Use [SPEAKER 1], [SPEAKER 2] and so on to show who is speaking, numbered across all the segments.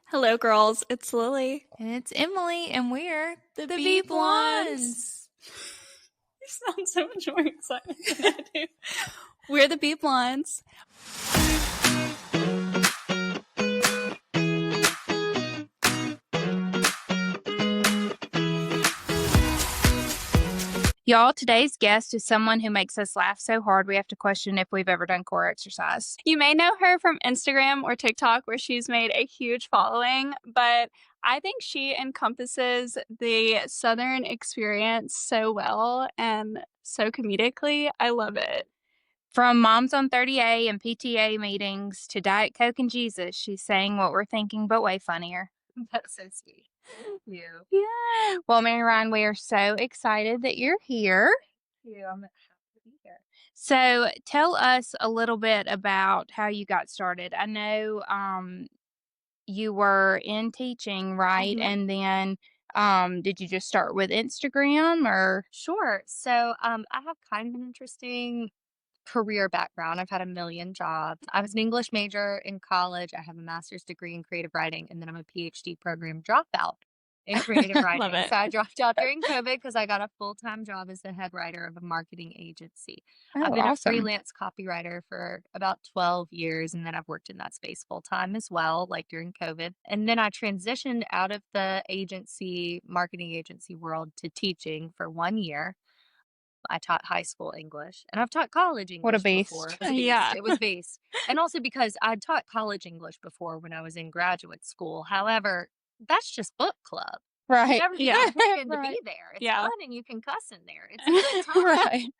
[SPEAKER 1] Hello, girls. It's Lily.
[SPEAKER 2] And it's Emily, and we're
[SPEAKER 1] The
[SPEAKER 2] the
[SPEAKER 1] Bee
[SPEAKER 2] Bee Blondes.
[SPEAKER 1] You sound so much more excited than I do. We're the Bee Blondes.
[SPEAKER 2] Y'all, today's guest is someone who makes us laugh so hard we have to question if we've ever done core exercise.
[SPEAKER 1] You may know her from Instagram or TikTok, where she's made a huge following, but I think she encompasses the Southern experience so well and so comedically. I love it.
[SPEAKER 2] From Moms on 30A and PTA meetings to Diet Coke and Jesus, she's saying what we're thinking, but way funnier.
[SPEAKER 3] That's so sweet. You.
[SPEAKER 1] Yeah.
[SPEAKER 2] Well, Mary Ryan, we are so excited that you're here.
[SPEAKER 3] Thank you. I'm happy to be here.
[SPEAKER 2] So tell us a little bit about how you got started. I know you were in teaching, right?
[SPEAKER 1] Mhm.
[SPEAKER 2] And then did you just start with Instagram or?
[SPEAKER 3] Sure. So I have kind of an interesting career background. I've had a million jobs. I was an English major in college. I have a master's degree in creative writing, and then I'm a PhD program dropout in creative writing.
[SPEAKER 1] Love it.
[SPEAKER 3] So I dropped out during COVID because I got a full-time job as the head writer of a marketing agency. I've
[SPEAKER 2] Oh,
[SPEAKER 3] been
[SPEAKER 2] awesome.
[SPEAKER 3] a freelance copywriter for about 12 years, and then I've worked in that space full-time as well, like during COVID. And then I transitioned out of the marketing agency world to teaching for 1 year. I taught high school English, and I've taught college English
[SPEAKER 2] What a beast.
[SPEAKER 3] before. It was a beast.
[SPEAKER 1] Yeah.
[SPEAKER 3] It was beast. And also because I'd taught college English before when I was in graduate school. However, that's just book club.
[SPEAKER 2] Right.
[SPEAKER 3] Never
[SPEAKER 1] Yeah.
[SPEAKER 3] get taken to
[SPEAKER 2] Right.
[SPEAKER 3] be there. It's
[SPEAKER 1] Yeah.
[SPEAKER 3] fun and you can cuss in there. It's a good time.
[SPEAKER 2] Right.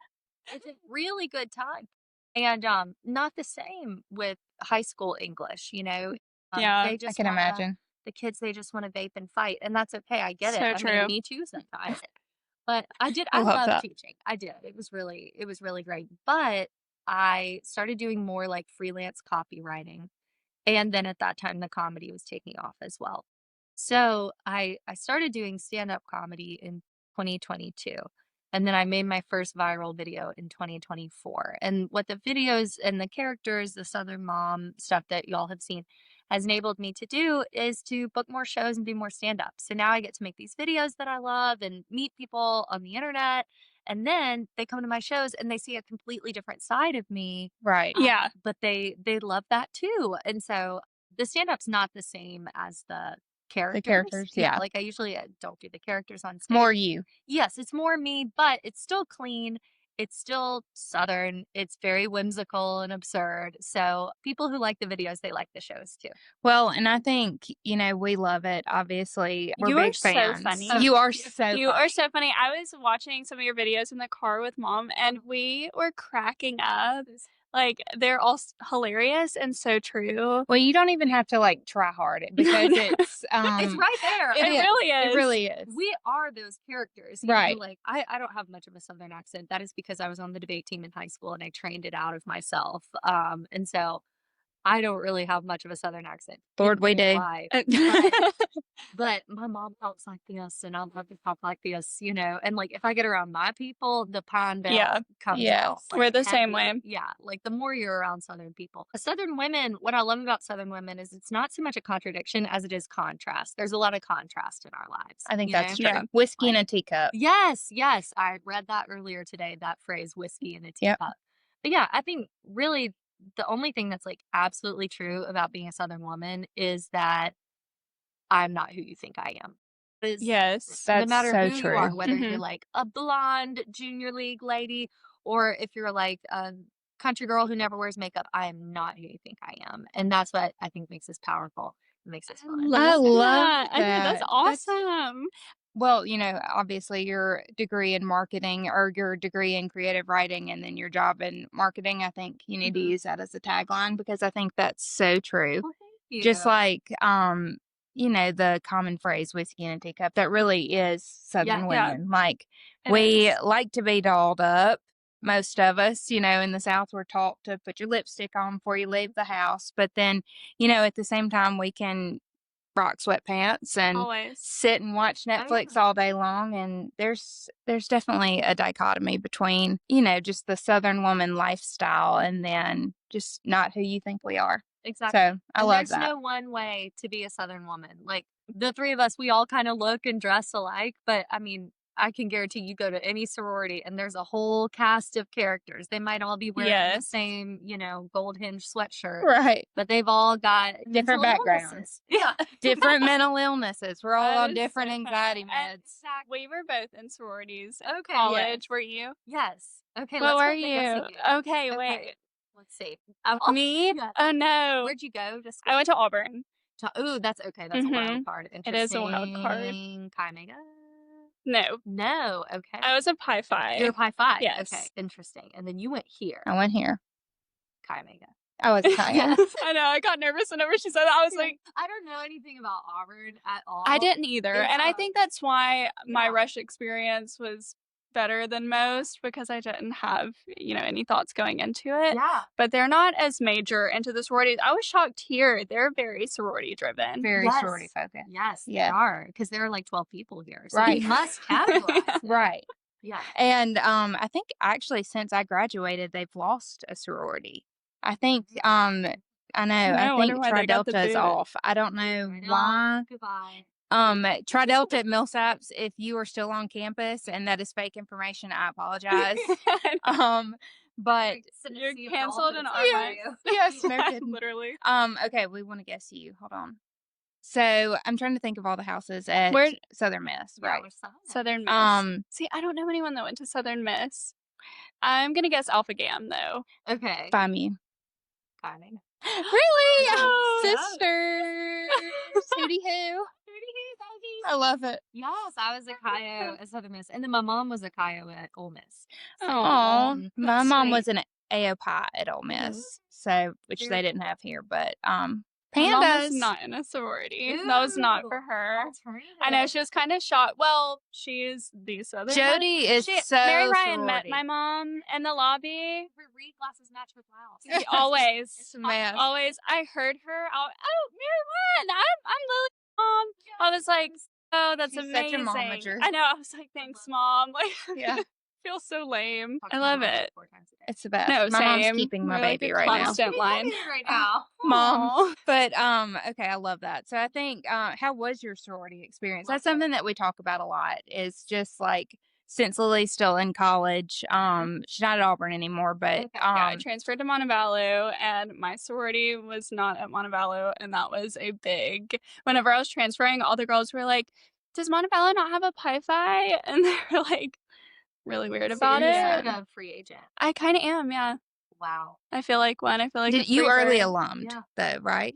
[SPEAKER 3] It's a really good time. And not the same with high school English,
[SPEAKER 1] Yeah.
[SPEAKER 3] They
[SPEAKER 2] I
[SPEAKER 3] just
[SPEAKER 2] can
[SPEAKER 3] wanna
[SPEAKER 2] imagine.
[SPEAKER 3] the kids, they just wanna vape and fight, and that's okay. I get it.
[SPEAKER 1] So
[SPEAKER 3] I mean,
[SPEAKER 1] true.
[SPEAKER 3] me too sometimes. But I
[SPEAKER 2] I love
[SPEAKER 3] love
[SPEAKER 2] that.
[SPEAKER 3] teaching. I did. It was really great. But I started doing more like freelance copywriting. And then at that time the comedy was taking off as well. So I started doing stand-up comedy in 2022. And then I made my first viral video in 2024. And what the videos and the characters, the Southern mom stuff that y'all have seen has enabled me to do is to book more shows and do more stand-up. So now I get to make these videos that I love and meet people on the internet. And then they come to my shows and they see a completely different side of me.
[SPEAKER 2] Right.
[SPEAKER 1] Yeah.
[SPEAKER 3] But they love that too. And so the stand-up's not the same as the characters.
[SPEAKER 2] The characters, yeah.
[SPEAKER 3] Like I usually don't do the characters on
[SPEAKER 2] It's
[SPEAKER 3] stage.
[SPEAKER 2] more you.
[SPEAKER 3] Yes, it's more me, but it's still clean. It's still Southern. It's very whimsical and absurd. So people who like the videos, they like the shows too.
[SPEAKER 2] Well, and I think, we love it. Obviously, we're
[SPEAKER 1] You are
[SPEAKER 2] big
[SPEAKER 1] so
[SPEAKER 2] fans.
[SPEAKER 1] funny.
[SPEAKER 2] You are
[SPEAKER 3] Thank you.
[SPEAKER 2] so
[SPEAKER 1] You
[SPEAKER 2] funny.
[SPEAKER 1] are so funny. I was watching some of your videos in the car with Mom, and we were cracking up. Like, they're all hilarious and so true.
[SPEAKER 2] Well, you don't even have to like try hard because it's
[SPEAKER 3] It's right there.
[SPEAKER 1] It really is.
[SPEAKER 2] It really is.
[SPEAKER 3] We are those characters.
[SPEAKER 2] Right.
[SPEAKER 3] Like I don't have much of a Southern accent. That is because I was on the debate team in high school and I trained it out of myself. And so I don't really have much of a Southern accent.
[SPEAKER 2] Lord,
[SPEAKER 3] in
[SPEAKER 2] we
[SPEAKER 3] real
[SPEAKER 2] do.
[SPEAKER 3] life. But my mom talks like this and I love to talk like this, And like if I get around my people, the pine belt
[SPEAKER 1] Yeah.
[SPEAKER 3] comes
[SPEAKER 2] Yes.
[SPEAKER 3] out. Like,
[SPEAKER 1] We're the same
[SPEAKER 3] heavy.
[SPEAKER 1] way.
[SPEAKER 3] Yeah. Like the more you're around Southern people. Southern women, what I love about Southern women is it's not so much a contradiction as it is contrast. There's a lot of contrast in our lives.
[SPEAKER 2] I think
[SPEAKER 3] you
[SPEAKER 2] that's
[SPEAKER 3] know?
[SPEAKER 2] true.
[SPEAKER 1] Yeah.
[SPEAKER 2] Whiskey in a teacup.
[SPEAKER 3] Yes, yes. I read that earlier today, that phrase, whiskey in a
[SPEAKER 2] Yep.
[SPEAKER 3] teacup. But yeah, I think really the only thing that's like absolutely true about being a Southern woman is that I'm not who you think I am.
[SPEAKER 1] Yes.
[SPEAKER 3] No
[SPEAKER 2] That's
[SPEAKER 3] matter
[SPEAKER 2] so
[SPEAKER 3] who
[SPEAKER 2] true.
[SPEAKER 3] you are, whether you're
[SPEAKER 1] Mhm.
[SPEAKER 3] like a blonde junior league lady or if you're like a country girl who never wears makeup, I am not who you think I am. And that's what I think makes us powerful. It makes us fun.
[SPEAKER 2] I love
[SPEAKER 1] that. I know, that's
[SPEAKER 2] that.
[SPEAKER 1] awesome.
[SPEAKER 2] Well, obviously your degree in marketing or your degree in creative writing and then your job in marketing, I think you need to
[SPEAKER 3] Mhm.
[SPEAKER 2] use that as a tagline because I think that's so true.
[SPEAKER 3] Well, thank you.
[SPEAKER 2] Just like, the common phrase, whiskey in a teacup, that really is Southern
[SPEAKER 3] Yeah.
[SPEAKER 2] women. Like,
[SPEAKER 1] It
[SPEAKER 2] we
[SPEAKER 1] is.
[SPEAKER 2] like to be dolled up. Most of us, in the South, we're taught to put your lipstick on before you leave the house. But then, at the same time, we can rock sweatpants and
[SPEAKER 1] Always.
[SPEAKER 2] sit and watch Netflix all day long. And there's definitely a dichotomy between, just the Southern woman lifestyle and then just not who you think we are.
[SPEAKER 3] exactly.
[SPEAKER 2] So I
[SPEAKER 3] And
[SPEAKER 2] love
[SPEAKER 3] there's
[SPEAKER 2] that.
[SPEAKER 3] no one way to be a Southern woman. Like the three of us, we all kind of look and dress alike, but I mean, I can guarantee you go to any sorority and there's a whole cast of characters. They might all be wearing the
[SPEAKER 1] Yes.
[SPEAKER 3] same, gold hinge sweatshirt,
[SPEAKER 2] Right.
[SPEAKER 3] but they've all got
[SPEAKER 2] Different
[SPEAKER 3] mental
[SPEAKER 2] backgrounds.
[SPEAKER 3] illnesses. Yeah.
[SPEAKER 2] Different mental illnesses. We're all
[SPEAKER 1] That
[SPEAKER 2] on
[SPEAKER 1] is so
[SPEAKER 2] different
[SPEAKER 1] funny.
[SPEAKER 2] anxiety
[SPEAKER 1] And
[SPEAKER 2] meds.
[SPEAKER 1] we were both in sororities in
[SPEAKER 3] Okay.
[SPEAKER 1] college. Were you?
[SPEAKER 3] Yes. Okay.
[SPEAKER 1] What
[SPEAKER 3] Let's
[SPEAKER 1] were
[SPEAKER 3] go think
[SPEAKER 1] you?
[SPEAKER 3] of you.
[SPEAKER 1] Okay,
[SPEAKER 3] Okay.
[SPEAKER 1] wait.
[SPEAKER 3] Let's see.
[SPEAKER 1] Me?
[SPEAKER 3] Yes.
[SPEAKER 1] Oh no.
[SPEAKER 3] Where'd you go to
[SPEAKER 1] I
[SPEAKER 3] school?
[SPEAKER 1] went to Auburn.
[SPEAKER 3] Ooh, that's okay. That's a wild card.
[SPEAKER 1] It is a wild card.
[SPEAKER 3] Interesting. Chi Mega?
[SPEAKER 1] No,
[SPEAKER 3] No. Okay.
[SPEAKER 1] I was a Pi Phi.
[SPEAKER 3] You're a Pi Phi.
[SPEAKER 1] Yes.
[SPEAKER 3] Okay. Interesting. And then you went here.
[SPEAKER 2] I went here.
[SPEAKER 3] Chi Mega.
[SPEAKER 2] I was kind
[SPEAKER 3] Yes.
[SPEAKER 1] I know. I got nervous whenever she said that. I was like,
[SPEAKER 3] I don't know anything about Auburn at all.
[SPEAKER 1] I didn't either. And I
[SPEAKER 3] Yeah.
[SPEAKER 1] think that's why my
[SPEAKER 3] Yeah.
[SPEAKER 1] rush experience was better than most because I didn't have, any thoughts going into it.
[SPEAKER 3] Yeah.
[SPEAKER 1] But they're not as major into the sororities. I was shocked here. They're very sorority driven.
[SPEAKER 2] Very
[SPEAKER 3] Yes.
[SPEAKER 2] sorority focused.
[SPEAKER 3] Yes,
[SPEAKER 2] Yeah.
[SPEAKER 3] they are. Because there are like 12 people here. So
[SPEAKER 2] Right.
[SPEAKER 3] you must categorize them.
[SPEAKER 2] Right.
[SPEAKER 3] Yeah.
[SPEAKER 2] And I think actually since I graduated, they've lost a sorority. I think I know. I
[SPEAKER 1] wonder
[SPEAKER 2] think
[SPEAKER 1] why they got the
[SPEAKER 2] Tridelta is
[SPEAKER 1] boot.
[SPEAKER 2] off. I don't know why.
[SPEAKER 3] Goodbye.
[SPEAKER 2] Tridelta at Millsaps, if you are still on campus and that is fake information, I apologize. But
[SPEAKER 1] You're canceled in our minds.
[SPEAKER 2] yes, no kidding.
[SPEAKER 1] Literally.
[SPEAKER 2] Okay, we want to guess you. Hold on. So I'm trying to think of all the houses at Southern Miss, right?
[SPEAKER 1] Southern Miss. See, I don't know anyone that went to Southern Miss. I'm gonna guess Alpha Gam though.
[SPEAKER 3] Okay.
[SPEAKER 2] By me.
[SPEAKER 3] Fine.
[SPEAKER 2] Really?
[SPEAKER 1] No.
[SPEAKER 2] Sisters. Hooty hoo. I love it.
[SPEAKER 3] Yes, I was a Chi at Southern Miss. And then my mom was a Chi at Ole Miss.
[SPEAKER 2] Oh, my mom
[SPEAKER 3] sweet.
[SPEAKER 2] was an AOPI at Ole Miss, so which they didn't have here, but
[SPEAKER 1] My mom
[SPEAKER 2] Pandas.
[SPEAKER 1] was not in a sorority. That was not for her.
[SPEAKER 3] Alternative.
[SPEAKER 1] I know she was kind of shocked. Well, she's the Southern.
[SPEAKER 2] Jody is so
[SPEAKER 1] Mary Ryan met
[SPEAKER 2] sorority.
[SPEAKER 1] my mom in the lobby.
[SPEAKER 3] Her read glasses match her blouse.
[SPEAKER 1] Always.
[SPEAKER 2] It's a mess.
[SPEAKER 1] Always. I heard her. Oh, Mary Ryan. I'm Lily's mom. I was like, oh, that's
[SPEAKER 2] She's
[SPEAKER 1] amazing.
[SPEAKER 2] such a momager.
[SPEAKER 1] I know. I was like, thanks, mom. Like,
[SPEAKER 2] Yeah.
[SPEAKER 1] feels so lame.
[SPEAKER 3] Talk
[SPEAKER 1] I
[SPEAKER 3] to my
[SPEAKER 1] love
[SPEAKER 3] mom
[SPEAKER 1] it.
[SPEAKER 3] 4 times a day.
[SPEAKER 2] It's the best.
[SPEAKER 1] No,
[SPEAKER 2] My mom's
[SPEAKER 1] same.
[SPEAKER 2] keeping my
[SPEAKER 1] We're like
[SPEAKER 2] baby
[SPEAKER 1] a
[SPEAKER 2] right now.
[SPEAKER 1] constant line.
[SPEAKER 3] right now.
[SPEAKER 2] Mom.
[SPEAKER 1] Aw.
[SPEAKER 2] But okay, I love that. So I think how was your sorority experience? That's something that we talk about a lot. Is just like since Lily's still in college, she's not at Auburn anymore, but
[SPEAKER 1] Yeah, I transferred to Montevallo, and my sorority was not at Montevallo, and that was a big. Whenever I was transferring, all the girls were like, "Does Montevallo not have a Pi Phi?" And they were like, really weird about
[SPEAKER 3] You're
[SPEAKER 1] it.
[SPEAKER 3] sort of free agent.
[SPEAKER 1] I kind of am, yeah.
[SPEAKER 3] Wow.
[SPEAKER 1] I feel like one. I feel like
[SPEAKER 2] did
[SPEAKER 1] a
[SPEAKER 2] you
[SPEAKER 1] free
[SPEAKER 2] early
[SPEAKER 1] bird.
[SPEAKER 2] alumned though, right?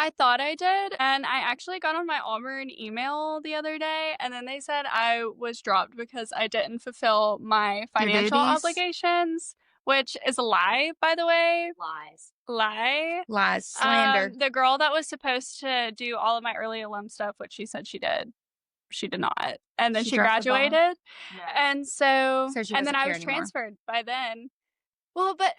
[SPEAKER 1] I thought I did, and I actually got on my Auburn email the other day, and then they said I was dropped because I didn't fulfill my financial
[SPEAKER 2] duties?
[SPEAKER 1] obligations, which is a lie, by the way.
[SPEAKER 3] Lies.
[SPEAKER 1] Lie.
[SPEAKER 2] Lies, slander.
[SPEAKER 1] The girl that was supposed to do all of my early alum stuff, which she said she did not, and then
[SPEAKER 2] She
[SPEAKER 1] she
[SPEAKER 2] dropped the ball?
[SPEAKER 1] graduated,
[SPEAKER 3] No.
[SPEAKER 1] and so
[SPEAKER 2] So she
[SPEAKER 1] and then
[SPEAKER 2] doesn't
[SPEAKER 1] I
[SPEAKER 2] care
[SPEAKER 1] was
[SPEAKER 2] anymore.
[SPEAKER 1] transferred by then. Well, but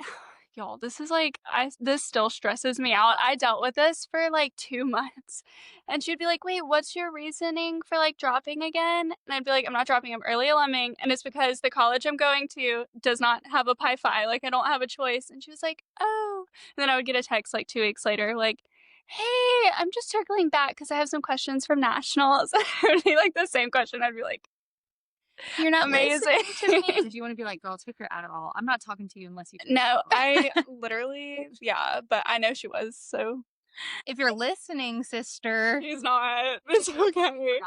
[SPEAKER 1] y'all, this is like this still stresses me out. I dealt with this for like 2 months, and she'd be like, "Wait, what's your reasoning for like dropping again?" And I'd be like, "I'm not dropping. I'm early aluming, and it's because the college I'm going to does not have a Pi Phi. Like I don't have a choice." And she was like, "Oh," and then I would get a text like 2 weeks later, like, "Hey, I'm just circling back because I have some questions from nationals." It would be like the same question. I'd be like,
[SPEAKER 2] You're not
[SPEAKER 1] amazing.
[SPEAKER 2] listening to me.
[SPEAKER 3] Did you want to be like, girl, take her out at all? I'm not talking to you unless you.
[SPEAKER 1] No, I literally, yeah, but I know she was, so
[SPEAKER 2] If you're listening, sister.
[SPEAKER 1] she's not. It's okay.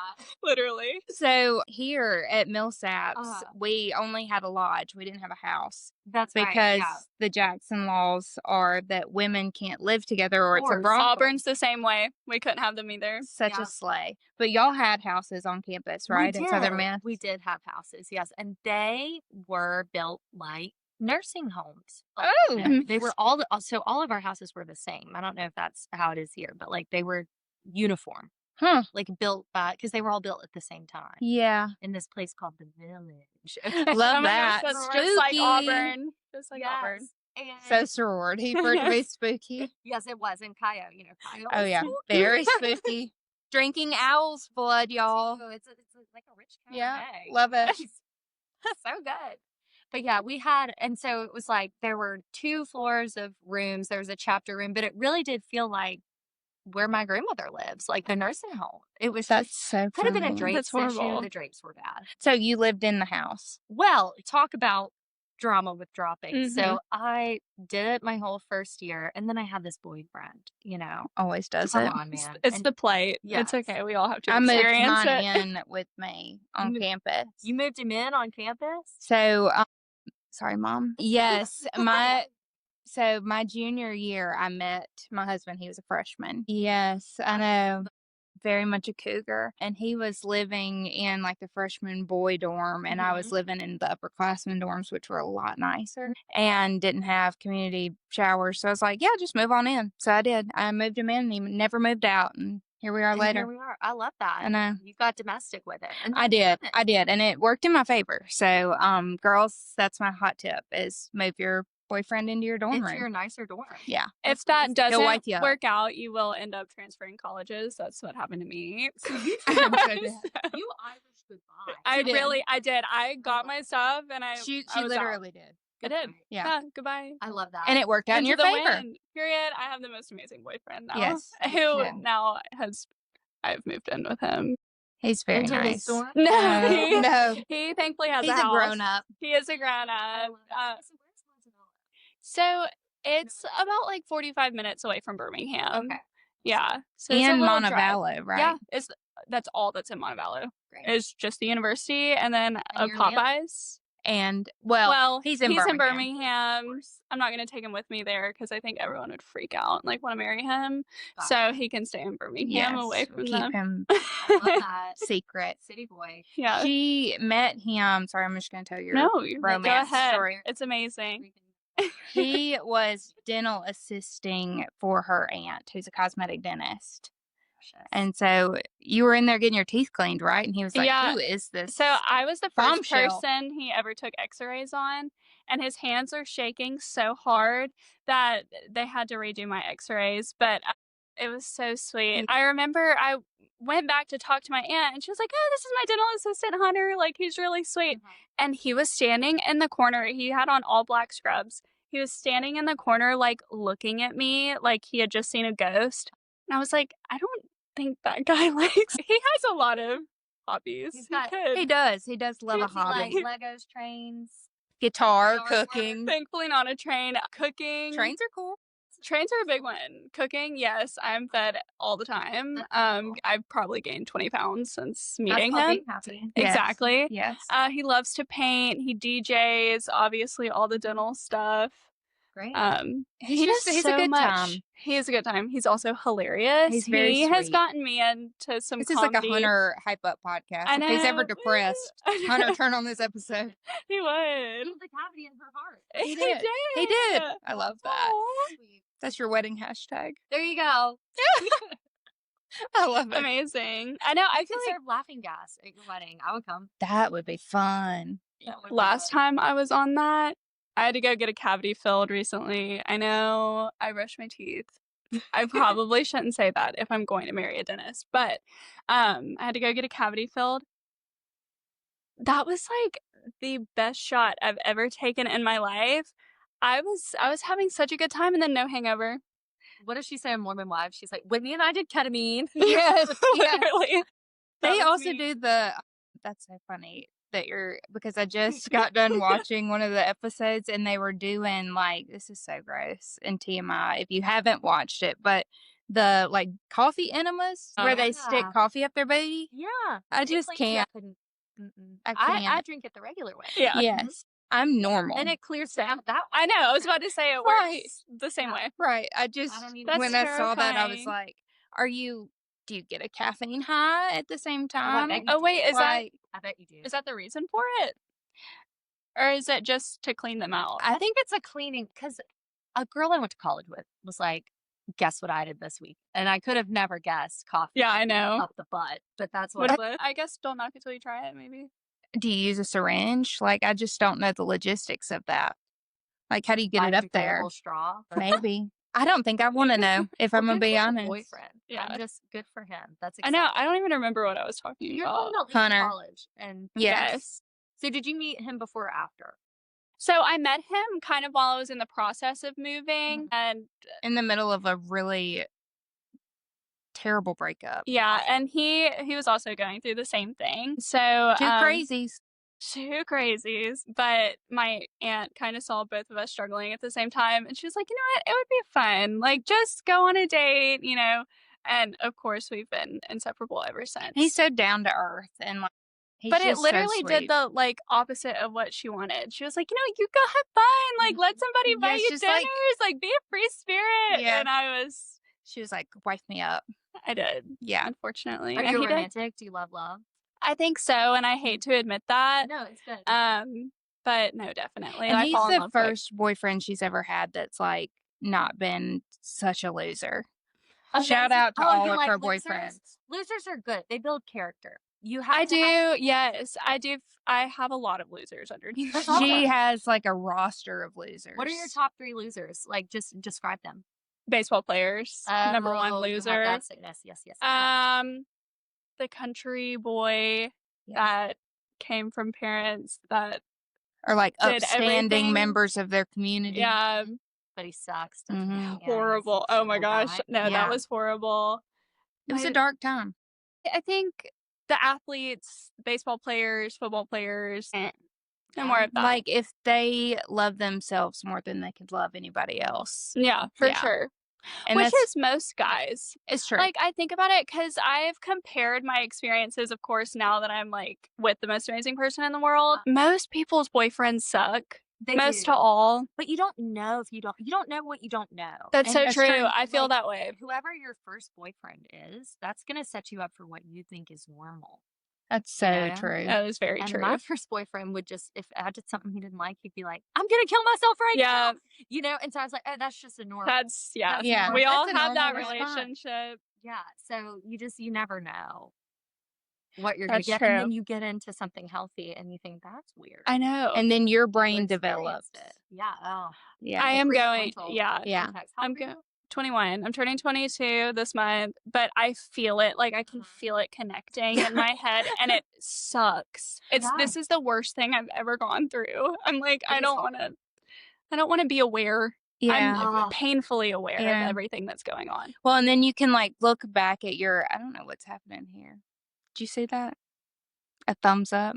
[SPEAKER 1] Literally.
[SPEAKER 2] So here at Millsaps,
[SPEAKER 3] Uh-huh.
[SPEAKER 2] we only had a lodge. We didn't have a house
[SPEAKER 3] That's right.
[SPEAKER 2] because
[SPEAKER 3] Yeah.
[SPEAKER 2] the Jackson laws are that women can't live together or it's a
[SPEAKER 3] course.
[SPEAKER 2] brothel.
[SPEAKER 1] Auburn's the same way. We couldn't have them either.
[SPEAKER 2] Such
[SPEAKER 3] Yeah.
[SPEAKER 2] a slay. But y'all had houses on campus, right?
[SPEAKER 3] We
[SPEAKER 2] At Southern
[SPEAKER 3] did.
[SPEAKER 2] Miss?
[SPEAKER 3] We did have houses, yes, and they were built like nursing homes.
[SPEAKER 2] Oh.
[SPEAKER 3] They were all so all of our houses were the same. I don't know if that's how it is here, but like they were uniform,
[SPEAKER 2] Huh.
[SPEAKER 3] like built by because they were all built at the same time
[SPEAKER 2] Yeah.
[SPEAKER 3] in this place called the Village.
[SPEAKER 2] Love
[SPEAKER 1] Oh my
[SPEAKER 2] that.
[SPEAKER 1] gosh, that's just like
[SPEAKER 2] Spooky.
[SPEAKER 1] Auburn. Just like Auburn.
[SPEAKER 3] And
[SPEAKER 2] So sorority for it to be spooky.
[SPEAKER 3] yes, it was in Cayo. Cayo.
[SPEAKER 2] Oh,
[SPEAKER 3] is
[SPEAKER 2] yeah.
[SPEAKER 3] spooky.
[SPEAKER 2] Very spooky. Drinking owl's blood, y'all.
[SPEAKER 3] So it's like a rich kind
[SPEAKER 2] Yeah.
[SPEAKER 3] of
[SPEAKER 2] Love it.
[SPEAKER 3] so good. But yeah, we had, and so it was like there were 2 floors of rooms. There was a chapter room, but it really did feel like where my grandmother lives, like the nursing home. It was
[SPEAKER 2] That's
[SPEAKER 3] just
[SPEAKER 2] so
[SPEAKER 3] could have been a
[SPEAKER 2] funny.
[SPEAKER 3] drape
[SPEAKER 1] That's
[SPEAKER 3] issue.
[SPEAKER 1] horrible.
[SPEAKER 3] The drapes were bad.
[SPEAKER 2] So you lived in the house.
[SPEAKER 3] Well, talk about drama with dropping.
[SPEAKER 1] Mhm.
[SPEAKER 3] So I did it my whole first year, and then I had this boyfriend,
[SPEAKER 2] Always does
[SPEAKER 3] Come
[SPEAKER 2] it.
[SPEAKER 3] on, man.
[SPEAKER 1] It's
[SPEAKER 3] And
[SPEAKER 1] the plight.
[SPEAKER 3] yes.
[SPEAKER 1] It's okay. We all have to
[SPEAKER 2] I moved
[SPEAKER 1] experience
[SPEAKER 2] mine
[SPEAKER 1] it.
[SPEAKER 2] in with me on
[SPEAKER 3] You-
[SPEAKER 2] campus.
[SPEAKER 3] You moved him in on campus?
[SPEAKER 2] So, sorry, Mom. Yes, my junior year, I met my husband. He was a freshman. Yes, I know. Very much a cougar. And he was living in like the freshman boy dorm, and I was living in the upperclassmen dorms, which were a lot nicer and didn't have community showers. So I was like, yeah, just move on in. So I did. I moved him in, and he never moved out. And here we are
[SPEAKER 3] And
[SPEAKER 2] later.
[SPEAKER 3] here we are. I love that.
[SPEAKER 2] I know.
[SPEAKER 3] You got domestic with it. And
[SPEAKER 2] I did. And it worked in my favor. So, girls, that's my hot tip is move your boyfriend into your dorm
[SPEAKER 3] into
[SPEAKER 2] room.
[SPEAKER 3] your nicer dorm.
[SPEAKER 2] Yeah.
[SPEAKER 1] If that
[SPEAKER 3] He'll
[SPEAKER 1] doesn't
[SPEAKER 2] wake you up.
[SPEAKER 1] work out, you will end up transferring colleges. That's what happened to me.
[SPEAKER 3] So you
[SPEAKER 2] I'm so glad.
[SPEAKER 3] you Irish goodbye.
[SPEAKER 1] I
[SPEAKER 2] did.
[SPEAKER 1] really, I did. I got my stuff and
[SPEAKER 2] She
[SPEAKER 1] I was out.
[SPEAKER 2] literally did.
[SPEAKER 1] I did.
[SPEAKER 2] Yeah.
[SPEAKER 1] Goodbye.
[SPEAKER 3] I love that.
[SPEAKER 2] And it worked out in
[SPEAKER 1] Into
[SPEAKER 2] your
[SPEAKER 1] the
[SPEAKER 2] favor.
[SPEAKER 1] wind. Period. I have the most amazing boyfriend now.
[SPEAKER 2] Yes.
[SPEAKER 1] Who
[SPEAKER 2] Yeah.
[SPEAKER 1] now I've moved in with him.
[SPEAKER 2] He's very
[SPEAKER 3] Into
[SPEAKER 2] nice.
[SPEAKER 3] the dorm?
[SPEAKER 1] No,
[SPEAKER 2] No.
[SPEAKER 1] he thankfully has
[SPEAKER 2] He's
[SPEAKER 1] a
[SPEAKER 2] a
[SPEAKER 1] house.
[SPEAKER 2] grown up.
[SPEAKER 1] He is a grown
[SPEAKER 3] I
[SPEAKER 1] up.
[SPEAKER 3] love that. So where's Mozzarella?
[SPEAKER 1] So it's about like 45 minutes away from Birmingham.
[SPEAKER 3] Okay.
[SPEAKER 1] Yeah. So it's a
[SPEAKER 2] In
[SPEAKER 1] little drive.
[SPEAKER 2] Montevallo, right?
[SPEAKER 1] Yeah. That's all that's in Montevallo.
[SPEAKER 3] Great.
[SPEAKER 1] It's just the university and then a
[SPEAKER 3] your man?
[SPEAKER 1] Popeyes.
[SPEAKER 2] And
[SPEAKER 1] He's in Birmingham. I'm not going to take him with me there because I think everyone would freak out and like want to marry him.
[SPEAKER 3] Gotcha.
[SPEAKER 1] So he can stay in Birmingham away from
[SPEAKER 2] keep
[SPEAKER 1] them.
[SPEAKER 2] him
[SPEAKER 3] I love that.
[SPEAKER 2] secret.
[SPEAKER 3] City boy.
[SPEAKER 1] Yeah.
[SPEAKER 2] She met him. Sorry, I'm just going to tell your
[SPEAKER 1] No,
[SPEAKER 2] romance
[SPEAKER 1] go ahead.
[SPEAKER 2] story.
[SPEAKER 1] It's amazing.
[SPEAKER 2] He was dental assisting for her aunt, who's a cosmetic dentist. And so you were in there getting your teeth cleaned, right? And he was like,
[SPEAKER 1] Yeah.
[SPEAKER 2] who is this?
[SPEAKER 1] So I was the first
[SPEAKER 2] bombshell?
[SPEAKER 1] person he ever took x-rays on, and his hands are shaking so hard that they had to redo my x-rays, but it was so sweet. I remember I went back to talk to my aunt, and she was like, oh, this is my dental assistant, Hunter. Like, he's really sweet. And he was standing in the corner. He had on all black scrubs. He was standing in the corner, like, looking at me like he had just seen a ghost. And I was like, I don't think that guy likes. He has a lot of hobbies.
[SPEAKER 2] He does. He does love a hobby.
[SPEAKER 3] Like Legos, trains,
[SPEAKER 2] guitar,
[SPEAKER 3] yard
[SPEAKER 2] cooking.
[SPEAKER 1] Thankfully not a train. Cooking.
[SPEAKER 2] Trains are cool.
[SPEAKER 1] Trains are a big one. Cooking, yes, I'm fed all the time. I've probably gained 20 pounds since meeting him.
[SPEAKER 3] Happy.
[SPEAKER 1] Exactly.
[SPEAKER 2] Yes.
[SPEAKER 1] He loves to paint. He DJs, obviously all the dental stuff.
[SPEAKER 3] Great.
[SPEAKER 1] He's
[SPEAKER 2] a good
[SPEAKER 1] much.
[SPEAKER 2] time.
[SPEAKER 1] He is a good time. He's also hilarious.
[SPEAKER 2] He's very
[SPEAKER 1] He has
[SPEAKER 2] sweet.
[SPEAKER 1] gotten me into some
[SPEAKER 2] This is
[SPEAKER 1] comedy.
[SPEAKER 2] like a Hunter hype up podcast.
[SPEAKER 1] I know.
[SPEAKER 2] If he's ever depressed,
[SPEAKER 1] I know.
[SPEAKER 2] Hunter, turn on this episode.
[SPEAKER 1] He would.
[SPEAKER 3] The cavity in her heart.
[SPEAKER 1] He
[SPEAKER 2] did.
[SPEAKER 1] did.
[SPEAKER 2] He did. I love that.
[SPEAKER 1] Aw.
[SPEAKER 2] That's your wedding hashtag.
[SPEAKER 3] There you go.
[SPEAKER 2] I love it.
[SPEAKER 1] Amazing. I know. I
[SPEAKER 3] I
[SPEAKER 1] feel
[SPEAKER 3] could
[SPEAKER 1] like
[SPEAKER 3] serve laughing gas at your wedding. I would come.
[SPEAKER 2] That would be fun.
[SPEAKER 1] last time I was on that, I had to go get a cavity filled recently. I know I brush my teeth. I probably shouldn't say that if I'm going to marry a dentist, but I had to go get a cavity filled. That was like the best shot I've ever taken in my life. I was having such a good time, and then no hangover.
[SPEAKER 3] What does she say in Mormon Wives? She's like, Whitney and I did ketamine.
[SPEAKER 2] Yes.
[SPEAKER 1] Literally.
[SPEAKER 2] They
[SPEAKER 1] That was
[SPEAKER 2] also
[SPEAKER 1] me.
[SPEAKER 2] do the. That's so funny that because I just got done watching one of the episodes and they were doing like, this is so gross and TMI if you haven't watched it, but the like coffee enemas where they stick
[SPEAKER 3] Yeah.
[SPEAKER 2] coffee up their booty.
[SPEAKER 3] Yeah.
[SPEAKER 2] I just can't.
[SPEAKER 3] I couldn't. Mm-mm.
[SPEAKER 2] I
[SPEAKER 3] I
[SPEAKER 2] can't.
[SPEAKER 3] drink it the regular way.
[SPEAKER 1] Yeah.
[SPEAKER 2] Yes, I'm normal.
[SPEAKER 3] And it clears down that
[SPEAKER 1] I know. I was about to say it
[SPEAKER 2] Right.
[SPEAKER 1] works the same
[SPEAKER 3] Yeah.
[SPEAKER 1] way.
[SPEAKER 2] right. I just
[SPEAKER 3] don't even-
[SPEAKER 1] That's
[SPEAKER 2] when I saw that I was
[SPEAKER 1] terrifying.
[SPEAKER 2] like, do you get a caffeine high at the same time?
[SPEAKER 3] bet you
[SPEAKER 1] Oh wait, is that
[SPEAKER 2] Like,
[SPEAKER 3] I bet you do.
[SPEAKER 1] is that the reason for it, or is it just to clean them out?
[SPEAKER 3] I think it's a cleaning because a girl I went to college with was like, guess what I did this week? And I could have never guessed coffee
[SPEAKER 1] Yeah, I know.
[SPEAKER 3] up the butt, but that's
[SPEAKER 1] What
[SPEAKER 3] what
[SPEAKER 1] is it? I guess don't knock it till you try it. Maybe.
[SPEAKER 2] do you use a syringe? Like, I just don't know the logistics of that. Like, how do you get it up there?
[SPEAKER 3] Straw.
[SPEAKER 2] Maybe. I don't think I want to know, if I'm going to be honest.
[SPEAKER 3] Boyfriend.
[SPEAKER 1] Yeah.
[SPEAKER 3] I'm just good for him. That's
[SPEAKER 1] I
[SPEAKER 3] exciting.
[SPEAKER 1] know. I don't even remember what I was talking
[SPEAKER 3] You're
[SPEAKER 1] about.
[SPEAKER 3] going to leave
[SPEAKER 2] Hunter.
[SPEAKER 3] college. And
[SPEAKER 2] Yes.
[SPEAKER 3] so did you meet him before or after?
[SPEAKER 1] So I met him kind of while I was in the process of moving, and
[SPEAKER 2] In the middle of a really terrible breakup.
[SPEAKER 1] yeah, and he was also going through the same thing. So,
[SPEAKER 2] Two crazies.
[SPEAKER 1] two crazies, but my aunt kind of saw both of us struggling at the same time, and she was like, "You know what? It would be fun. Like, just go on a date, you know." And of course, we've been inseparable ever since.
[SPEAKER 2] He's so down to earth and like he's
[SPEAKER 1] But it
[SPEAKER 2] just so
[SPEAKER 1] literally did
[SPEAKER 2] sweet.
[SPEAKER 1] the like opposite of what she wanted. She was like, "You know, you go have fun. Like, let somebody buy
[SPEAKER 2] Yeah,
[SPEAKER 1] you
[SPEAKER 2] she's
[SPEAKER 1] dinners.
[SPEAKER 2] like-
[SPEAKER 1] Like, be a free spirit."
[SPEAKER 2] Yeah.
[SPEAKER 1] And
[SPEAKER 2] She was like, wife me up.
[SPEAKER 1] I did.
[SPEAKER 2] Yeah.
[SPEAKER 1] Unfortunately.
[SPEAKER 3] Are
[SPEAKER 1] And
[SPEAKER 3] you
[SPEAKER 1] he did.
[SPEAKER 3] romantic? Do you love love?
[SPEAKER 1] I think so, and I hate to admit that.
[SPEAKER 3] No, it's good.
[SPEAKER 1] But no, definitely.
[SPEAKER 2] And
[SPEAKER 1] I
[SPEAKER 2] he's
[SPEAKER 1] fall in
[SPEAKER 2] the
[SPEAKER 1] love quick.
[SPEAKER 2] first boyfriend she's ever had that's like not been such a loser.
[SPEAKER 3] Oh,
[SPEAKER 2] Shout
[SPEAKER 3] that's-
[SPEAKER 2] out to
[SPEAKER 3] oh,
[SPEAKER 2] all
[SPEAKER 3] you
[SPEAKER 2] of
[SPEAKER 3] like
[SPEAKER 2] her
[SPEAKER 3] losers?
[SPEAKER 2] boyfriends.
[SPEAKER 3] Losers are good. They build character. You have
[SPEAKER 1] I
[SPEAKER 3] to have-
[SPEAKER 1] do, yes. I do. I have a lot of losers underneath
[SPEAKER 3] That's
[SPEAKER 1] me.
[SPEAKER 3] awesome.
[SPEAKER 2] She has like a roster of losers.
[SPEAKER 3] What are your top 3 losers? Like, just describe them.
[SPEAKER 1] Baseball players, number one
[SPEAKER 3] Oh, you have
[SPEAKER 1] loser.
[SPEAKER 3] that sickness. Yes.
[SPEAKER 1] The country boy that came from parents that
[SPEAKER 2] Or like
[SPEAKER 1] did
[SPEAKER 2] upstanding
[SPEAKER 1] everything.
[SPEAKER 2] members of their community.
[SPEAKER 1] Yeah,
[SPEAKER 3] But he sucks. Doesn't he? Yeah, he's
[SPEAKER 1] horrible.
[SPEAKER 3] a
[SPEAKER 1] Oh my
[SPEAKER 3] terrible
[SPEAKER 1] gosh,
[SPEAKER 3] guy.
[SPEAKER 1] no,
[SPEAKER 2] Yeah.
[SPEAKER 1] that was horrible.
[SPEAKER 2] It was a
[SPEAKER 1] My-
[SPEAKER 2] dark time.
[SPEAKER 1] I think the athletes, baseball players, football players, no more of that.
[SPEAKER 2] Like if they love themselves more than they could love anybody else.
[SPEAKER 1] Yeah, for
[SPEAKER 2] Yeah.
[SPEAKER 1] sure.
[SPEAKER 2] And
[SPEAKER 1] Which
[SPEAKER 2] that's
[SPEAKER 1] is most guys.
[SPEAKER 2] it's true.
[SPEAKER 1] Like, I think about it because I've compared my experiences, of course, now that I'm like with the most amazing person in the world. Most people's boyfriends suck.
[SPEAKER 3] They
[SPEAKER 1] Most
[SPEAKER 3] do.
[SPEAKER 1] to all.
[SPEAKER 3] But you don't know if you don't know what you don't know.
[SPEAKER 1] That's
[SPEAKER 3] And
[SPEAKER 1] so
[SPEAKER 2] that's
[SPEAKER 1] true.
[SPEAKER 2] true.
[SPEAKER 1] I feel
[SPEAKER 3] like,
[SPEAKER 1] that way.
[SPEAKER 3] Whoever your first boyfriend is, that's gonna set you up for what you think is normal.
[SPEAKER 2] That's so
[SPEAKER 3] Yeah.
[SPEAKER 2] true.
[SPEAKER 1] That is very
[SPEAKER 3] And
[SPEAKER 1] true.
[SPEAKER 3] my first boyfriend would just, if I did something he didn't like, he'd be like, "I'm gonna kill myself right
[SPEAKER 1] Yeah.
[SPEAKER 3] now," you know. And so I was like, "Oh, that's just a normal."
[SPEAKER 1] That's, yeah.
[SPEAKER 3] That's
[SPEAKER 2] Yeah.
[SPEAKER 1] We all
[SPEAKER 2] That's a
[SPEAKER 1] have that
[SPEAKER 2] normal response.
[SPEAKER 1] relationship.
[SPEAKER 3] Yeah. So you never know what you're
[SPEAKER 1] That's
[SPEAKER 3] gonna get,
[SPEAKER 1] true.
[SPEAKER 3] and then you get into something healthy, and you think that's weird.
[SPEAKER 1] I know.
[SPEAKER 2] And then your
[SPEAKER 3] You
[SPEAKER 2] brain
[SPEAKER 3] experienced
[SPEAKER 2] develops.
[SPEAKER 3] it. Yeah. Oh.
[SPEAKER 2] Yeah.
[SPEAKER 1] I am going,
[SPEAKER 3] Prefrontal
[SPEAKER 1] yeah.
[SPEAKER 3] cortex. How
[SPEAKER 1] I'm
[SPEAKER 3] old are you?
[SPEAKER 1] going 21. I'm turning 22 this month, but I feel it. Like, I can feel it connecting in my head, and it sucks. This is the worst thing I've ever gone through. I'm like, I
[SPEAKER 3] is
[SPEAKER 1] don't
[SPEAKER 3] hard.
[SPEAKER 1] want to be aware.
[SPEAKER 2] Yeah.
[SPEAKER 1] I'm painfully aware
[SPEAKER 2] Yeah.
[SPEAKER 1] of everything that's going on.
[SPEAKER 2] Well, and then you can like look back at your I don't know what's happening here. Did you see that? A thumbs up.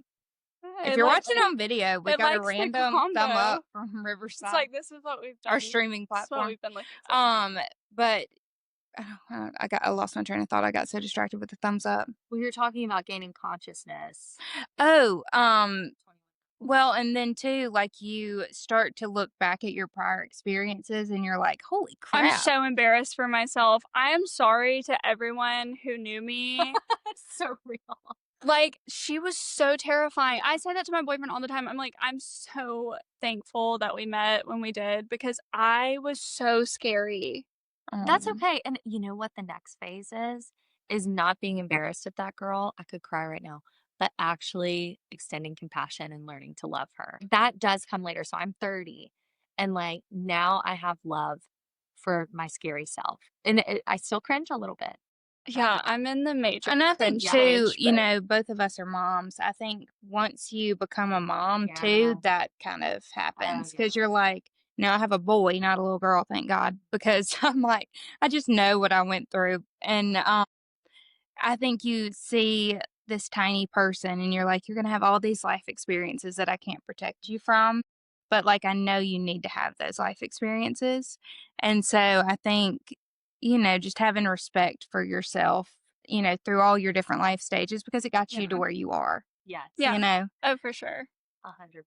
[SPEAKER 2] If
[SPEAKER 1] It
[SPEAKER 2] you're
[SPEAKER 1] likes
[SPEAKER 2] watching
[SPEAKER 1] the-
[SPEAKER 2] on video, we
[SPEAKER 1] it
[SPEAKER 2] got a
[SPEAKER 1] likes the
[SPEAKER 2] random thumb
[SPEAKER 1] combo.
[SPEAKER 2] up from Riverside,
[SPEAKER 1] It's like, this is what we've done.
[SPEAKER 2] our streaming
[SPEAKER 1] This is what
[SPEAKER 2] platform.
[SPEAKER 1] we've been looking for.
[SPEAKER 2] But I lost my train of thought. I got so distracted with the thumbs up.
[SPEAKER 3] Well, you're talking about gaining consciousness.
[SPEAKER 2] Oh, well, and then too, like you start to look back at your prior experiences, and you're like, "Holy crap!"
[SPEAKER 1] I'm so embarrassed for myself. I am sorry to everyone who knew me.
[SPEAKER 3] It's so real.
[SPEAKER 1] Like, she was so terrifying. I say that to my boyfriend all the time. I'm like, I'm so thankful that we met when we did because I was so scary.
[SPEAKER 3] That's okay. And you know what the next phase is not being embarrassed of that girl. I could cry right now, but actually extending compassion and learning to love her. That does come later. So I'm 30, and like now I have love for my scary self, and I still cringe a little bit.
[SPEAKER 1] Yeah, I'm in the major
[SPEAKER 2] And I think
[SPEAKER 1] cringe
[SPEAKER 2] too,
[SPEAKER 1] stage,
[SPEAKER 2] you
[SPEAKER 1] but-
[SPEAKER 2] know, both of us are moms. I think once you become a mom
[SPEAKER 3] Yeah.
[SPEAKER 2] too, that kind of happens
[SPEAKER 3] yeah.
[SPEAKER 2] because you're like, now I have a boy, not a little girl, thank God, because I'm like, I just know what I went through. And I think you see this tiny person and you're like, you're going to have all these life experiences that I can't protect you from. But like, I know you need to have those life experiences. And so I think, you know, just having respect for yourself, you know, through all your different life stages because it got you to
[SPEAKER 3] Yeah.
[SPEAKER 2] where you are,
[SPEAKER 3] Yes.
[SPEAKER 1] Yeah.
[SPEAKER 2] you know.
[SPEAKER 1] Oh, for sure.
[SPEAKER 3] 100%.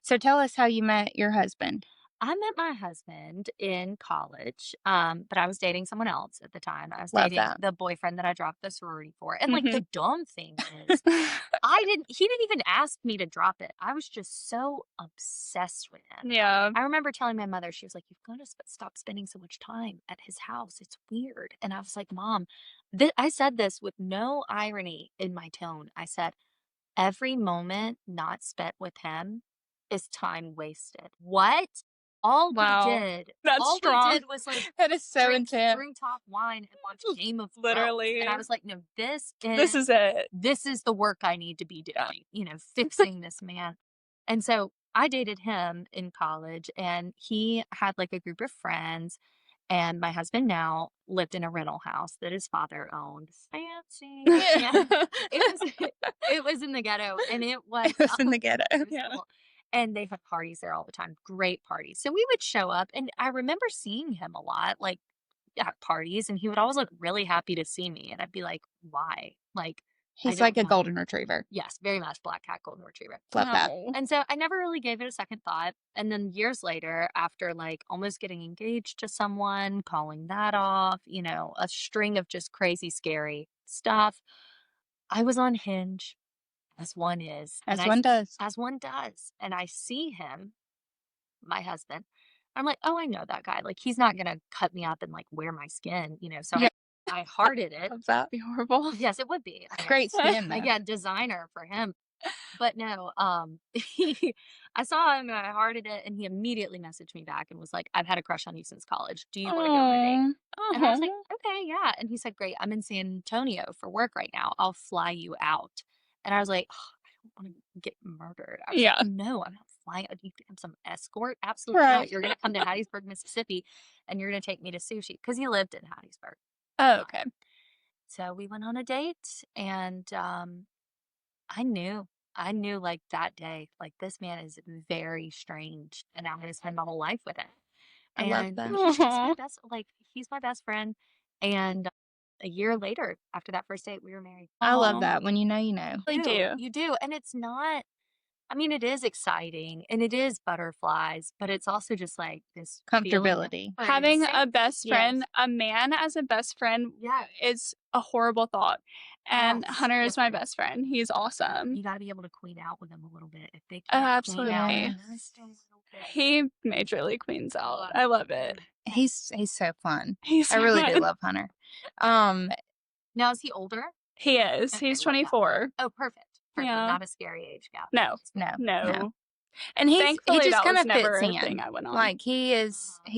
[SPEAKER 2] So tell us how you met your husband.
[SPEAKER 3] I met my husband in college, but I was dating someone else at the time. I was
[SPEAKER 2] Love
[SPEAKER 3] dating
[SPEAKER 2] that.
[SPEAKER 3] the boyfriend that I dropped the sorority for. And like
[SPEAKER 1] Mhm.
[SPEAKER 3] the dumb thing is, he didn't even ask me to drop it. I was just so obsessed with him.
[SPEAKER 1] Yeah.
[SPEAKER 3] I remember telling my mother, she was like, "You've got to stop spending so much time at his house. It's weird." And I was like, "Mom," I said this with no irony in my tone. I said, "Every moment not spent with him is time wasted." What? All
[SPEAKER 1] Wow.
[SPEAKER 3] we did,
[SPEAKER 1] That's
[SPEAKER 3] all
[SPEAKER 1] strong.
[SPEAKER 3] we did was like
[SPEAKER 2] That is so
[SPEAKER 3] drink
[SPEAKER 2] intense.
[SPEAKER 3] top wine and watch Game of Thrones.
[SPEAKER 1] Literally.
[SPEAKER 3] And I was like, "No,
[SPEAKER 1] This is it.
[SPEAKER 3] this is the work I need to be doing, you know, fixing this man." And so I dated him in college, and he had like a group of friends, and my husband now lived in a rental house that his father owned. Fancy. And it was it was in the ghetto, and it was
[SPEAKER 2] It was in the ghetto.
[SPEAKER 3] it was
[SPEAKER 1] Yeah.
[SPEAKER 3] cool. And they had parties there all the time, great parties. So we would show up, and I remember seeing him a lot, like at parties, and he would always look really happy to see me, and I'd be like, "Why?" Like, I
[SPEAKER 2] He's like
[SPEAKER 3] don't
[SPEAKER 2] a
[SPEAKER 3] know.
[SPEAKER 2] golden retriever.
[SPEAKER 3] Yes, very much black cat golden retriever.
[SPEAKER 2] Love that.
[SPEAKER 1] Oh.
[SPEAKER 3] And so I never really gave it a second thought. And then years later, after like almost getting engaged to someone, calling that off, a string of just crazy, scary stuff, I was on Hinge, as one is, and
[SPEAKER 2] As one does.
[SPEAKER 3] as one does, and I see him, my husband. I'm like, oh, I know that guy. Like, he's not gonna cut me up and like wear my skin. So
[SPEAKER 2] Yeah.
[SPEAKER 3] I hearted it.
[SPEAKER 2] Love that.
[SPEAKER 1] Be horrible.
[SPEAKER 3] Yes, it would be. I mean,
[SPEAKER 2] Great skin, though.
[SPEAKER 3] again, designer for him. But no, I saw him and I hearted it, and he immediately messaged me back and was like, "I've had a crush on you since college. Do you want to go on a date?" And I was like, "Okay, yeah." And he said, "Great. I'm in San Antonio for work right now. I'll fly you out." And I was like, "Oh, I don't want to get murdered." I was
[SPEAKER 1] Yeah.
[SPEAKER 3] like, "No, I'm not flying. Do you think I'm some escort? Absolutely
[SPEAKER 2] Right.
[SPEAKER 3] not. You're gonna come to Hattiesburg, Mississippi, and you're gonna take me to sushi because he lived in Hattiesburg."
[SPEAKER 1] Oh, okay.
[SPEAKER 3] So we went on a date, and I knew. I knew like that day, like this man is very strange, and I'm gonna spend my whole life with him.
[SPEAKER 2] I love
[SPEAKER 3] And
[SPEAKER 2] that.
[SPEAKER 3] he's just my
[SPEAKER 1] Aw.
[SPEAKER 3] best, like he's my best friend. And a year later, after that first date, we were married.
[SPEAKER 2] I love
[SPEAKER 1] Aw.
[SPEAKER 2] that. When you know, you know.
[SPEAKER 1] Really do.
[SPEAKER 3] You do, and it's not. I mean, it is exciting and it is butterflies, but it's also just like this feeling of
[SPEAKER 2] Comfortability.
[SPEAKER 1] Having
[SPEAKER 3] person.
[SPEAKER 1] a best friend,
[SPEAKER 3] Yes.
[SPEAKER 1] a man as a best friend
[SPEAKER 3] Yes.
[SPEAKER 1] is a horrible thought. And
[SPEAKER 3] Yes.
[SPEAKER 1] Hunter is
[SPEAKER 3] Yes,
[SPEAKER 1] my
[SPEAKER 3] it is.
[SPEAKER 1] best friend. He's awesome.
[SPEAKER 3] You got to be able to queen out with them a little bit. If they
[SPEAKER 1] Oh,
[SPEAKER 3] can't queen out
[SPEAKER 1] absolutely.
[SPEAKER 3] just a little bit.
[SPEAKER 1] He majorly queens out. I love it.
[SPEAKER 2] He's so fun.
[SPEAKER 1] He's
[SPEAKER 2] I
[SPEAKER 1] so
[SPEAKER 2] really do
[SPEAKER 1] fun.
[SPEAKER 2] love Hunter.
[SPEAKER 3] Now, is he older?
[SPEAKER 1] He is.
[SPEAKER 3] Okay,
[SPEAKER 1] He's
[SPEAKER 3] love that.
[SPEAKER 1] 24.
[SPEAKER 3] Oh, perfect. Perfect.
[SPEAKER 1] Yeah.
[SPEAKER 3] Not a scary age gap.
[SPEAKER 1] No,
[SPEAKER 2] No,
[SPEAKER 1] no.
[SPEAKER 2] And he
[SPEAKER 1] Thankfully,
[SPEAKER 2] just
[SPEAKER 1] that
[SPEAKER 2] kind
[SPEAKER 1] was
[SPEAKER 2] of
[SPEAKER 1] never
[SPEAKER 2] fits
[SPEAKER 1] a thing
[SPEAKER 2] in.
[SPEAKER 1] I went on.
[SPEAKER 2] Like he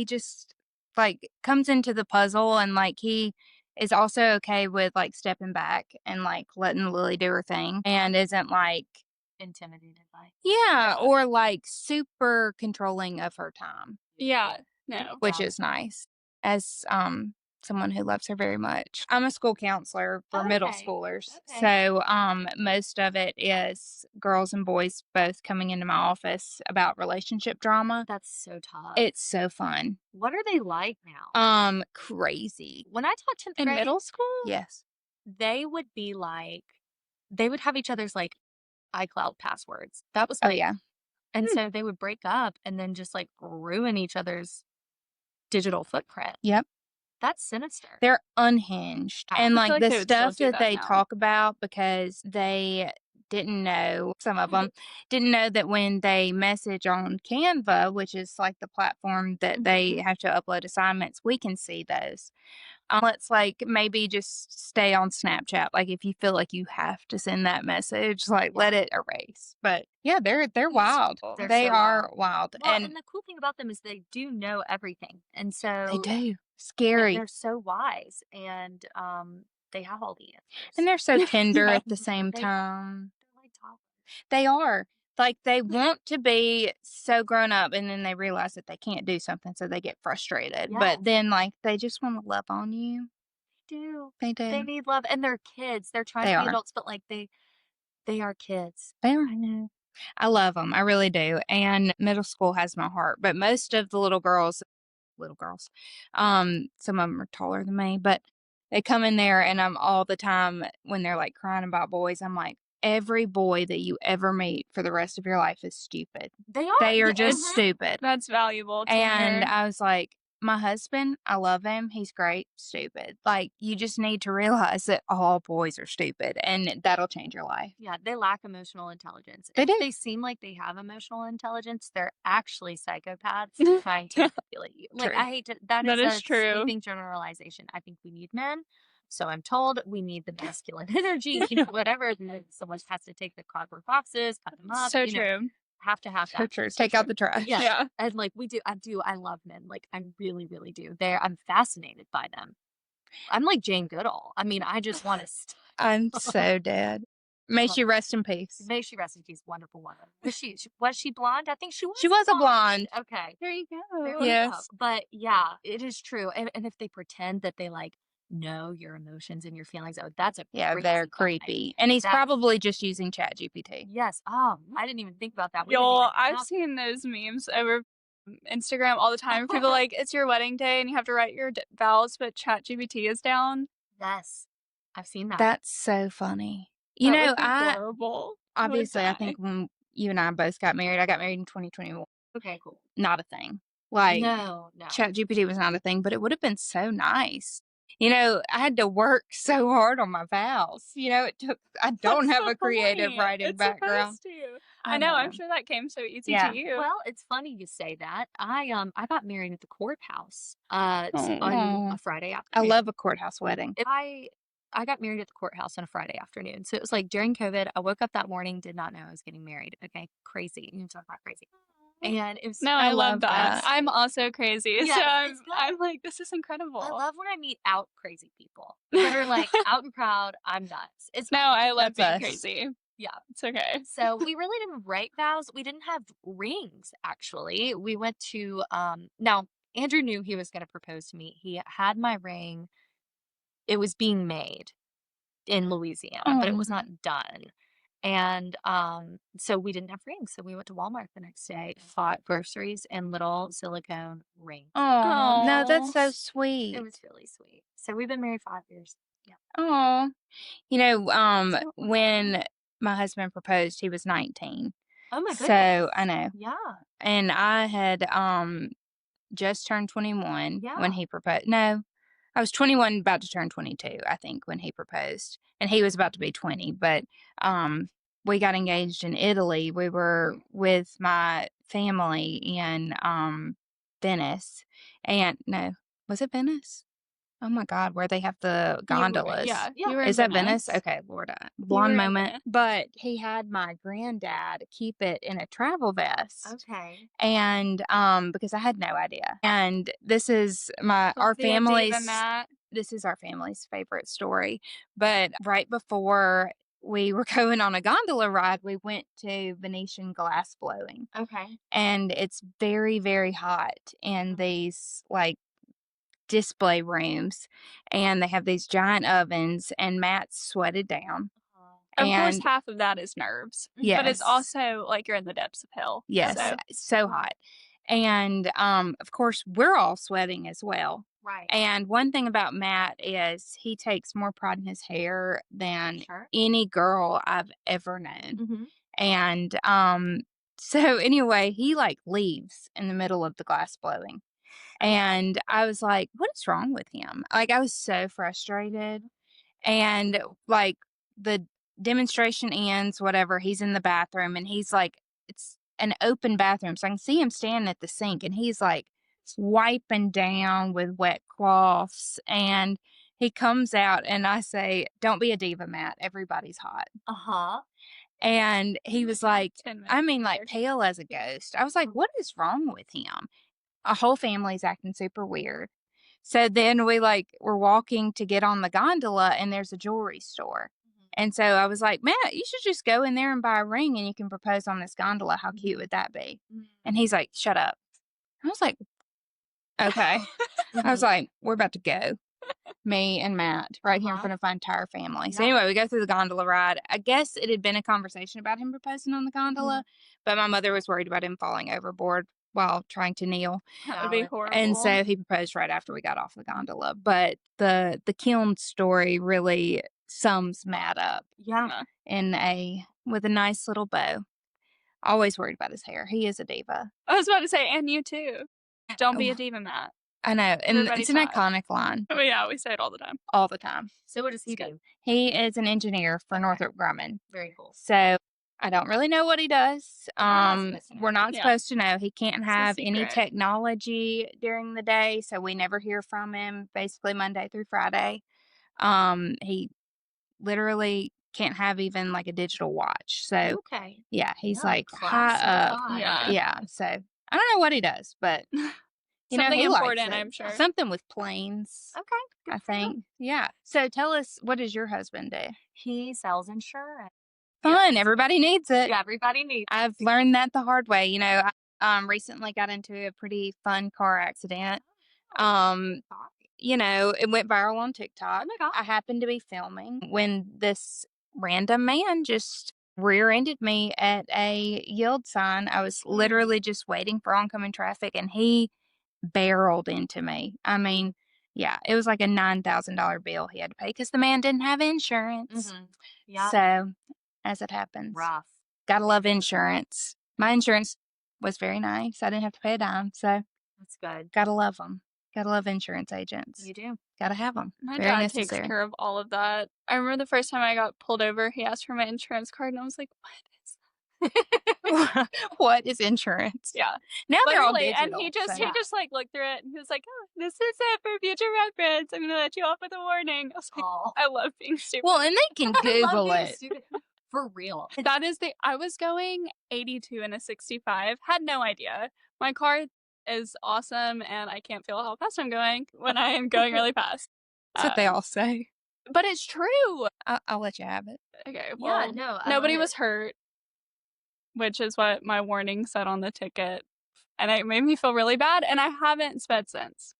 [SPEAKER 2] just like comes into the puzzle, and like he is also okay with like stepping back and like letting Lily do her thing, and isn't like
[SPEAKER 3] Intimidated by.
[SPEAKER 2] yeah, or like super controlling of her time,
[SPEAKER 1] Yeah, no.
[SPEAKER 2] which
[SPEAKER 3] Yeah.
[SPEAKER 2] is nice. As someone who loves her very much. I'm a school counselor for middle
[SPEAKER 3] Okay.
[SPEAKER 2] schoolers.
[SPEAKER 3] Okay.
[SPEAKER 2] So most of it is girls and boys both coming into my office about relationship drama.
[SPEAKER 3] That's so tough.
[SPEAKER 2] It's so fun.
[SPEAKER 3] What are they like now?
[SPEAKER 2] Crazy.
[SPEAKER 3] When I taught 10th
[SPEAKER 1] In
[SPEAKER 3] grade,
[SPEAKER 1] middle school?
[SPEAKER 2] Yes.
[SPEAKER 3] they would be like, they would have each other's like iCloud passwords. That was
[SPEAKER 2] Oh
[SPEAKER 3] like,
[SPEAKER 2] yeah.
[SPEAKER 3] and so they would break up and then just like ruin each other's digital footprint.
[SPEAKER 2] Yep.
[SPEAKER 3] That's sinister.
[SPEAKER 2] They're unhinged.
[SPEAKER 3] I
[SPEAKER 2] And
[SPEAKER 1] feel
[SPEAKER 2] like
[SPEAKER 1] like
[SPEAKER 2] the
[SPEAKER 1] they would still
[SPEAKER 2] stuff
[SPEAKER 1] do
[SPEAKER 2] that
[SPEAKER 1] that
[SPEAKER 2] they
[SPEAKER 1] now.
[SPEAKER 2] talk about, because they didn't know, some of them didn't know that when they message on Canva, which is like the platform that they have to upload assignments, we can see those. Let's like maybe just stay on Snapchat. Like if you feel like you have to send that message, like let it erase. But yeah, they're wild.
[SPEAKER 3] They're
[SPEAKER 2] They
[SPEAKER 3] so
[SPEAKER 2] are wild.
[SPEAKER 3] Well,
[SPEAKER 2] And
[SPEAKER 3] and the cool thing about them is they do know everything. And so
[SPEAKER 2] they do.
[SPEAKER 3] and
[SPEAKER 2] Scary.
[SPEAKER 3] they're so wise, and they have all the answers.
[SPEAKER 2] And they're so tender
[SPEAKER 1] Yeah.
[SPEAKER 2] at the same
[SPEAKER 3] They-
[SPEAKER 2] time.
[SPEAKER 3] They're like toddlers.
[SPEAKER 2] They are. Like they want to be so grown up, and then they realize that they can't do something, so they get frustrated.
[SPEAKER 3] Yes.
[SPEAKER 2] But then like they just want to love on you.
[SPEAKER 3] Do
[SPEAKER 2] They do.
[SPEAKER 3] they need love, and they're kids. They're trying
[SPEAKER 2] They
[SPEAKER 3] to be
[SPEAKER 2] are.
[SPEAKER 3] adults, but like they are kids.
[SPEAKER 2] They are. I know. I love them. I really do. And middle school has my heart. But most of the little girls, some of them are taller than me, but they come in there, and I'm all the time when they're like crying about boys, I'm like, every boy that you ever meet for the rest of your life is stupid.
[SPEAKER 3] They are.
[SPEAKER 2] They are
[SPEAKER 3] Yeah,
[SPEAKER 2] just
[SPEAKER 3] mhm.
[SPEAKER 2] stupid.
[SPEAKER 1] That's valuable to
[SPEAKER 2] And
[SPEAKER 1] her.
[SPEAKER 2] I was like, my husband, I love him. He's great, stupid. Like, you just need to realize that all boys are stupid, and that'll change your life.
[SPEAKER 3] Yeah, they lack emotional intelligence.
[SPEAKER 2] They
[SPEAKER 3] If
[SPEAKER 2] do.
[SPEAKER 3] they seem like they have emotional intelligence, they're actually psychopaths trying to manipulate you. Like,
[SPEAKER 2] True.
[SPEAKER 3] I hate to, that
[SPEAKER 1] That
[SPEAKER 3] is
[SPEAKER 1] is
[SPEAKER 3] a
[SPEAKER 1] true.
[SPEAKER 3] sweeping generalization. I think we need men. So I'm told we need the masculine energy, whatever. And then someone has to take the cardboard boxes, cut them up.
[SPEAKER 1] So true.
[SPEAKER 3] Have to have
[SPEAKER 2] So
[SPEAKER 3] that.
[SPEAKER 2] true. Take out the trash.
[SPEAKER 3] Yeah.
[SPEAKER 1] Yeah.
[SPEAKER 3] And like I love men. Like I really, really do. I'm fascinated by them. I'm like Jane Goodall. I mean, I just want to
[SPEAKER 2] I'm so dead. May she rest in peace.
[SPEAKER 3] May she rest in peace. Wonderful woman. Was she blonde? I think she was.
[SPEAKER 2] She was a blonde.
[SPEAKER 3] Okay.
[SPEAKER 1] There you
[SPEAKER 3] There
[SPEAKER 1] go.
[SPEAKER 3] we go.
[SPEAKER 2] Yes.
[SPEAKER 3] But yeah, it is true. And if they pretend that they like know your emotions and your feelings, oh, that's a
[SPEAKER 2] Yeah,
[SPEAKER 3] crazy
[SPEAKER 2] they're
[SPEAKER 3] thing.
[SPEAKER 2] creepy. And he's
[SPEAKER 3] That's
[SPEAKER 2] probably just using ChatGPT.
[SPEAKER 3] yes. Oh, I didn't even think about that. We didn't
[SPEAKER 1] Y'all,
[SPEAKER 3] even
[SPEAKER 1] I've
[SPEAKER 3] have
[SPEAKER 1] seen those memes over Instagram all the time. People like, it's your wedding day and you have to write your vows, but ChatGPT is down.
[SPEAKER 3] yes. I've seen that.
[SPEAKER 2] That's so funny. You
[SPEAKER 1] That
[SPEAKER 2] know,
[SPEAKER 1] would be horrible. I would
[SPEAKER 2] obviously, I
[SPEAKER 1] die.
[SPEAKER 2] think when you and I both got married, I got married in 2021.
[SPEAKER 3] Okay, cool.
[SPEAKER 2] Not a thing. Like,
[SPEAKER 3] No.
[SPEAKER 2] ChatGPT was not a thing, but it would have been so nice. You know, I had to work so hard on my vows. You know, I don't
[SPEAKER 1] That's
[SPEAKER 2] have
[SPEAKER 1] the
[SPEAKER 2] a creative
[SPEAKER 1] point.
[SPEAKER 2] writing
[SPEAKER 1] It's
[SPEAKER 2] background.
[SPEAKER 1] supposed to.
[SPEAKER 2] I
[SPEAKER 1] I know. I'm
[SPEAKER 2] know.
[SPEAKER 1] sure that came so easy
[SPEAKER 2] Yeah.
[SPEAKER 1] to you.
[SPEAKER 3] Well, it's funny you say that. I got married at the courthouse on
[SPEAKER 2] Oh,
[SPEAKER 3] a Friday
[SPEAKER 2] I
[SPEAKER 3] afternoon.
[SPEAKER 2] love a courthouse wedding.
[SPEAKER 3] I got married at the courthouse on a Friday afternoon. So it was like during COVID, I woke up that morning, did not know I was getting married. Okay, crazy. You talk about crazy. And it was
[SPEAKER 1] No, I
[SPEAKER 2] I
[SPEAKER 1] love
[SPEAKER 2] love
[SPEAKER 1] that.
[SPEAKER 2] that.
[SPEAKER 1] I'm also crazy.
[SPEAKER 3] Yes,
[SPEAKER 1] So
[SPEAKER 3] it's good.
[SPEAKER 1] I'm like, this is
[SPEAKER 3] I
[SPEAKER 1] incredible.
[SPEAKER 3] love when I meet out crazy people that are like out and proud. I'm nuts. It's
[SPEAKER 1] No, I love
[SPEAKER 2] That's
[SPEAKER 1] being
[SPEAKER 2] us.
[SPEAKER 1] crazy.
[SPEAKER 3] yeah.
[SPEAKER 1] It's okay.
[SPEAKER 3] So we really didn't write vows. We didn't have rings actually. We went to now Andrew knew he was going to propose to me. He had my ring. It was being made in Louisiana, but it
[SPEAKER 2] Oh,
[SPEAKER 3] was not done. And so we didn't have rings. So we went to Walmart the next day, bought groceries and little silicone rings.
[SPEAKER 2] oh, no, that's so
[SPEAKER 1] Aw.
[SPEAKER 3] It
[SPEAKER 2] sweet.
[SPEAKER 3] was really sweet. So we've been married 5 years. Yeah.
[SPEAKER 2] Oh, you know,
[SPEAKER 1] So
[SPEAKER 2] when my husband proposed, he was 19.
[SPEAKER 3] Oh my
[SPEAKER 2] So I
[SPEAKER 3] goodness.
[SPEAKER 2] know.
[SPEAKER 3] Yeah.
[SPEAKER 2] And I had just turned 21
[SPEAKER 3] Yeah.
[SPEAKER 2] when he proposed. No, I was 21, about to turn 22, I think, when he proposed. And he was about to be 20. But we got engaged in Italy. We were with my family in Venice. And no, was it Venice? Oh my God, where they have the gondolas.
[SPEAKER 1] Yeah,
[SPEAKER 3] Yeah.
[SPEAKER 1] you were in
[SPEAKER 2] Is that Venice?
[SPEAKER 1] Venice.
[SPEAKER 2] Okay, Lord,
[SPEAKER 1] You
[SPEAKER 2] blonde
[SPEAKER 1] were in
[SPEAKER 2] moment.
[SPEAKER 1] Venice.
[SPEAKER 2] But he had my granddad keep it in a travel vest.
[SPEAKER 3] Okay.
[SPEAKER 2] And because I had no idea. And this is our
[SPEAKER 1] The Adiva
[SPEAKER 2] family's
[SPEAKER 1] mat.
[SPEAKER 2] this is our family's favorite story. But right before we were going on a gondola ride, we went to Venetian glass blowing.
[SPEAKER 3] Okay.
[SPEAKER 2] And it's very, very hot in these like display rooms, and they have these giant ovens, and Matt's sweated down.
[SPEAKER 1] Of course,
[SPEAKER 2] And
[SPEAKER 1] half of that is nerves. But it's
[SPEAKER 2] yes,
[SPEAKER 1] also like you're in the depths of hell.
[SPEAKER 2] yes,
[SPEAKER 1] So
[SPEAKER 2] so hot. And of course, we're all sweating as well.
[SPEAKER 3] Right.
[SPEAKER 2] And one thing about Matt is he takes more pride in his hair than
[SPEAKER 3] Sure.
[SPEAKER 2] any girl I've ever known.
[SPEAKER 3] Mm-hmm.
[SPEAKER 2] And so anyway, he like leaves in the middle of the glass blowing. And I was like, what is wrong with him? Like, I was so frustrated. And like, the demonstration ends, whatever. He's in the bathroom and he's like, it's an open bathroom. So I can see him standing at the sink and he's like wiping down with wet cloths. And he comes out and I say, don't be a diva, Matt. Everybody's hot.
[SPEAKER 3] Uh-huh.
[SPEAKER 2] And he was like,
[SPEAKER 1] 10 minutes
[SPEAKER 2] I mean, like
[SPEAKER 1] later.
[SPEAKER 2] pale as a ghost. I was like, what is wrong with him? A whole family's acting super weird. So then we're walking to get on the gondola and there's a jewelry store. And so I was like, Matt, you should just go in there and buy a ring and you can propose on this gondola. How cute would that be? And he's like, shut up. I was like, okay. I was like, we're about to go. Me and Matt right here in front of my entire family. So
[SPEAKER 3] Yeah.
[SPEAKER 2] anyway, we go through the gondola ride. I guess it had been a conversation about him proposing on the gondola, but my mother was worried about him falling overboard while trying to kneel.
[SPEAKER 1] That would be horrible.
[SPEAKER 2] And so he proposed right after we got off the gondola. But the kiln story really sums Matt up
[SPEAKER 3] Yeah.
[SPEAKER 2] with a nice little bow. Always worried about his hair. He is a diva.
[SPEAKER 1] I was about to say, and you too. Don't be a diva, Matt.
[SPEAKER 2] I know. And
[SPEAKER 1] Everybody's
[SPEAKER 2] it's an
[SPEAKER 1] hot.
[SPEAKER 2] iconic line
[SPEAKER 1] Oh, yeah, we say it all the time.
[SPEAKER 2] all the time.
[SPEAKER 3] So what does he
[SPEAKER 1] It's good.
[SPEAKER 3] do?
[SPEAKER 2] He is an engineer for Northrop Grumman.
[SPEAKER 3] Very cool.
[SPEAKER 2] So I don't really know what he does. We're not
[SPEAKER 1] Yeah.
[SPEAKER 2] supposed to know. He can't
[SPEAKER 1] a
[SPEAKER 2] have any
[SPEAKER 1] secret.
[SPEAKER 2] technology during the day, so we never hear from him basically Monday through Friday. He literally can't have even like a digital watch. So
[SPEAKER 3] Okay.
[SPEAKER 2] yeah, he's
[SPEAKER 3] Yeah,
[SPEAKER 2] like high
[SPEAKER 3] classy
[SPEAKER 2] up.
[SPEAKER 3] guy.
[SPEAKER 1] Yeah.
[SPEAKER 2] Yeah. So I don't know what he does, but you know,
[SPEAKER 1] Something
[SPEAKER 2] he likes
[SPEAKER 1] important,
[SPEAKER 2] it.
[SPEAKER 1] I'm sure.
[SPEAKER 2] Something with planes,
[SPEAKER 3] Okay.
[SPEAKER 2] I think. Yeah. So tell us, what does your husband do?
[SPEAKER 3] He sells insurance.
[SPEAKER 2] fun.
[SPEAKER 3] Yes.
[SPEAKER 2] Everybody needs it.
[SPEAKER 3] Yeah, everybody needs it.
[SPEAKER 2] I've learned that the hard way. You know, I recently got into a pretty fun car accident. You know, it went viral on TikTok.
[SPEAKER 3] Oh my God.
[SPEAKER 2] I happened to be filming when this random man just rear-ended me at a yield sign. I was literally just waiting for oncoming traffic, and he barreled into me. I mean, yeah, it was like a $9,000 bill he had to pay because the man didn't have insurance.
[SPEAKER 3] Yeah.
[SPEAKER 2] So, as it happens,
[SPEAKER 3] Rough.
[SPEAKER 2] gotta love insurance. My insurance was very nice. I didn't have to pay a dime, so
[SPEAKER 3] That's good.
[SPEAKER 2] gotta love them. Gotta love insurance agents.
[SPEAKER 3] You do.
[SPEAKER 2] Gotta have them.
[SPEAKER 1] My
[SPEAKER 2] Very
[SPEAKER 1] dad
[SPEAKER 2] necessary.
[SPEAKER 1] takes care of all of that. I remember the first time I got pulled over, he asked for my insurance card, and I was like, "What is that?"
[SPEAKER 2] What is insurance?
[SPEAKER 1] Yeah.
[SPEAKER 2] Now they're all
[SPEAKER 1] Literally,
[SPEAKER 2] digital.
[SPEAKER 1] and he just
[SPEAKER 2] so-
[SPEAKER 1] like looked through it, and he was like, "Oh, this is it for future reference. I'm gonna let you off with a warning." I was like,
[SPEAKER 3] Oh.
[SPEAKER 1] "I love being stupid."
[SPEAKER 2] Well, and they can
[SPEAKER 3] I love
[SPEAKER 2] Google
[SPEAKER 3] being
[SPEAKER 2] it.
[SPEAKER 3] stupid. For real.
[SPEAKER 1] That is I was going 82 in a 65. Had no idea. My car is awesome, and I can't feel how fast I'm going when I am going really fast.
[SPEAKER 2] That's what they all say.
[SPEAKER 1] But it's true.
[SPEAKER 2] I'll let you have it.
[SPEAKER 1] Okay,
[SPEAKER 3] Yeah,
[SPEAKER 1] well,
[SPEAKER 3] no, I
[SPEAKER 1] nobody
[SPEAKER 3] love
[SPEAKER 1] was
[SPEAKER 3] it.
[SPEAKER 1] hurt, which is what my warning said on the ticket, and it made me feel really bad, and I haven't sped since.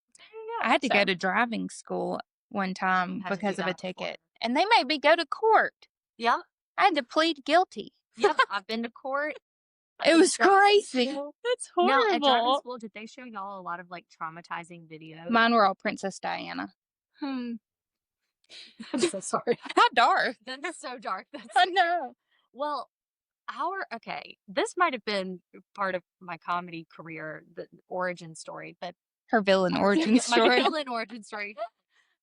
[SPEAKER 2] I had to go
[SPEAKER 1] So-
[SPEAKER 2] to driving school one time
[SPEAKER 3] Had to do
[SPEAKER 2] because of a
[SPEAKER 3] that before.
[SPEAKER 2] ticket, and they made me go to court.
[SPEAKER 3] Yeah.
[SPEAKER 2] I had to plead guilty.
[SPEAKER 3] Yeah. I've been to court.
[SPEAKER 2] It was crazy.
[SPEAKER 1] That's
[SPEAKER 3] Now, at driving
[SPEAKER 1] horrible.
[SPEAKER 3] school, did they show y'all a lot of like traumatizing videos?
[SPEAKER 2] Mine were all Princess Diana.
[SPEAKER 1] Hmm.
[SPEAKER 3] I'm so sorry.
[SPEAKER 2] How dark.
[SPEAKER 3] That's so dark.
[SPEAKER 2] I know.
[SPEAKER 3] Well, this might have been part of my comedy career, the origin story, but
[SPEAKER 2] Her villain origin
[SPEAKER 3] my
[SPEAKER 2] story.
[SPEAKER 3] villain origin story.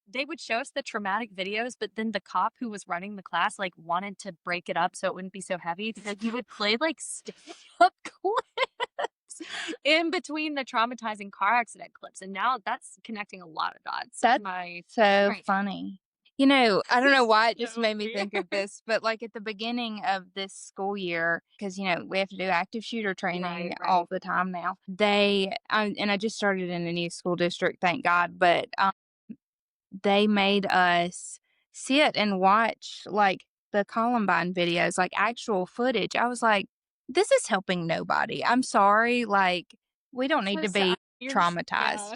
[SPEAKER 3] They would show us the traumatic videos, but then the cop who was running the class like wanted to break it up so it wouldn't be so heavy. So he would play like stand-up clips in between the traumatizing car accident clips, and now that's connecting a lot of dots.
[SPEAKER 2] That's
[SPEAKER 3] my
[SPEAKER 2] so
[SPEAKER 3] brain.
[SPEAKER 2] funny. You know, I don't know why it just
[SPEAKER 1] So
[SPEAKER 2] made me
[SPEAKER 1] weird.
[SPEAKER 2] think of this, but like at the beginning of this school year, because you know we have to do active shooter training
[SPEAKER 3] Right.
[SPEAKER 2] all the time now. And I just started in a new school district, thank God, but they made us sit and watch like the Columbine videos, like actual footage. I was like, this is helping nobody. I'm sorry, like we don't need
[SPEAKER 1] So
[SPEAKER 2] to be
[SPEAKER 1] sad.
[SPEAKER 2] traumatized.
[SPEAKER 1] Yeah.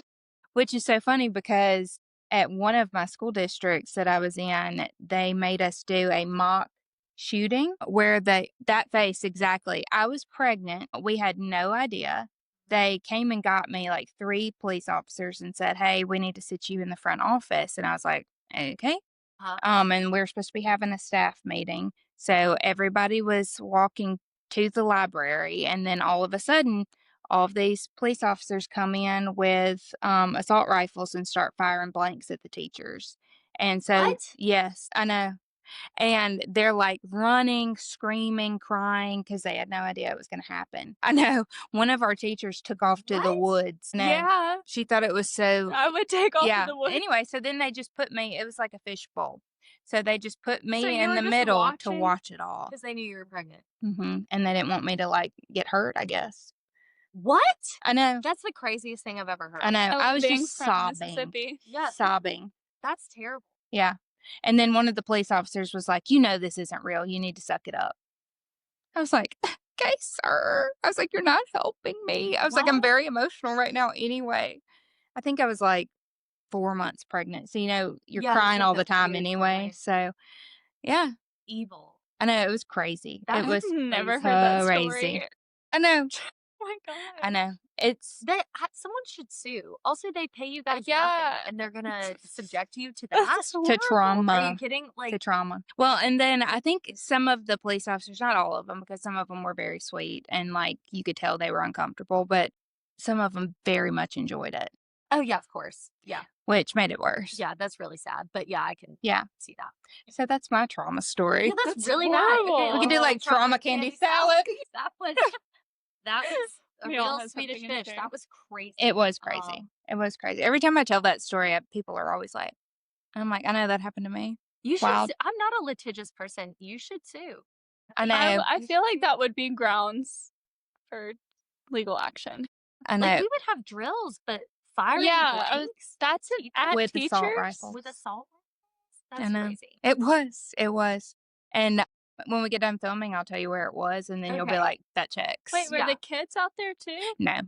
[SPEAKER 2] Which is so funny because at one of my school districts that I was in, they made us do a mock shooting where that face exactly. I was pregnant. We had no idea. They came and got me like 3 police officers and said, "Hey, we need to sit you in the front office." And I was like, "Okay." And we were supposed to be having a staff meeting. So everybody was walking to the library, and then all of a sudden all of these police officers come in with assault rifles and start firing blanks at the teachers. And so,
[SPEAKER 3] What?
[SPEAKER 2] yes, I know. And they're like running, screaming, crying because they had no idea it was going to happen. I know. One of our teachers took off to the
[SPEAKER 3] What?
[SPEAKER 2] woods. No,
[SPEAKER 1] Yeah.
[SPEAKER 2] she thought it was so.
[SPEAKER 1] I would take off
[SPEAKER 2] Yeah.
[SPEAKER 1] to the woods.
[SPEAKER 2] Anyway, so then they just put me, it was like a fishbowl. So they just put me
[SPEAKER 1] So you
[SPEAKER 2] in
[SPEAKER 1] were
[SPEAKER 2] the
[SPEAKER 1] just
[SPEAKER 2] middle to
[SPEAKER 1] watching?
[SPEAKER 2] watch it all.
[SPEAKER 3] Because they knew you were pregnant.
[SPEAKER 2] And they didn't want me to like get hurt, I guess.
[SPEAKER 3] What?
[SPEAKER 2] I know.
[SPEAKER 3] That's the craziest thing I've ever heard.
[SPEAKER 2] I know. I was
[SPEAKER 1] Being
[SPEAKER 2] just
[SPEAKER 1] from
[SPEAKER 2] sobbing.
[SPEAKER 1] Mississippi.
[SPEAKER 3] Yeah.
[SPEAKER 2] Sobbing.
[SPEAKER 3] That's terrible.
[SPEAKER 2] Yeah. And then one of the police officers was like, "You know, this isn't real. You need to suck it up." I was like, "Okay, sir." I was like, "You're not helping me." I was like, "I'm
[SPEAKER 3] What?
[SPEAKER 2] very emotional right now anyway." I think I was like 4 months pregnant. So, you know, you're
[SPEAKER 3] Yeah,
[SPEAKER 2] crying
[SPEAKER 3] like
[SPEAKER 2] all
[SPEAKER 3] the
[SPEAKER 2] the time
[SPEAKER 3] period
[SPEAKER 2] anyway.
[SPEAKER 3] crying.
[SPEAKER 2] So, yeah,
[SPEAKER 3] Evil.
[SPEAKER 2] I know it was crazy.
[SPEAKER 3] That
[SPEAKER 2] It was
[SPEAKER 1] I've never
[SPEAKER 3] crazy.
[SPEAKER 1] heard that
[SPEAKER 2] crazy.
[SPEAKER 1] story.
[SPEAKER 2] I know.
[SPEAKER 1] Oh my God.
[SPEAKER 2] I know. It's
[SPEAKER 3] Someone should sue. Also, they pay you guys
[SPEAKER 1] Yeah.
[SPEAKER 3] nothing, and they're gonna subject you to
[SPEAKER 1] This
[SPEAKER 3] that.
[SPEAKER 1] is
[SPEAKER 2] to
[SPEAKER 1] horrible.
[SPEAKER 3] Are
[SPEAKER 2] trauma.
[SPEAKER 3] you kidding? Like,
[SPEAKER 2] To trauma. Well, and then I think some of the police officers, not all of them, because some of them were very sweet and like you could tell they were uncomfortable, but some of them very much enjoyed it,
[SPEAKER 3] oh yeah, of course, yeah,
[SPEAKER 2] which made it worse.
[SPEAKER 3] yeah, that's really sad. But yeah, I can
[SPEAKER 2] Yeah.
[SPEAKER 3] see that.
[SPEAKER 2] So that's my trauma story.
[SPEAKER 3] Yeah, that's
[SPEAKER 1] That's
[SPEAKER 3] really bad. Okay,
[SPEAKER 1] horrible.
[SPEAKER 2] We could do like trauma candy salad.
[SPEAKER 3] That was a
[SPEAKER 1] We all
[SPEAKER 3] real
[SPEAKER 1] have
[SPEAKER 3] Swedish
[SPEAKER 1] something in
[SPEAKER 3] fish.
[SPEAKER 1] share.
[SPEAKER 3] That was crazy.
[SPEAKER 2] It was crazy. It was crazy. Every time I tell that story, people are always like, I'm like, I know that happened to me.
[SPEAKER 3] You should.
[SPEAKER 2] Wild.
[SPEAKER 3] I'm not a litigious person. You should sue.
[SPEAKER 2] I know.
[SPEAKER 1] I feel like that would be grounds for legal action.
[SPEAKER 2] I know.
[SPEAKER 3] Like we would have drills, but firing
[SPEAKER 1] Yeah,
[SPEAKER 3] blanks
[SPEAKER 1] that's it. At
[SPEAKER 2] With assault
[SPEAKER 1] teachers?
[SPEAKER 2] rifles.
[SPEAKER 3] with assault.
[SPEAKER 2] I
[SPEAKER 3] That's
[SPEAKER 2] know.
[SPEAKER 3] crazy.
[SPEAKER 2] It was. And When we get done filming, I'll tell you where it was, and then you'll be
[SPEAKER 3] Okay.
[SPEAKER 2] like, "That checks."
[SPEAKER 1] Wait, were
[SPEAKER 3] Yeah.
[SPEAKER 1] the kids out there too?
[SPEAKER 2] No.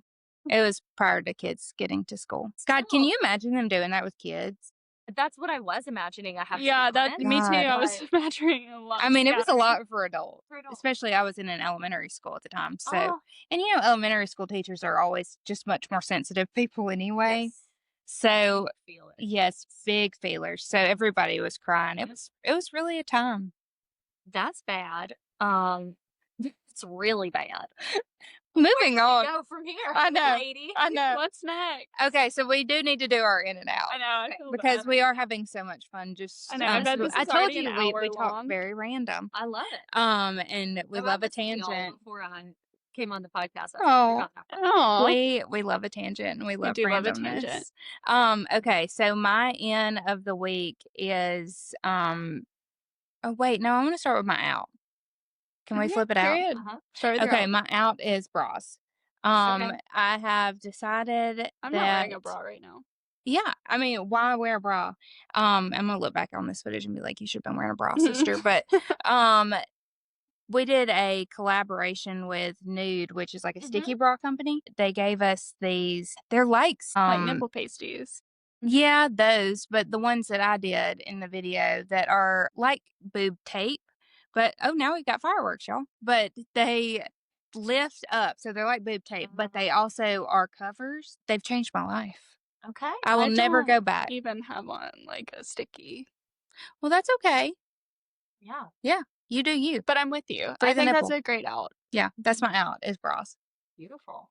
[SPEAKER 2] It was prior to kids getting to school. God, can
[SPEAKER 3] Still,
[SPEAKER 2] you imagine them doing that with kids?
[SPEAKER 3] that's what I was imagining, I have to be
[SPEAKER 1] Yeah, that
[SPEAKER 3] honest,
[SPEAKER 1] me too.
[SPEAKER 2] God.
[SPEAKER 1] I was
[SPEAKER 3] but
[SPEAKER 1] imagining a lot
[SPEAKER 2] I mean, it was a
[SPEAKER 1] scattered.
[SPEAKER 2] lot for adults,
[SPEAKER 3] for adults.
[SPEAKER 2] especially I was in an elementary school at the time. So,
[SPEAKER 3] Oh,
[SPEAKER 2] and elementary school teachers are always just much more sensitive people anyway.
[SPEAKER 3] yes.
[SPEAKER 2] So,
[SPEAKER 3] Feel it.
[SPEAKER 2] yes, big feelers. So everybody was crying. It was really a time.
[SPEAKER 3] That's bad. It's really bad.
[SPEAKER 2] Moving on.
[SPEAKER 3] Go from here,
[SPEAKER 2] I know.
[SPEAKER 3] lady.
[SPEAKER 2] I know.
[SPEAKER 1] What's next?
[SPEAKER 2] Okay, so we do need to do our in and out.
[SPEAKER 1] I know. I feel
[SPEAKER 2] Because
[SPEAKER 1] bad.
[SPEAKER 2] we are having so much fun. Just
[SPEAKER 1] I know. I bet
[SPEAKER 2] so
[SPEAKER 1] this
[SPEAKER 2] I
[SPEAKER 1] is
[SPEAKER 2] told
[SPEAKER 1] already
[SPEAKER 2] you
[SPEAKER 1] an
[SPEAKER 2] we
[SPEAKER 1] hour
[SPEAKER 2] talk
[SPEAKER 1] long.
[SPEAKER 2] very random.
[SPEAKER 3] I love it.
[SPEAKER 2] And we
[SPEAKER 3] Oh, I
[SPEAKER 2] love a
[SPEAKER 3] listened to y'all
[SPEAKER 2] tangent.
[SPEAKER 3] before I came on the podcast. I
[SPEAKER 2] Oh.
[SPEAKER 3] forgot that part.
[SPEAKER 1] Oh,
[SPEAKER 2] We love a tangent and we love
[SPEAKER 1] do love a
[SPEAKER 2] randomness.
[SPEAKER 1] tangent.
[SPEAKER 2] Okay, so my in of the week is oh wait, no, I'm gonna start with my out. Can we
[SPEAKER 1] Okay,
[SPEAKER 2] flip it out?
[SPEAKER 1] period.
[SPEAKER 3] Uh-huh.
[SPEAKER 1] Start with your
[SPEAKER 2] Okay,
[SPEAKER 1] out.
[SPEAKER 2] my out is bras.
[SPEAKER 3] Okay.
[SPEAKER 2] I have decided
[SPEAKER 1] I'm
[SPEAKER 2] that
[SPEAKER 1] not wearing a bra right now.
[SPEAKER 2] yeah, I mean, why wear a bra? I'm gonna look back on this footage and be like, you should have been wearing a bra, sister. But we did a collaboration with Nude, which is like a sticky bra company. They gave us these. They're like
[SPEAKER 1] Like nipple pasties.
[SPEAKER 2] yeah, those, but the ones that I did in the video that are like boob tape. But oh, now we've got fireworks, y'all. But they lift up, so they're like boob tape, but they also are covers. They've changed my life.
[SPEAKER 3] Okay.
[SPEAKER 2] I will never go
[SPEAKER 1] don't
[SPEAKER 2] back.
[SPEAKER 1] even have one like a sticky.
[SPEAKER 2] Well, that's okay.
[SPEAKER 3] Yeah.
[SPEAKER 2] Yeah, you do you.
[SPEAKER 1] But I'm with you.
[SPEAKER 2] Free
[SPEAKER 1] I
[SPEAKER 2] the
[SPEAKER 1] think that's
[SPEAKER 2] nipple.
[SPEAKER 1] a great out.
[SPEAKER 2] Yeah, that's my out is bras.
[SPEAKER 3] Beautiful.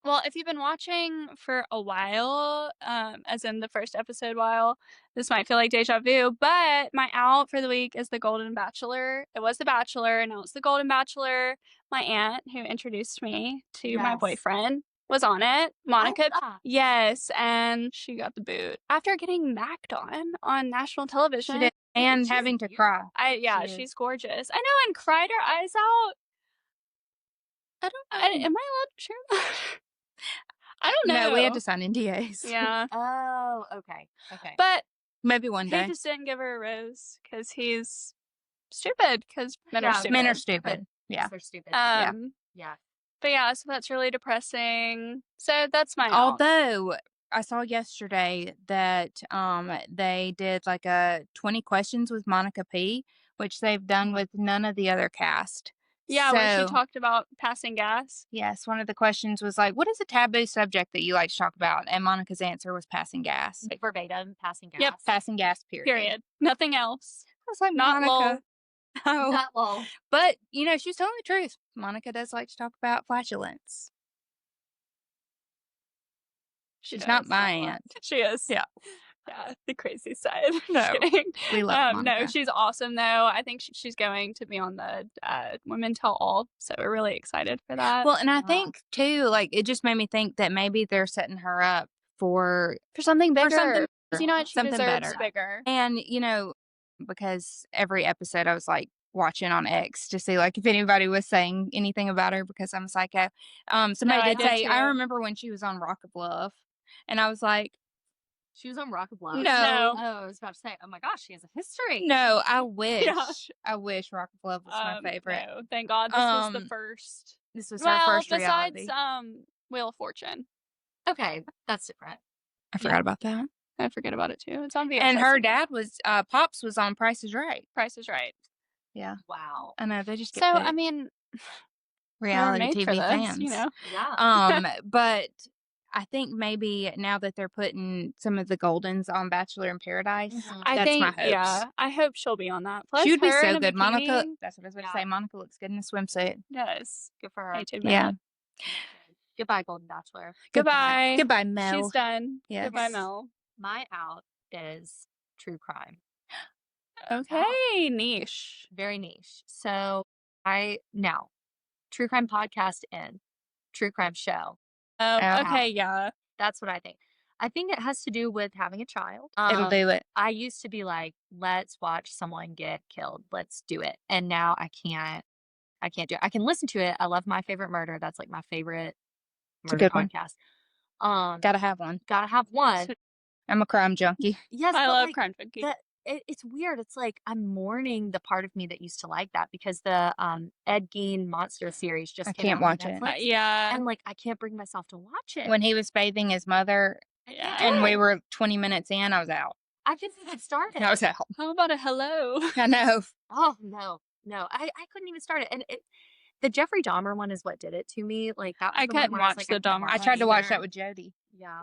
[SPEAKER 1] Well, if you've been watching for a while, as in the first episode while, this might feel like deja vu, but my out for the week is The Golden Bachelor. It was The Bachelor, now it's The Golden Bachelor. My aunt, who introduced me to my
[SPEAKER 3] Yes.
[SPEAKER 1] boyfriend, was on it. Monica.
[SPEAKER 3] Ah,
[SPEAKER 1] Yes, and she got the boot after getting macked on national television.
[SPEAKER 2] She did, and
[SPEAKER 3] she's
[SPEAKER 2] having to
[SPEAKER 3] beautiful.
[SPEAKER 2] cry.
[SPEAKER 1] Yeah,
[SPEAKER 2] She
[SPEAKER 1] she's gorgeous. I know, and cried her eyes out.
[SPEAKER 2] I don't know.
[SPEAKER 1] Am I allowed to share that? I don't know.
[SPEAKER 2] No, we had to sign NDAs.
[SPEAKER 1] Yeah.
[SPEAKER 3] Oh, okay. Okay.
[SPEAKER 1] But
[SPEAKER 2] Maybe one
[SPEAKER 1] he
[SPEAKER 2] day.
[SPEAKER 1] just didn't give her a rose because he's stupid. Because men are
[SPEAKER 3] Yeah,
[SPEAKER 1] stupid.
[SPEAKER 2] Men are stupid. Yeah.
[SPEAKER 3] They're stupid.
[SPEAKER 2] Yeah.
[SPEAKER 3] Yeah.
[SPEAKER 1] But yeah, so that's really depressing. So that's my out.
[SPEAKER 2] Although I saw yesterday that they did like a 20 questions with Monica P, which they've done with none of the other cast.
[SPEAKER 1] Yeah, where she
[SPEAKER 2] So,
[SPEAKER 1] talked about passing gas.
[SPEAKER 2] yes, one of the questions was like, what is a taboo subject that you like to talk about? And Monica's answer was passing gas.
[SPEAKER 3] Verbatim, passing gas.
[SPEAKER 1] Yep.
[SPEAKER 2] Passing gas, period.
[SPEAKER 1] Period. Nothing else.
[SPEAKER 2] I was like,
[SPEAKER 1] Not
[SPEAKER 2] Monica. No.
[SPEAKER 3] Not lol.
[SPEAKER 2] But, she was telling the truth. Monica does like to talk about flatulence. She's not my aunt.
[SPEAKER 1] She is.
[SPEAKER 2] Yeah.
[SPEAKER 1] Yeah, the crazy side.
[SPEAKER 2] No. We love Monica.
[SPEAKER 1] No, she's awesome though. I think she's going to be on the Women Tell All, so we're really excited for that.
[SPEAKER 2] Well, and I think too, like it just made me think that maybe they're setting her up for
[SPEAKER 1] something bigger.
[SPEAKER 2] something,
[SPEAKER 1] you know what, she
[SPEAKER 2] something
[SPEAKER 1] deserves
[SPEAKER 2] better.
[SPEAKER 1] bigger.
[SPEAKER 2] And because every episode I was like watching on X to see like if anybody was saying anything about her because I'm a psycho. Somebody
[SPEAKER 1] I
[SPEAKER 2] did
[SPEAKER 1] did
[SPEAKER 2] say
[SPEAKER 1] too.
[SPEAKER 2] I remember when she was on Rock of Love, and I was like,
[SPEAKER 3] She was on Rock of Love.
[SPEAKER 2] No.
[SPEAKER 3] Oh, I was about to say, oh my gosh, she has a history.
[SPEAKER 2] no, I wish,
[SPEAKER 1] Yeah.
[SPEAKER 2] I wish Rock of Love was my favorite.
[SPEAKER 1] No, thank God this was the first.
[SPEAKER 2] This was her first reality.
[SPEAKER 1] Besides Wheel of Fortune.
[SPEAKER 3] Okay, that's different.
[SPEAKER 2] I forgot about that.
[SPEAKER 1] I forget about it too. It's on VHS.
[SPEAKER 2] And her dad was Pops was on Price is Right.
[SPEAKER 1] Price is Right.
[SPEAKER 2] Yeah,
[SPEAKER 3] Wow.
[SPEAKER 2] I know they just get
[SPEAKER 1] So
[SPEAKER 2] big.
[SPEAKER 1] I mean,
[SPEAKER 2] reality
[SPEAKER 1] made
[SPEAKER 2] TV
[SPEAKER 1] for this,
[SPEAKER 2] fans.
[SPEAKER 3] Yeah.
[SPEAKER 2] But I think maybe now that they're putting some of the Goldens on Bachelor in Paradise,
[SPEAKER 3] Mhm.
[SPEAKER 1] I
[SPEAKER 2] that's
[SPEAKER 1] think,
[SPEAKER 2] my hopes.
[SPEAKER 1] yeah, I hope she'll be on that. Plus,
[SPEAKER 2] She would be
[SPEAKER 1] her
[SPEAKER 2] so
[SPEAKER 1] in a
[SPEAKER 2] good. Monica,
[SPEAKER 1] bikini
[SPEAKER 2] that's what I was going to
[SPEAKER 3] Yeah.
[SPEAKER 2] say. Monica looks good in a swimsuit.
[SPEAKER 1] does.
[SPEAKER 3] Good for her.
[SPEAKER 1] Hate to admit
[SPEAKER 2] Yeah.
[SPEAKER 1] it.
[SPEAKER 3] Goodbye, Golden Bachelor.
[SPEAKER 1] Goodbye.
[SPEAKER 2] Goodbye, Mel.
[SPEAKER 1] She's done.
[SPEAKER 2] Yes.
[SPEAKER 1] Goodbye, Mel.
[SPEAKER 3] My out is true crime.
[SPEAKER 1] Okay, niche.
[SPEAKER 3] Very niche. So true crime podcast and true crime show.
[SPEAKER 1] Okay, yeah.
[SPEAKER 3] That's what I think. I think it has to do with having a child.
[SPEAKER 2] It'll do it.
[SPEAKER 3] I used to be like, let's watch someone get killed. Let's do it. And now I can't do it. I can listen to it. I love My Favorite Murder. That's like my favorite
[SPEAKER 2] It's a
[SPEAKER 3] murder
[SPEAKER 2] good one.
[SPEAKER 3] podcast.
[SPEAKER 2] Gotta have one.
[SPEAKER 3] Gotta have one.
[SPEAKER 2] I'm a crime junkie.
[SPEAKER 3] Yes,
[SPEAKER 1] I
[SPEAKER 3] but
[SPEAKER 1] love
[SPEAKER 3] like,
[SPEAKER 1] Crime Junkie.
[SPEAKER 3] it's weird. It's like I'm mourning the part of me that used to like that because the Ed Gein monster series
[SPEAKER 2] I
[SPEAKER 3] just came
[SPEAKER 2] can't
[SPEAKER 3] out on
[SPEAKER 2] watch it.
[SPEAKER 3] Netflix,
[SPEAKER 1] Yeah.
[SPEAKER 3] and like I can't bring myself to watch it.
[SPEAKER 2] When he was bathing his mother
[SPEAKER 3] I can't do
[SPEAKER 2] and we
[SPEAKER 3] it.
[SPEAKER 2] were 20 minutes in, I was out.
[SPEAKER 3] I couldn't even start
[SPEAKER 2] I was
[SPEAKER 3] it.
[SPEAKER 2] out.
[SPEAKER 1] How about a hello?
[SPEAKER 2] I know.
[SPEAKER 3] Oh no, I couldn't even start it. And the Jeffrey Dahmer one is what did it to me. Like that was
[SPEAKER 1] I
[SPEAKER 3] the one
[SPEAKER 1] couldn't
[SPEAKER 3] where I was
[SPEAKER 1] watch
[SPEAKER 3] like,
[SPEAKER 1] the
[SPEAKER 3] I can't
[SPEAKER 1] Dahmer
[SPEAKER 2] I
[SPEAKER 3] watch
[SPEAKER 1] one
[SPEAKER 2] tried to watch that
[SPEAKER 1] either.
[SPEAKER 2] with Jody.
[SPEAKER 3] Yeah.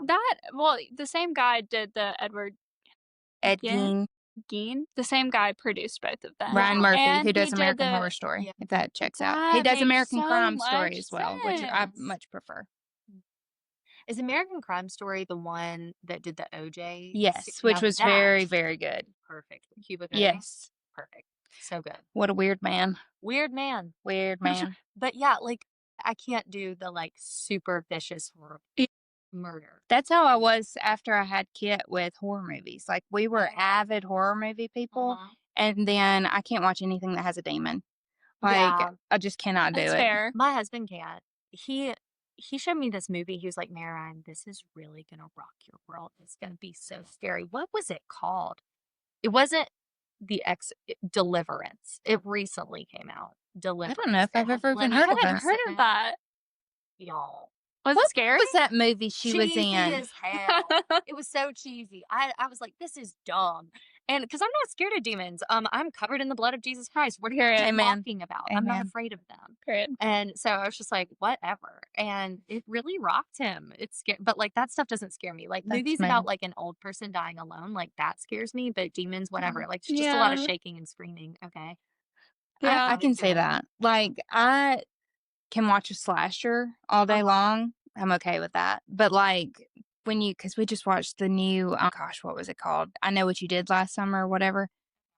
[SPEAKER 1] Well, the same guy did the Edward
[SPEAKER 2] Ed
[SPEAKER 1] Gein.
[SPEAKER 2] Gein,
[SPEAKER 1] Gein. The same guy produced both of them.
[SPEAKER 2] Ryan
[SPEAKER 3] Yeah.
[SPEAKER 2] Murphy,
[SPEAKER 1] And
[SPEAKER 2] who
[SPEAKER 1] he
[SPEAKER 2] does
[SPEAKER 1] did
[SPEAKER 2] American Horror
[SPEAKER 1] the
[SPEAKER 2] Story,
[SPEAKER 3] Yeah.
[SPEAKER 2] if that checks out. He
[SPEAKER 1] that
[SPEAKER 2] does
[SPEAKER 1] makes
[SPEAKER 2] American
[SPEAKER 1] so
[SPEAKER 2] Crime Story
[SPEAKER 1] much
[SPEAKER 2] as well, which I
[SPEAKER 1] sense.
[SPEAKER 2] much prefer.
[SPEAKER 3] Is American Crime Story the one that did the OJ?
[SPEAKER 2] Yes,
[SPEAKER 3] Now
[SPEAKER 2] which was
[SPEAKER 3] that
[SPEAKER 2] very, very good.
[SPEAKER 3] perfect. Cuba Gooding?
[SPEAKER 2] Yes.
[SPEAKER 3] Perfect. So good.
[SPEAKER 2] What a weird man.
[SPEAKER 3] Weird man.
[SPEAKER 2] Weird man.
[SPEAKER 3] But yeah, like I can't do the like super vicious
[SPEAKER 1] Yeah.
[SPEAKER 3] murder.
[SPEAKER 2] That's how I was after I had Kit with horror movies. Like, we were avid horror movie people,
[SPEAKER 3] Uh-huh.
[SPEAKER 2] and then I can't watch anything that has a demon. Like,
[SPEAKER 3] Yeah.
[SPEAKER 2] I just cannot do
[SPEAKER 1] That's
[SPEAKER 2] it.
[SPEAKER 1] fair.
[SPEAKER 3] My husband can't. He showed me this movie. He was like, Marianne, this is really gonna rock your world. It's gonna be so scary. What was it called? It wasn't Deliverance. It recently came out.
[SPEAKER 2] I
[SPEAKER 3] Deliverance.
[SPEAKER 2] don't know if I've ever even
[SPEAKER 1] I
[SPEAKER 2] heard of
[SPEAKER 1] haven't
[SPEAKER 2] that.
[SPEAKER 1] heard of that.
[SPEAKER 3] Y'all.
[SPEAKER 1] Was it
[SPEAKER 2] What
[SPEAKER 1] scary?
[SPEAKER 2] was that movie she was
[SPEAKER 3] Cheesy
[SPEAKER 2] in?
[SPEAKER 3] as hell. It was so cheesy. I was like, this is dumb. And because I'm not scared of demons. I'm covered in the blood of Jesus Christ. What are you
[SPEAKER 1] Period.
[SPEAKER 2] Amen.
[SPEAKER 3] talking about? I'm not
[SPEAKER 2] Amen.
[SPEAKER 3] afraid of them.
[SPEAKER 1] Period.
[SPEAKER 3] And so I was just like, whatever. And it really rocked him. It's scary, but like that stuff doesn't scare me. Like
[SPEAKER 2] That's
[SPEAKER 3] movies
[SPEAKER 2] me.
[SPEAKER 3] about like an old person dying alone, like that scares me. But demons, whatever. Like it's just a lot of
[SPEAKER 1] Yeah.
[SPEAKER 3] shaking and screaming. Okay.
[SPEAKER 1] Yeah.
[SPEAKER 2] I can say that. Like, I can watch a slasher all day long. I'm okay with that. But like, because we just watched the new, gosh, what was it called? I Know What You Did Last Summer or whatever.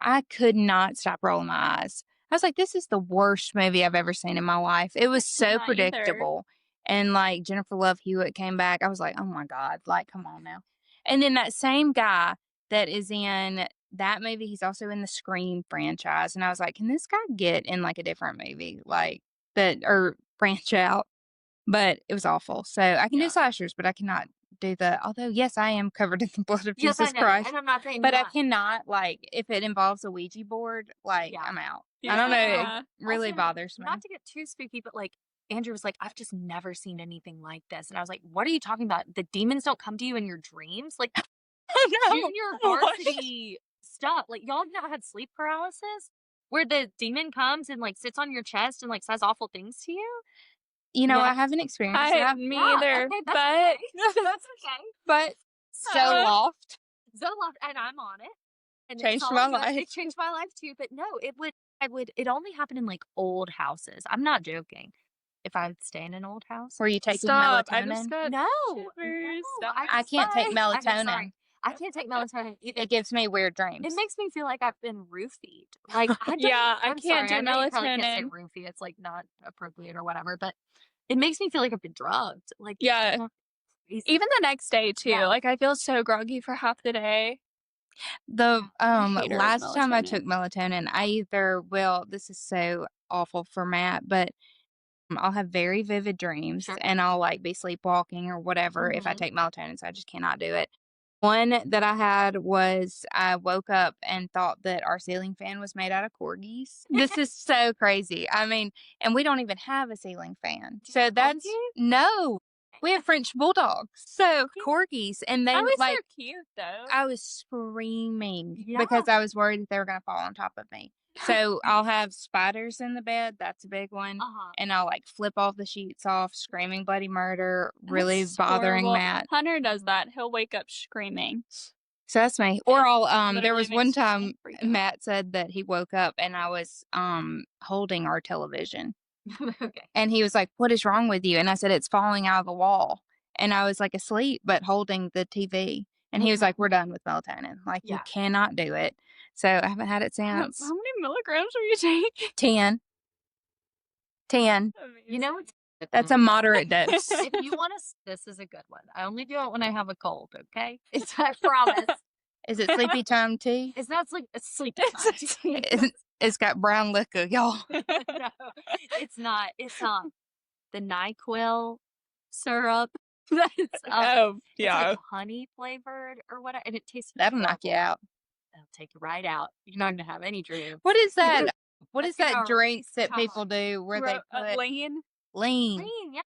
[SPEAKER 2] I could not stop rolling my eyes. I was like, this is the worst movie I've ever seen in my life. It was so
[SPEAKER 1] Not either.
[SPEAKER 2] predictable. And like Jennifer Love Hewitt came back. I was like, oh my God, like, come on now. And then that same guy that is in that movie, he's also in the Scream franchise. And I was like, can this guy get in like a different movie? Like, that, or branch out? But it was awful. So I can do slashers, but I cannot do although, yes, I am covered in the blood of
[SPEAKER 3] Yes, I
[SPEAKER 2] Jesus
[SPEAKER 3] know.
[SPEAKER 2] Christ.
[SPEAKER 3] And I'm not saying
[SPEAKER 2] But I
[SPEAKER 3] not.
[SPEAKER 2] cannot, like, if it involves a Ouija board, like,
[SPEAKER 3] Yeah.
[SPEAKER 2] I'm out.
[SPEAKER 1] Yeah.
[SPEAKER 2] I don't know. It really
[SPEAKER 3] Also,
[SPEAKER 2] bothers me.
[SPEAKER 3] Not to get too spooky, but like Andrew was like, I've just never seen anything like this. And I was like, what are you talking about? The demons don't come to you in your dreams? Like junior varsity stuff. Like y'all have never had sleep paralysis? Where the demon comes and like sits on your chest and like says awful things to you?
[SPEAKER 2] You know,
[SPEAKER 3] Yeah.
[SPEAKER 2] I haven't experienced that.
[SPEAKER 1] Me
[SPEAKER 3] Yeah,
[SPEAKER 1] either.
[SPEAKER 3] okay,
[SPEAKER 1] But
[SPEAKER 3] that's okay. That's okay.
[SPEAKER 2] But Zoloft
[SPEAKER 3] Zoloft, and I'm on it. And
[SPEAKER 2] changed
[SPEAKER 3] it's all
[SPEAKER 2] my
[SPEAKER 3] good.
[SPEAKER 2] life.
[SPEAKER 3] It changed my life too. But no, it only happened in like old houses. I'm not joking. If I would stay in an old house.
[SPEAKER 2] Were you taking
[SPEAKER 1] stop. I
[SPEAKER 2] melatonin?
[SPEAKER 1] just got
[SPEAKER 3] No.
[SPEAKER 1] shivers.
[SPEAKER 3] No,
[SPEAKER 2] I can't take melatonin.
[SPEAKER 3] Sorry. I can't take melatonin either.
[SPEAKER 2] It gives me weird dreams.
[SPEAKER 3] It makes me feel like I've been roofied. Like I don't,
[SPEAKER 1] Yeah, I
[SPEAKER 3] I'm
[SPEAKER 1] can't
[SPEAKER 3] sorry.
[SPEAKER 1] do
[SPEAKER 3] I know you probably can't say
[SPEAKER 1] melatonin.
[SPEAKER 3] roofie. It's like not appropriate or whatever, but it makes me feel like I've been drugged. Like
[SPEAKER 1] Yeah.
[SPEAKER 3] crazy.
[SPEAKER 1] Even the next day too.
[SPEAKER 3] Yeah.
[SPEAKER 1] Like I feel so groggy for half the day.
[SPEAKER 2] The
[SPEAKER 1] Hater of
[SPEAKER 2] last time I
[SPEAKER 1] melatonin.
[SPEAKER 2] took melatonin, I either will, this is so awful for Matt, but I'll have very vivid dreams
[SPEAKER 3] Sure.
[SPEAKER 2] and I'll like be sleepwalking or whatever if I
[SPEAKER 3] Mhm.
[SPEAKER 2] take melatonin. So I just cannot do it. One that I had was I woke up and thought that our ceiling fan was made out of corgis. This is so crazy. I mean, and we don't even have a ceiling fan.
[SPEAKER 3] Do you
[SPEAKER 2] So
[SPEAKER 3] have
[SPEAKER 2] that's
[SPEAKER 3] corgis?
[SPEAKER 2] no. We have French bulldogs. So corgis, and they
[SPEAKER 1] At least
[SPEAKER 2] like
[SPEAKER 1] they're cute though.
[SPEAKER 2] I was screaming
[SPEAKER 3] Yeah.
[SPEAKER 2] because I was worried that they were going to fall on top of me. So I'll have spiders in the bed. That's a big one.
[SPEAKER 3] Uh-huh.
[SPEAKER 2] And I'll like flip all the sheets off, screaming bloody murder, really
[SPEAKER 1] That's
[SPEAKER 2] bothering
[SPEAKER 1] horrible.
[SPEAKER 2] Matt.
[SPEAKER 1] Hunter does that. He'll wake up screaming.
[SPEAKER 2] So that's me. Or I'll there
[SPEAKER 1] Literally
[SPEAKER 2] was one
[SPEAKER 1] makes me
[SPEAKER 2] time
[SPEAKER 1] freak out.
[SPEAKER 2] Matt said that he woke up and I was holding our television.
[SPEAKER 3] Okay.
[SPEAKER 2] And he was like, "What is wrong with you?" And I said, "It's falling out of the wall." And I was like asleep but holding the TV. And he was like, "We're done with melatonin. Like you
[SPEAKER 3] Yeah.
[SPEAKER 2] cannot do it." So I haven't had it
[SPEAKER 1] How
[SPEAKER 2] since.
[SPEAKER 1] many milligrams are you taking?
[SPEAKER 2] 10. 10.
[SPEAKER 3] You know what's
[SPEAKER 2] That's a moderate dose.
[SPEAKER 3] if you want to, this is a good one. I only do it when I have a cold. Okay, I promise.
[SPEAKER 2] Is it sleepy time tea?
[SPEAKER 3] It's not sleep. It's sleep time.
[SPEAKER 2] It's got brown liquor, y'all.
[SPEAKER 3] No, it's not. It's the NyQuil syrup. That's
[SPEAKER 1] Oh,
[SPEAKER 3] it's like honey flavored or whatever, and it tastes.
[SPEAKER 2] That'll knock you out.
[SPEAKER 3] I'll take you right out. You're not gonna have any dreams.
[SPEAKER 2] What is that? What is
[SPEAKER 3] That's
[SPEAKER 2] that
[SPEAKER 3] gonna
[SPEAKER 2] drink that
[SPEAKER 3] stop.
[SPEAKER 2] people do where they put
[SPEAKER 1] Lean
[SPEAKER 2] lean,
[SPEAKER 3] Green, yeah,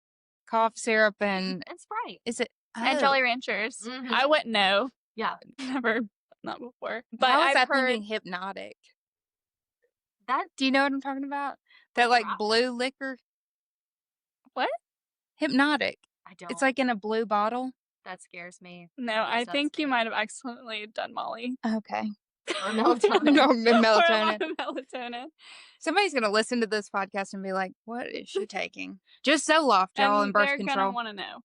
[SPEAKER 2] cough syrup, and
[SPEAKER 3] and Sprite.
[SPEAKER 2] is it
[SPEAKER 1] and Jolly Ranchers.
[SPEAKER 3] Mhm.
[SPEAKER 1] I wouldn't know.
[SPEAKER 3] Yeah,
[SPEAKER 1] Never done that before. But
[SPEAKER 2] How was I
[SPEAKER 1] I've heard
[SPEAKER 2] thinking hypnotic?
[SPEAKER 3] that
[SPEAKER 2] Do you know what I'm talking about? That like blue liquor,
[SPEAKER 1] what?
[SPEAKER 2] hypnotic.
[SPEAKER 3] I don't.
[SPEAKER 2] It's like in a blue bottle.
[SPEAKER 3] That scares me.
[SPEAKER 1] No,
[SPEAKER 3] That
[SPEAKER 1] I
[SPEAKER 3] upsets
[SPEAKER 1] think you
[SPEAKER 3] me.
[SPEAKER 1] might have accidentally done Molly.
[SPEAKER 2] Okay.
[SPEAKER 3] Or melatonin.
[SPEAKER 2] No,
[SPEAKER 1] Or a
[SPEAKER 2] melatonin.
[SPEAKER 1] lot of melatonin.
[SPEAKER 2] Somebody's gonna listen to this podcast and be like, "What is she taking?" Just Zoloft, y'all, and birth
[SPEAKER 1] they're
[SPEAKER 2] control.
[SPEAKER 1] gonna want to know.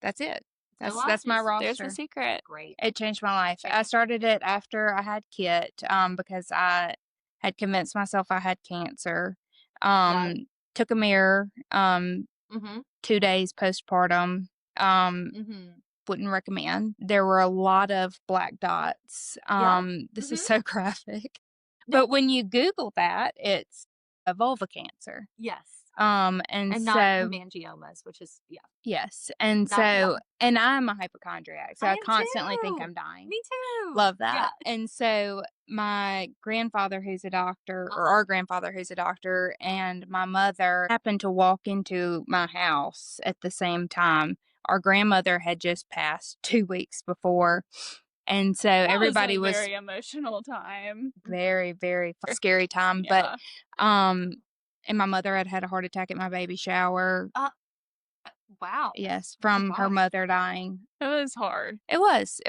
[SPEAKER 2] That's it.
[SPEAKER 3] Zoloft
[SPEAKER 2] That's my
[SPEAKER 3] is-
[SPEAKER 1] There's
[SPEAKER 2] roster.
[SPEAKER 1] the secret.
[SPEAKER 3] Great.
[SPEAKER 2] It changed my life. I started it after I had Kit, because I had convinced myself I had cancer. Took a mirror,
[SPEAKER 3] Mm-hmm.
[SPEAKER 2] 2 days postpartum.
[SPEAKER 3] Mm-hmm.
[SPEAKER 2] Wouldn't recommend. There were a lot of black dots. This is so graphic. But when you Google that, it's a vulva cancer.
[SPEAKER 3] Yes.
[SPEAKER 2] And
[SPEAKER 3] And
[SPEAKER 2] so
[SPEAKER 3] not hemangiomas, which is
[SPEAKER 2] yes. And
[SPEAKER 3] Not-
[SPEAKER 2] so and I'm a hypochondriac, so
[SPEAKER 3] I
[SPEAKER 2] I
[SPEAKER 3] am
[SPEAKER 2] constantly think
[SPEAKER 3] too.
[SPEAKER 2] I'm dying.
[SPEAKER 3] Me too.
[SPEAKER 2] Love that.
[SPEAKER 3] Yeah.
[SPEAKER 2] And so my grandfather, who's a doctor, or our grandfather, who's a doctor, and my mother happened to walk into my house at the same time. Our grandmother had just passed 2 weeks before. And so everybody was
[SPEAKER 1] a very emotional time.
[SPEAKER 2] very, very scary time.
[SPEAKER 1] Yeah.
[SPEAKER 2] But, and my mother had had a heart attack at my baby shower.
[SPEAKER 3] Wow.
[SPEAKER 2] Yes, from her
[SPEAKER 3] gosh.
[SPEAKER 2] mother dying.
[SPEAKER 1] It was hard.
[SPEAKER 2] It was.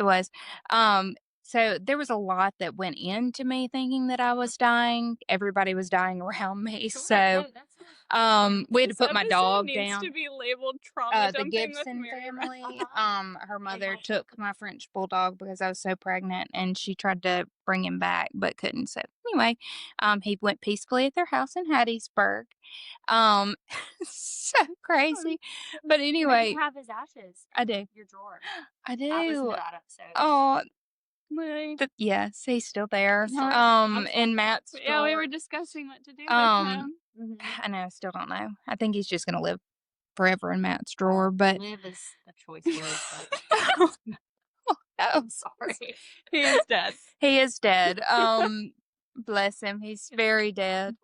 [SPEAKER 2] So there was a lot that went into me thinking that I was dying. Everybody was dying around me.
[SPEAKER 3] Sure.
[SPEAKER 2] So,
[SPEAKER 3] No, that's
[SPEAKER 2] we had to
[SPEAKER 1] This
[SPEAKER 2] put my
[SPEAKER 1] episode
[SPEAKER 2] dog
[SPEAKER 1] needs
[SPEAKER 2] down.
[SPEAKER 1] to be labeled trauma
[SPEAKER 2] The
[SPEAKER 1] dumping
[SPEAKER 2] Gibson
[SPEAKER 1] with Mary.
[SPEAKER 2] family. Her mother took my French bulldog because I was so pregnant, and she tried to bring him back but couldn't. So anyway, he went peacefully at their house in Hattiesburg. So crazy. But anyway,
[SPEAKER 3] you have his ashes.
[SPEAKER 2] I do.
[SPEAKER 3] Your drawer.
[SPEAKER 2] I
[SPEAKER 3] I listened
[SPEAKER 2] do.
[SPEAKER 3] to that episode.
[SPEAKER 2] Oh,
[SPEAKER 1] Like,
[SPEAKER 2] yes, he's still there.
[SPEAKER 1] That's
[SPEAKER 2] In Matt's
[SPEAKER 1] yeah, we
[SPEAKER 2] drawer.
[SPEAKER 1] were discussing what to do with him.
[SPEAKER 3] Mhm.
[SPEAKER 2] I know, I still don't know. I think he's just gonna live forever in Matt's drawer, but
[SPEAKER 3] Live is a choice word, but I'm sorry.
[SPEAKER 1] He is dead.
[SPEAKER 2] he is dead. Bless him. He's very dead.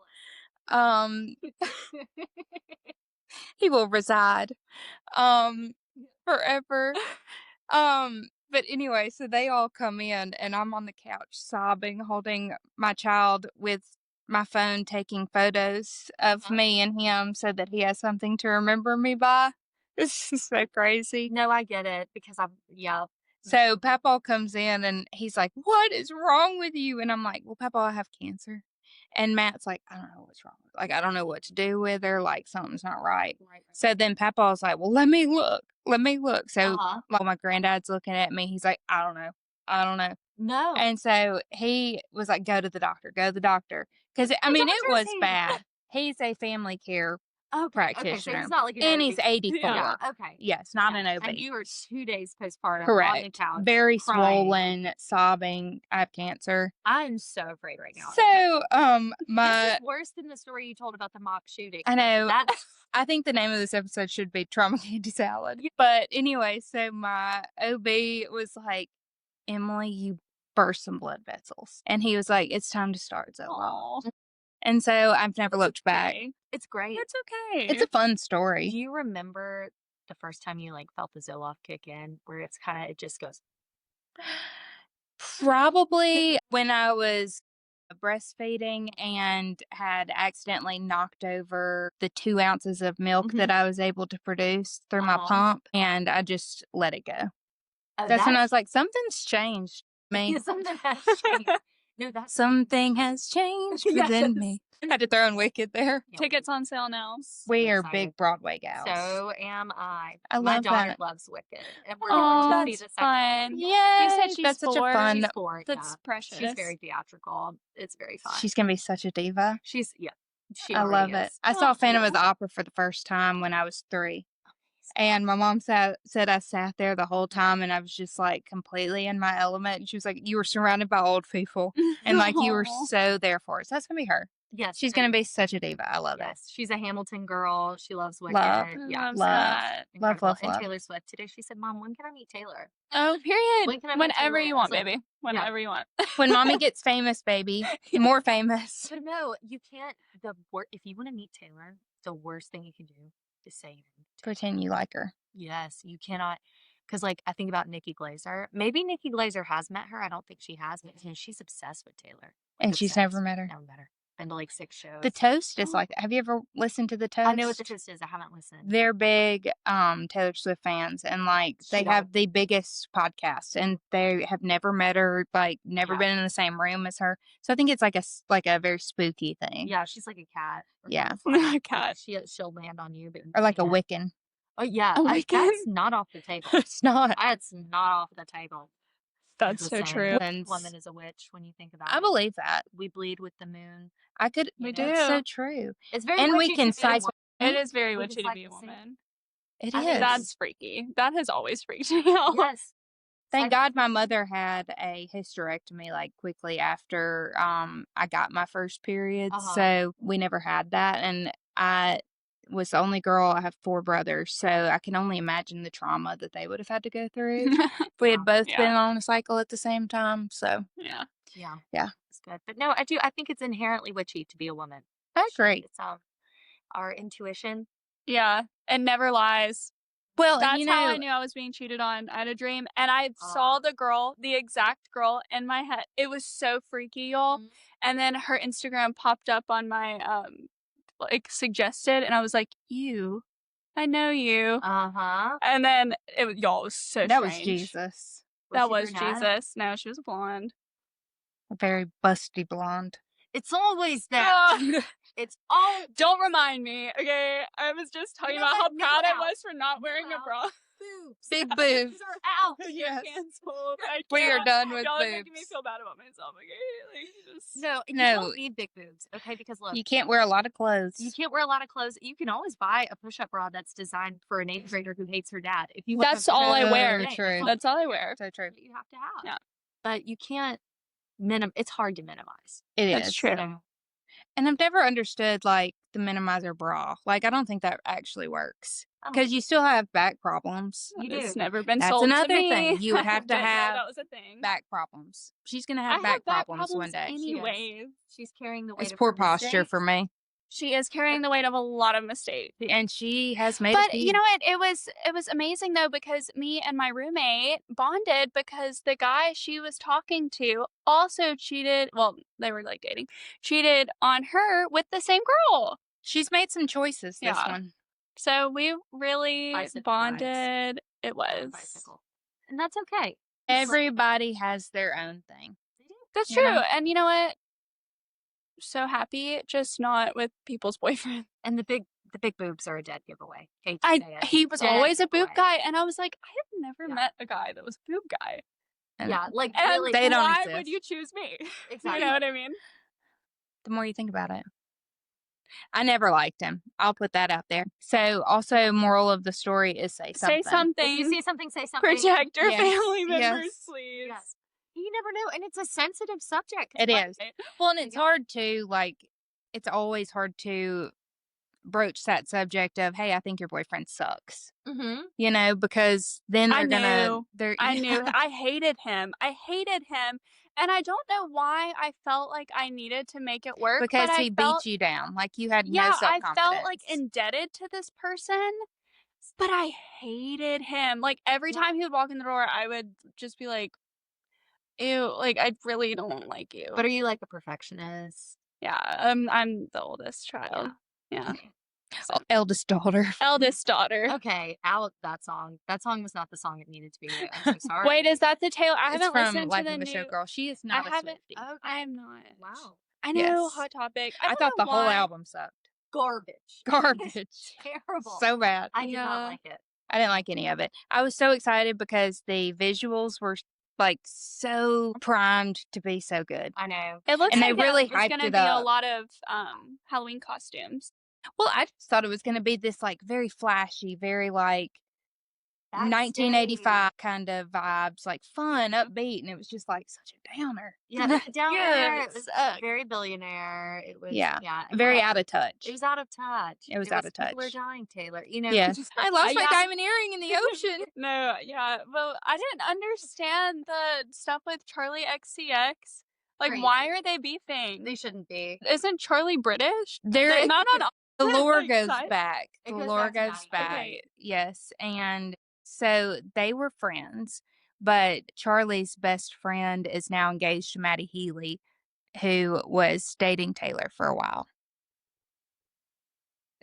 [SPEAKER 2] He will reside forever. But anyway, so they all come in, and I'm on the couch sobbing, holding my child with my phone, taking photos of me and him so that he has something to remember me by. This is so crazy.
[SPEAKER 3] No, I get it because
[SPEAKER 2] So Papa comes in and he's like, "What is wrong with you?" And I'm like, "Well, Papa, I have cancer." And Matt's like, "I don't know what's wrong. Like, I don't know what to do with her. Like, something's not right." So then Papa's like, "Well, let me look. Let me look." So while my granddad's looking at me, he's like, "I don't know. I don't know."
[SPEAKER 3] No.
[SPEAKER 2] And so he was like, "Go to the doctor. Go to the doctor." Because, I mean, it was bad. He's a family care practitioner.
[SPEAKER 3] Okay, so he's not like an
[SPEAKER 2] and he's
[SPEAKER 3] OB.
[SPEAKER 2] 84.
[SPEAKER 3] Yeah, okay.
[SPEAKER 2] Yes, not an OB.
[SPEAKER 3] And you were 2 days postpartum on the
[SPEAKER 2] Correct.
[SPEAKER 3] couch.
[SPEAKER 2] Very
[SPEAKER 3] crying.
[SPEAKER 2] swollen, sobbing. I have cancer.
[SPEAKER 3] I'm so afraid right now.
[SPEAKER 2] So,
[SPEAKER 3] this
[SPEAKER 2] my
[SPEAKER 3] is worse than the story you told about the mock shooting.
[SPEAKER 2] I know.
[SPEAKER 3] That's
[SPEAKER 2] I think the name of this episode should be Trauma Candy Salad. But anyway, so my OB was like, "Emily, you burst some blood vessels." And he was like, "It's time to start Zoloft." And so I've never looked back.
[SPEAKER 3] it's great.
[SPEAKER 1] It's okay.
[SPEAKER 2] It's a fun
[SPEAKER 3] Do
[SPEAKER 2] story.
[SPEAKER 3] you remember the first time you felt the Zoloft kick in, where it just goes?
[SPEAKER 2] Probably when I was breastfeeding and had accidentally knocked over the 2 ounces of milk that I was able to produce through my pump, and I just let it go.
[SPEAKER 3] Oh,
[SPEAKER 2] That's when I was like, something's changed me.
[SPEAKER 3] something has changed. No, that's
[SPEAKER 2] Something has changed within me. I had to throw in Wicked there.
[SPEAKER 1] Tickets on sale now.
[SPEAKER 2] We are
[SPEAKER 3] excited.
[SPEAKER 2] big Broadway gals.
[SPEAKER 3] So am I.
[SPEAKER 2] I
[SPEAKER 3] My
[SPEAKER 2] love
[SPEAKER 3] daughter
[SPEAKER 2] that.
[SPEAKER 3] loves Wicked, and we're
[SPEAKER 1] Oh,
[SPEAKER 3] going to see
[SPEAKER 1] that's
[SPEAKER 3] the second
[SPEAKER 1] fun.
[SPEAKER 3] one.
[SPEAKER 2] Yeah,
[SPEAKER 1] You said she's
[SPEAKER 2] that's such a
[SPEAKER 1] 4.
[SPEAKER 2] fun.
[SPEAKER 3] She's 4.
[SPEAKER 1] That's precious.
[SPEAKER 3] She's very theatrical. It's very fun.
[SPEAKER 2] She's gonna be such a diva.
[SPEAKER 3] She
[SPEAKER 2] I love
[SPEAKER 3] already
[SPEAKER 2] it.
[SPEAKER 3] is.
[SPEAKER 2] I saw Phantom of the Opera for the first time when I was 3. And my mom said I sat there the whole time and I was just like completely in my element. And she was like, "You were surrounded by old people and like you were
[SPEAKER 1] Aw.
[SPEAKER 2] so there for us." That's gonna be her.
[SPEAKER 3] Yes,
[SPEAKER 2] She's gonna be such a diva. I love it.
[SPEAKER 3] yes. She's a Hamilton girl. She loves Wicked.
[SPEAKER 2] Love,
[SPEAKER 1] I
[SPEAKER 3] Yeah,
[SPEAKER 1] love
[SPEAKER 2] love,
[SPEAKER 1] that.
[SPEAKER 3] incredible.
[SPEAKER 2] love.
[SPEAKER 3] And Taylor Swift today, she said, "Mom, when can I meet Taylor?"
[SPEAKER 1] Oh, period.
[SPEAKER 3] When can I meet
[SPEAKER 1] Whenever
[SPEAKER 3] Taylor?
[SPEAKER 1] you
[SPEAKER 3] I was
[SPEAKER 1] want,
[SPEAKER 3] like,
[SPEAKER 1] baby. Whenever you want.
[SPEAKER 2] When mommy gets famous, baby, more famous.
[SPEAKER 3] But no, you can't. If you want to meet Taylor, the worst thing you can do is say you're gonna meet Taylor.
[SPEAKER 2] Pretend you like her.
[SPEAKER 3] Yes, you cannot. Because, like, I think about Nikki Glazer. Maybe Nikki Glazer has met her. I don't think she has, but she's obsessed with Taylor. Like,
[SPEAKER 2] And she's never met her.
[SPEAKER 3] Never met her. Been to like 6 shows.
[SPEAKER 2] The Toast is like, have you ever listened to The Toast?
[SPEAKER 3] I know what the Toast is. I haven't listened.
[SPEAKER 2] They're big Taylor Swift fans, and like they have the biggest podcast, and they have never met her, like never been in the same room as her. So I think it's like a very spooky thing.
[SPEAKER 3] Yeah, she's like a cat.
[SPEAKER 2] Yeah.
[SPEAKER 3] A
[SPEAKER 1] cat.
[SPEAKER 3] She'll land on you, but
[SPEAKER 2] Or like a Wiccan.
[SPEAKER 3] Oh yeah,
[SPEAKER 1] A Wiccan?
[SPEAKER 3] that's not off the table.
[SPEAKER 2] It's not.
[SPEAKER 3] That's not off the table.
[SPEAKER 1] That's
[SPEAKER 3] Just
[SPEAKER 1] so
[SPEAKER 3] saying.
[SPEAKER 1] true.
[SPEAKER 3] Every woman is a witch when you think about it.
[SPEAKER 2] I believe that.
[SPEAKER 3] We bleed with the moon.
[SPEAKER 2] I could.
[SPEAKER 1] We
[SPEAKER 2] That's so
[SPEAKER 1] do.
[SPEAKER 2] true.
[SPEAKER 3] It's very
[SPEAKER 2] And we
[SPEAKER 3] witchy
[SPEAKER 2] can
[SPEAKER 3] to be a
[SPEAKER 2] cite.
[SPEAKER 3] woman.
[SPEAKER 1] It is very
[SPEAKER 3] We
[SPEAKER 1] witchy
[SPEAKER 3] just
[SPEAKER 1] to
[SPEAKER 3] like
[SPEAKER 1] be a
[SPEAKER 3] to sing.
[SPEAKER 1] woman.
[SPEAKER 2] It
[SPEAKER 3] I think
[SPEAKER 2] is.
[SPEAKER 1] That's freaky. That has always freaked me out.
[SPEAKER 3] Yes.
[SPEAKER 2] Thank God my mother had a hysterectomy like quickly after I got my first period. So we never had that. And I was the only girl. I have 4 brothers. So I can only imagine the trauma that they would have had to go through if we had both been on a cycle at the same time. So
[SPEAKER 1] Yeah.
[SPEAKER 3] Yeah. It's good. But no, I think it's inherently witchy to be a woman.
[SPEAKER 2] I agree.
[SPEAKER 3] It's our intuition.
[SPEAKER 1] Yeah. It never lies.
[SPEAKER 2] Well,
[SPEAKER 1] That's how I knew I was being cheated on. I had a dream and I saw the exact girl in my head. It was so freaky, y'all.
[SPEAKER 3] Mhm.
[SPEAKER 1] And then her Instagram popped up on my like suggested and I was like, "You. I know you." And then y'all, it was so
[SPEAKER 2] that
[SPEAKER 1] strange.
[SPEAKER 2] was Jesus.
[SPEAKER 1] That was Jesus. No, she was a blonde.
[SPEAKER 2] A very busty blonde.
[SPEAKER 3] It's always that. It's all.
[SPEAKER 1] Don't remind me, okay? I was just talking about how proud I was for not wearing a bra.
[SPEAKER 3] Boobs.
[SPEAKER 2] Big boobs.
[SPEAKER 3] are out.
[SPEAKER 2] Yes.
[SPEAKER 1] Canceled.
[SPEAKER 2] We are done with
[SPEAKER 1] y'all
[SPEAKER 2] boobs.
[SPEAKER 1] are making me feel bad about myself, okay? Like, just...
[SPEAKER 3] No, you
[SPEAKER 2] No.
[SPEAKER 3] don't need big boobs, okay? Because look,
[SPEAKER 2] You can't wear a lot of clothes.
[SPEAKER 3] you can't wear a lot of clothes. You can always buy a push-up bra that's designed for an 8th grader who hates her dad. If you want
[SPEAKER 1] That's all I wear.
[SPEAKER 2] True.
[SPEAKER 1] That's all I wear.
[SPEAKER 2] So true.
[SPEAKER 3] what you have to have.
[SPEAKER 1] Yeah.
[SPEAKER 3] But you can't it's hard to minimize.
[SPEAKER 2] It is.
[SPEAKER 1] That's true.
[SPEAKER 3] You know?
[SPEAKER 2] And I've never understood like the minimizer bra. Like I don't think that actually works because you still have back problems.
[SPEAKER 3] You
[SPEAKER 1] It's
[SPEAKER 3] do.
[SPEAKER 1] never been
[SPEAKER 2] That's
[SPEAKER 1] sold
[SPEAKER 2] another
[SPEAKER 1] to me.
[SPEAKER 2] thing. You would have to
[SPEAKER 1] Didn't know
[SPEAKER 2] have
[SPEAKER 1] that was a thing.
[SPEAKER 2] back problems. She's gonna
[SPEAKER 1] I
[SPEAKER 2] have back
[SPEAKER 1] back
[SPEAKER 2] problems one day.
[SPEAKER 1] anyways.
[SPEAKER 3] She's carrying the weight
[SPEAKER 2] It's
[SPEAKER 3] of
[SPEAKER 2] poor
[SPEAKER 3] her
[SPEAKER 2] posture
[SPEAKER 3] mistakes.
[SPEAKER 2] for me.
[SPEAKER 1] She is carrying the weight of a lot of mistakes.
[SPEAKER 2] And she has made
[SPEAKER 1] But
[SPEAKER 2] it.
[SPEAKER 1] you know what? It was amazing though because me and my roommate bonded because the guy she was talking to also cheated. Well, they were like dating, cheated on her with the same girl.
[SPEAKER 2] She's made some choices. This
[SPEAKER 1] Yeah.
[SPEAKER 2] one.
[SPEAKER 1] So we really
[SPEAKER 3] Bicycle
[SPEAKER 1] bonded. It was.
[SPEAKER 3] Bicycle. And that's okay.
[SPEAKER 2] Everybody has their own thing.
[SPEAKER 3] They do.
[SPEAKER 1] That's
[SPEAKER 2] You
[SPEAKER 1] true.
[SPEAKER 2] know?
[SPEAKER 1] And you know what? So happy, just not with people's boyfriends.
[SPEAKER 3] And the big boobs are a dead giveaway. Hate to say it.
[SPEAKER 1] He was
[SPEAKER 3] Dead
[SPEAKER 1] always a boob
[SPEAKER 3] giveaway.
[SPEAKER 1] guy, and I was like, I have never
[SPEAKER 3] Yeah.
[SPEAKER 1] met a guy that was a boob guy.
[SPEAKER 2] And
[SPEAKER 3] Yeah, like
[SPEAKER 1] And
[SPEAKER 3] really.
[SPEAKER 2] They don't
[SPEAKER 1] why
[SPEAKER 2] exist.
[SPEAKER 1] would you choose me?
[SPEAKER 3] Exactly.
[SPEAKER 1] You know what I mean?
[SPEAKER 2] The more you think about it. I never liked him. I'll put that out there. So, also, moral of the story is say something.
[SPEAKER 1] Say something.
[SPEAKER 3] If you see something, say something.
[SPEAKER 1] Protect your
[SPEAKER 2] Yes.
[SPEAKER 1] family members,
[SPEAKER 2] Yes.
[SPEAKER 1] please.
[SPEAKER 3] Yes. You never know, and it's a sensitive subject.
[SPEAKER 2] It is. Well, and it's
[SPEAKER 3] Yeah.
[SPEAKER 2] hard to, like, it's always hard to broach that subject of, hey, I think your boyfriend sucks.
[SPEAKER 3] Mm-hmm.
[SPEAKER 2] You know, because then
[SPEAKER 1] I
[SPEAKER 2] they're going to.
[SPEAKER 1] knew. I knew. I hated him. And I don't know why I felt like I needed to make it work.
[SPEAKER 2] Because
[SPEAKER 1] but
[SPEAKER 2] he
[SPEAKER 1] felt,
[SPEAKER 2] beat you down. Like, you had
[SPEAKER 1] yeah,
[SPEAKER 2] no self-confidence.
[SPEAKER 1] I felt like indebted to this person, but I hated him. Like, every time he would walk in the door, I would just be like, ew, like, I really don't like you.
[SPEAKER 3] But are you like a perfectionist?
[SPEAKER 1] Yeah, I'm the oldest child. Yeah. So,
[SPEAKER 2] Eldest daughter.
[SPEAKER 1] eldest daughter.
[SPEAKER 3] Okay, out that song. That song was not the song it needed to be. I'm so sorry.
[SPEAKER 1] Wait, is that the Taylor? I
[SPEAKER 2] It's
[SPEAKER 1] haven't
[SPEAKER 2] from
[SPEAKER 1] listened
[SPEAKER 2] Life
[SPEAKER 1] to the
[SPEAKER 2] of a
[SPEAKER 1] new.
[SPEAKER 2] Show Girl. She is not a
[SPEAKER 1] haven't.
[SPEAKER 2] Swiftie.
[SPEAKER 3] Okay.
[SPEAKER 1] I'm not.
[SPEAKER 3] Wow.
[SPEAKER 1] I know.
[SPEAKER 2] Yes.
[SPEAKER 1] Hot Topic.
[SPEAKER 2] I
[SPEAKER 1] don't
[SPEAKER 2] thought
[SPEAKER 1] know
[SPEAKER 2] the whole
[SPEAKER 1] why.
[SPEAKER 2] album sucked.
[SPEAKER 3] Garbage.
[SPEAKER 2] Garbage.
[SPEAKER 3] Terrible.
[SPEAKER 2] So bad.
[SPEAKER 3] I did
[SPEAKER 1] Yeah.
[SPEAKER 3] not like it.
[SPEAKER 2] I didn't like any of it. I was so excited because the visuals were like so primed to be so good.
[SPEAKER 3] I know.
[SPEAKER 1] It looks
[SPEAKER 2] And they
[SPEAKER 1] like
[SPEAKER 2] really
[SPEAKER 1] there's
[SPEAKER 2] hyped
[SPEAKER 1] gonna
[SPEAKER 2] it
[SPEAKER 1] be a
[SPEAKER 2] up.
[SPEAKER 1] lot of Halloween costumes.
[SPEAKER 2] Well, I just thought it was gonna be this, like, very flashy, very, like,
[SPEAKER 3] Backstage.
[SPEAKER 2] 1985 kind of vibes, like, fun, upbeat, and it was just, like, such a downer.
[SPEAKER 3] Yeah, down there,
[SPEAKER 1] Yeah,
[SPEAKER 3] it
[SPEAKER 1] it
[SPEAKER 3] was
[SPEAKER 1] sucked.
[SPEAKER 3] very billionaire. It was,
[SPEAKER 2] Yeah.
[SPEAKER 3] yeah,
[SPEAKER 2] Very
[SPEAKER 3] whatever.
[SPEAKER 2] out of touch.
[SPEAKER 3] It was out of touch.
[SPEAKER 2] It was
[SPEAKER 3] It
[SPEAKER 2] out
[SPEAKER 3] was
[SPEAKER 2] of
[SPEAKER 3] people are
[SPEAKER 2] touch.
[SPEAKER 3] dying, Taylor. You know,
[SPEAKER 2] Yes. I lost my
[SPEAKER 1] Yeah.
[SPEAKER 2] diamond earring in the ocean.
[SPEAKER 1] No, yeah. Well, I didn't understand the stuff with Charlie XCX. Like, why
[SPEAKER 3] crazy.
[SPEAKER 1] are they beefing?
[SPEAKER 3] They shouldn't be.
[SPEAKER 1] Isn't Charlie British?
[SPEAKER 2] There
[SPEAKER 1] They're not on
[SPEAKER 2] the lore
[SPEAKER 1] like,
[SPEAKER 2] goes
[SPEAKER 1] side?
[SPEAKER 2] back.
[SPEAKER 3] It
[SPEAKER 2] The
[SPEAKER 3] goes
[SPEAKER 2] lore
[SPEAKER 3] back to
[SPEAKER 2] goes
[SPEAKER 3] 90.
[SPEAKER 2] back.
[SPEAKER 1] Okay.
[SPEAKER 2] Yes, and so they were friends, but Charlie's best friend is now engaged to Maddie Healy, who was dating Taylor for a while.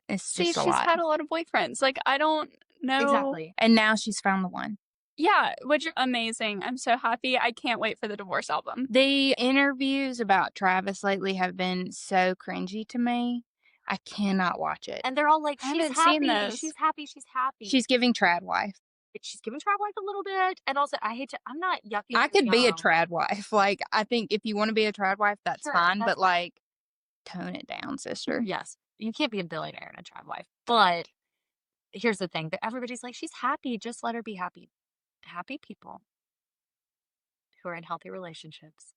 [SPEAKER 2] It's
[SPEAKER 1] See,
[SPEAKER 2] just a
[SPEAKER 1] she's
[SPEAKER 2] lot.
[SPEAKER 1] had a lot of boyfriends. Like, I don't know.
[SPEAKER 3] Exactly.
[SPEAKER 2] And now she's found the one.
[SPEAKER 1] Yeah, which is amazing. I'm so happy. I can't wait for the divorce album.
[SPEAKER 2] The interviews about Travis lately have been so cringy to me. I cannot watch it.
[SPEAKER 3] And they're all like,
[SPEAKER 1] I
[SPEAKER 3] she's
[SPEAKER 1] haven't seen
[SPEAKER 3] happy.
[SPEAKER 1] this.
[SPEAKER 3] She's happy. She's happy.
[SPEAKER 2] She's giving trad wife.
[SPEAKER 3] She's giving Trav like a little bit. And also, I hate to, I'm not yucking.
[SPEAKER 2] I
[SPEAKER 3] her
[SPEAKER 2] could be a
[SPEAKER 3] yum.
[SPEAKER 2] trad wife. Like, I think if you want to be a trad wife, that's
[SPEAKER 3] Sure,
[SPEAKER 2] fine.
[SPEAKER 3] that's
[SPEAKER 2] But, like, tone it down, sister.
[SPEAKER 3] Yes. You can't be a billionaire and a Trav wife. But here's the thing that everybody's like, she's happy. Just let her be happy. Happy people who are in healthy relationships,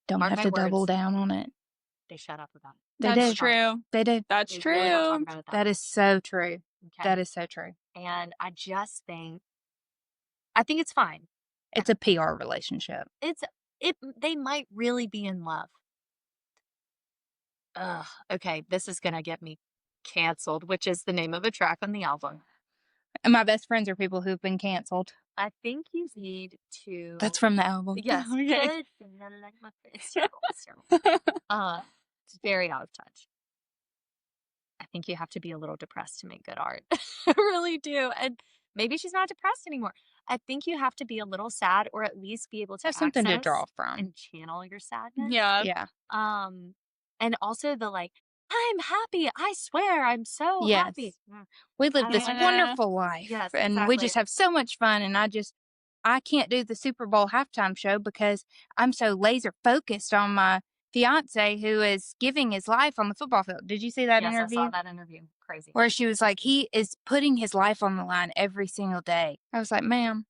[SPEAKER 2] Don't
[SPEAKER 3] mark
[SPEAKER 2] have
[SPEAKER 3] my
[SPEAKER 2] to double
[SPEAKER 3] words,
[SPEAKER 2] down on it.
[SPEAKER 3] they shut up about it.
[SPEAKER 2] They
[SPEAKER 1] That's
[SPEAKER 2] do.
[SPEAKER 1] true.
[SPEAKER 2] They do.
[SPEAKER 1] That's
[SPEAKER 3] They really don't talk
[SPEAKER 1] true.
[SPEAKER 3] about it
[SPEAKER 2] That is so true.
[SPEAKER 3] Okay.
[SPEAKER 2] That is so true.
[SPEAKER 3] And I just think, I think it's fine.
[SPEAKER 2] It's a PR relationship.
[SPEAKER 3] They might really be in love. Ugh. Okay, this is gonna get me canceled, which is the name of a track on the album.
[SPEAKER 2] And my best friends are people who've been canceled.
[SPEAKER 3] I think you need to.
[SPEAKER 2] That's from the album.
[SPEAKER 3] Yes.
[SPEAKER 1] Okay.
[SPEAKER 3] It's terrible. It's terrible. It's very out of touch. I think you have to be a little depressed to make good art. I really do. And maybe she's not depressed anymore. I think you have to be a little sad, or at least be able to
[SPEAKER 2] Have something to
[SPEAKER 3] access
[SPEAKER 2] draw from.
[SPEAKER 3] and channel your sadness.
[SPEAKER 1] Yeah.
[SPEAKER 2] Yeah.
[SPEAKER 3] And also the like, I'm happy. I swear, I'm so
[SPEAKER 2] Yes.
[SPEAKER 3] happy.
[SPEAKER 2] We
[SPEAKER 3] I
[SPEAKER 2] live
[SPEAKER 3] don't
[SPEAKER 2] this
[SPEAKER 3] like
[SPEAKER 1] that.
[SPEAKER 2] wonderful life.
[SPEAKER 3] Yes,
[SPEAKER 2] And we just
[SPEAKER 3] exactly.
[SPEAKER 2] have so much fun. And I can't do the Super Bowl halftime show because I'm so laser focused on my fiance who is giving his life on the football field. Did you see that
[SPEAKER 3] Yes,
[SPEAKER 2] interview?
[SPEAKER 3] I saw that interview. Crazy.
[SPEAKER 2] Where she was like, he is putting his life on the line every single day. I was like, ma'am,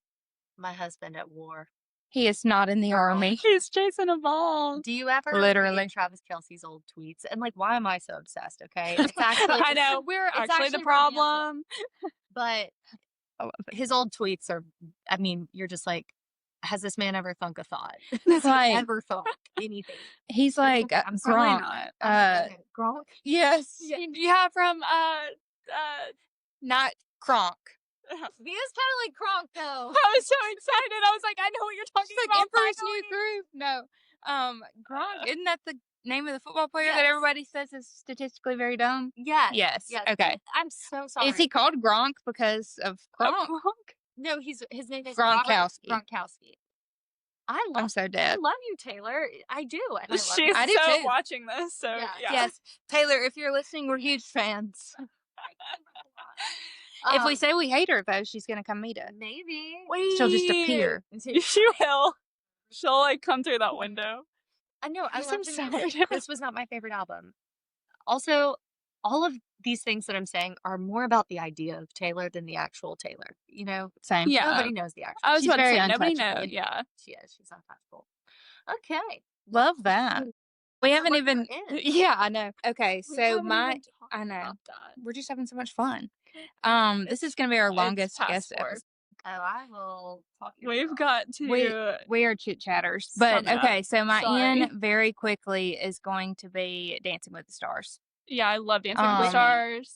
[SPEAKER 3] My husband at war.
[SPEAKER 2] he is not in the
[SPEAKER 3] Girl.
[SPEAKER 2] army.
[SPEAKER 1] He's chasing a ball.
[SPEAKER 3] Do you ever
[SPEAKER 2] Literally.
[SPEAKER 3] read Travis Kelce's old tweets? And like, why am I so obsessed? Okay, it's actually
[SPEAKER 1] I know. We're
[SPEAKER 3] it's
[SPEAKER 1] actually the
[SPEAKER 3] actually romantic.
[SPEAKER 1] problem.
[SPEAKER 3] But
[SPEAKER 2] I love it.
[SPEAKER 3] his old tweets are, I mean, you're just like, has this man ever thunk a thought?
[SPEAKER 2] It's
[SPEAKER 3] Has he
[SPEAKER 2] like-
[SPEAKER 3] ever thought anything?
[SPEAKER 2] He's like,
[SPEAKER 3] I'm probably
[SPEAKER 2] Gronk.
[SPEAKER 1] not.
[SPEAKER 3] Gronk?
[SPEAKER 2] Yes.
[SPEAKER 1] Yeah, from
[SPEAKER 2] Not Kronk.
[SPEAKER 3] He is kind of like Gronk, though.
[SPEAKER 1] I was so excited. I was like, I know what you're talking
[SPEAKER 2] She's like
[SPEAKER 1] about.
[SPEAKER 2] Emperor's New
[SPEAKER 1] finally.
[SPEAKER 2] Groove. No. Gronk, isn't that the name of the football player that
[SPEAKER 3] Yes.
[SPEAKER 2] everybody says is statistically very dumb?
[SPEAKER 3] Yes.
[SPEAKER 2] Yes.
[SPEAKER 3] Yes.
[SPEAKER 2] Okay.
[SPEAKER 3] I'm so sorry.
[SPEAKER 2] Is he called Gronk because of Gronk?
[SPEAKER 3] No, his name is
[SPEAKER 2] Gronkowski.
[SPEAKER 3] Robert Gronkowski.
[SPEAKER 2] I'm so
[SPEAKER 3] I
[SPEAKER 2] dead.
[SPEAKER 3] love you, Taylor. I do. And I love
[SPEAKER 1] She's
[SPEAKER 3] you.
[SPEAKER 2] I do
[SPEAKER 1] so
[SPEAKER 2] too.
[SPEAKER 1] watching this. So
[SPEAKER 3] Yeah.
[SPEAKER 1] yeah.
[SPEAKER 2] Yes. Taylor, if you're listening, we're huge fans. If we say we hate her, though, she's going to come meet us.
[SPEAKER 3] maybe.
[SPEAKER 2] She'll just appear.
[SPEAKER 1] She will. She'll like come through that window.
[SPEAKER 3] I know. I
[SPEAKER 1] I'm
[SPEAKER 3] love
[SPEAKER 1] so
[SPEAKER 3] the music.
[SPEAKER 1] sorry.
[SPEAKER 3] This was not my favorite album. Also, all of these things that I'm saying are more about the idea of Taylor than the actual Taylor. You know,
[SPEAKER 2] Same.
[SPEAKER 1] Yeah.
[SPEAKER 3] nobody knows the actual.
[SPEAKER 1] I was
[SPEAKER 2] She's
[SPEAKER 1] about to
[SPEAKER 2] very
[SPEAKER 1] say nobody
[SPEAKER 2] untouchable.
[SPEAKER 1] knows. Yeah.
[SPEAKER 3] She is. She's untouchable. Okay.
[SPEAKER 2] Love that. We haven't
[SPEAKER 3] What
[SPEAKER 2] even.
[SPEAKER 3] you're in.
[SPEAKER 2] Yeah, I know. Okay,
[SPEAKER 1] We
[SPEAKER 2] so
[SPEAKER 1] haven't
[SPEAKER 2] my.
[SPEAKER 1] even talked
[SPEAKER 2] I know.
[SPEAKER 1] about that.
[SPEAKER 2] We're just having so much fun. This is going to be our
[SPEAKER 1] It's
[SPEAKER 2] longest
[SPEAKER 1] past
[SPEAKER 2] guest
[SPEAKER 1] 4.
[SPEAKER 2] episode.
[SPEAKER 3] Oh, I will talk.
[SPEAKER 1] We've got to.
[SPEAKER 2] We are chit chatters. But
[SPEAKER 1] Sum it up.
[SPEAKER 2] okay, so my
[SPEAKER 1] Sorry.
[SPEAKER 2] in very quickly is going to be Dancing with the Stars.
[SPEAKER 1] Yeah, I love Dancing with the
[SPEAKER 2] Um,
[SPEAKER 1] Stars.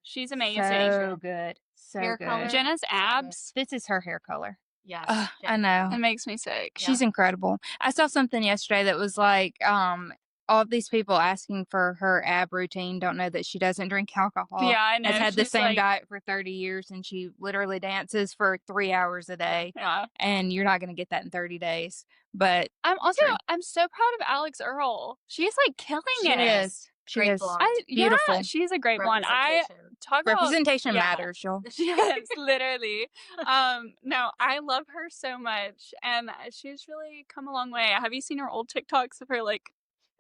[SPEAKER 1] She's amazing.
[SPEAKER 2] So good. So
[SPEAKER 3] Hair
[SPEAKER 2] good.
[SPEAKER 3] color.
[SPEAKER 1] Jenna's abs.
[SPEAKER 2] This is her hair color.
[SPEAKER 3] Yes.
[SPEAKER 2] I know.
[SPEAKER 1] It makes me sick.
[SPEAKER 2] She's incredible. I saw something yesterday that was like, all of these people asking for her ab routine don't know that she doesn't drink alcohol.
[SPEAKER 1] Yeah, I know.
[SPEAKER 2] Has had the
[SPEAKER 1] She's
[SPEAKER 2] same
[SPEAKER 1] like,
[SPEAKER 2] diet for 30 years and she literally dances for 3 hours a day.
[SPEAKER 1] Yeah.
[SPEAKER 2] And you're not going to get that in 30 days. But
[SPEAKER 1] I'm also
[SPEAKER 2] True.
[SPEAKER 1] I'm so proud of Alex Earl. She's like killing
[SPEAKER 2] she
[SPEAKER 1] it.
[SPEAKER 2] is. She
[SPEAKER 3] Great
[SPEAKER 2] is.
[SPEAKER 3] blonde.
[SPEAKER 1] Yeah,
[SPEAKER 2] Beautiful.
[SPEAKER 1] she's a great one. I
[SPEAKER 3] Representation.
[SPEAKER 1] talk about
[SPEAKER 2] Representation
[SPEAKER 1] yeah.
[SPEAKER 2] matters, y'all.
[SPEAKER 1] Yes, literally. No, I love her so much, and she's really come a long way. Have you seen her old TikToks of her like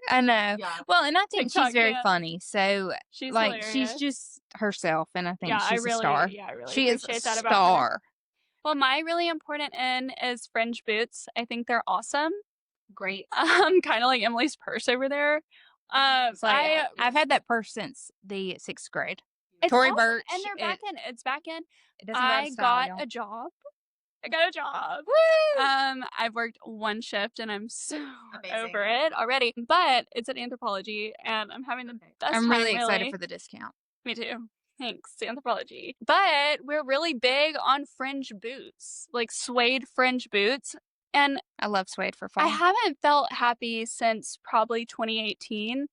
[SPEAKER 2] I know.
[SPEAKER 3] Yeah.
[SPEAKER 2] Well, and I think
[SPEAKER 1] TikTok
[SPEAKER 2] she's very
[SPEAKER 1] dance.
[SPEAKER 2] funny. So,
[SPEAKER 1] She's
[SPEAKER 2] like, she's
[SPEAKER 1] hilarious.
[SPEAKER 2] just herself, and I think
[SPEAKER 1] Yeah,
[SPEAKER 2] she's a star.
[SPEAKER 1] I really
[SPEAKER 2] She is a
[SPEAKER 1] appreciate that about her.
[SPEAKER 2] star.
[SPEAKER 1] Well, my really important in is fringe boots. I think they're awesome.
[SPEAKER 3] Great.
[SPEAKER 1] Kind of like Emily's purse over there.
[SPEAKER 2] It's like, I've had that purse since the 6th grade.
[SPEAKER 1] It's
[SPEAKER 2] Tory
[SPEAKER 1] awesome,
[SPEAKER 2] Burch.
[SPEAKER 1] and they're back in. It's back in.
[SPEAKER 2] It doesn't go out
[SPEAKER 1] I
[SPEAKER 2] of style,
[SPEAKER 1] got
[SPEAKER 2] y'all.
[SPEAKER 1] a job. I got a job.
[SPEAKER 2] Woo!
[SPEAKER 1] I've worked one shift and I'm so
[SPEAKER 3] Amazing.
[SPEAKER 1] over it already. But it's at Anthropology and I'm having the best
[SPEAKER 2] I'm
[SPEAKER 1] time.
[SPEAKER 2] really excited for the discount.
[SPEAKER 1] Me too. Thanks, Anthropology. But we're really big on fringe boots, like suede fringe boots. And
[SPEAKER 2] I love suede for fall.
[SPEAKER 1] I haven't felt happy since probably 2018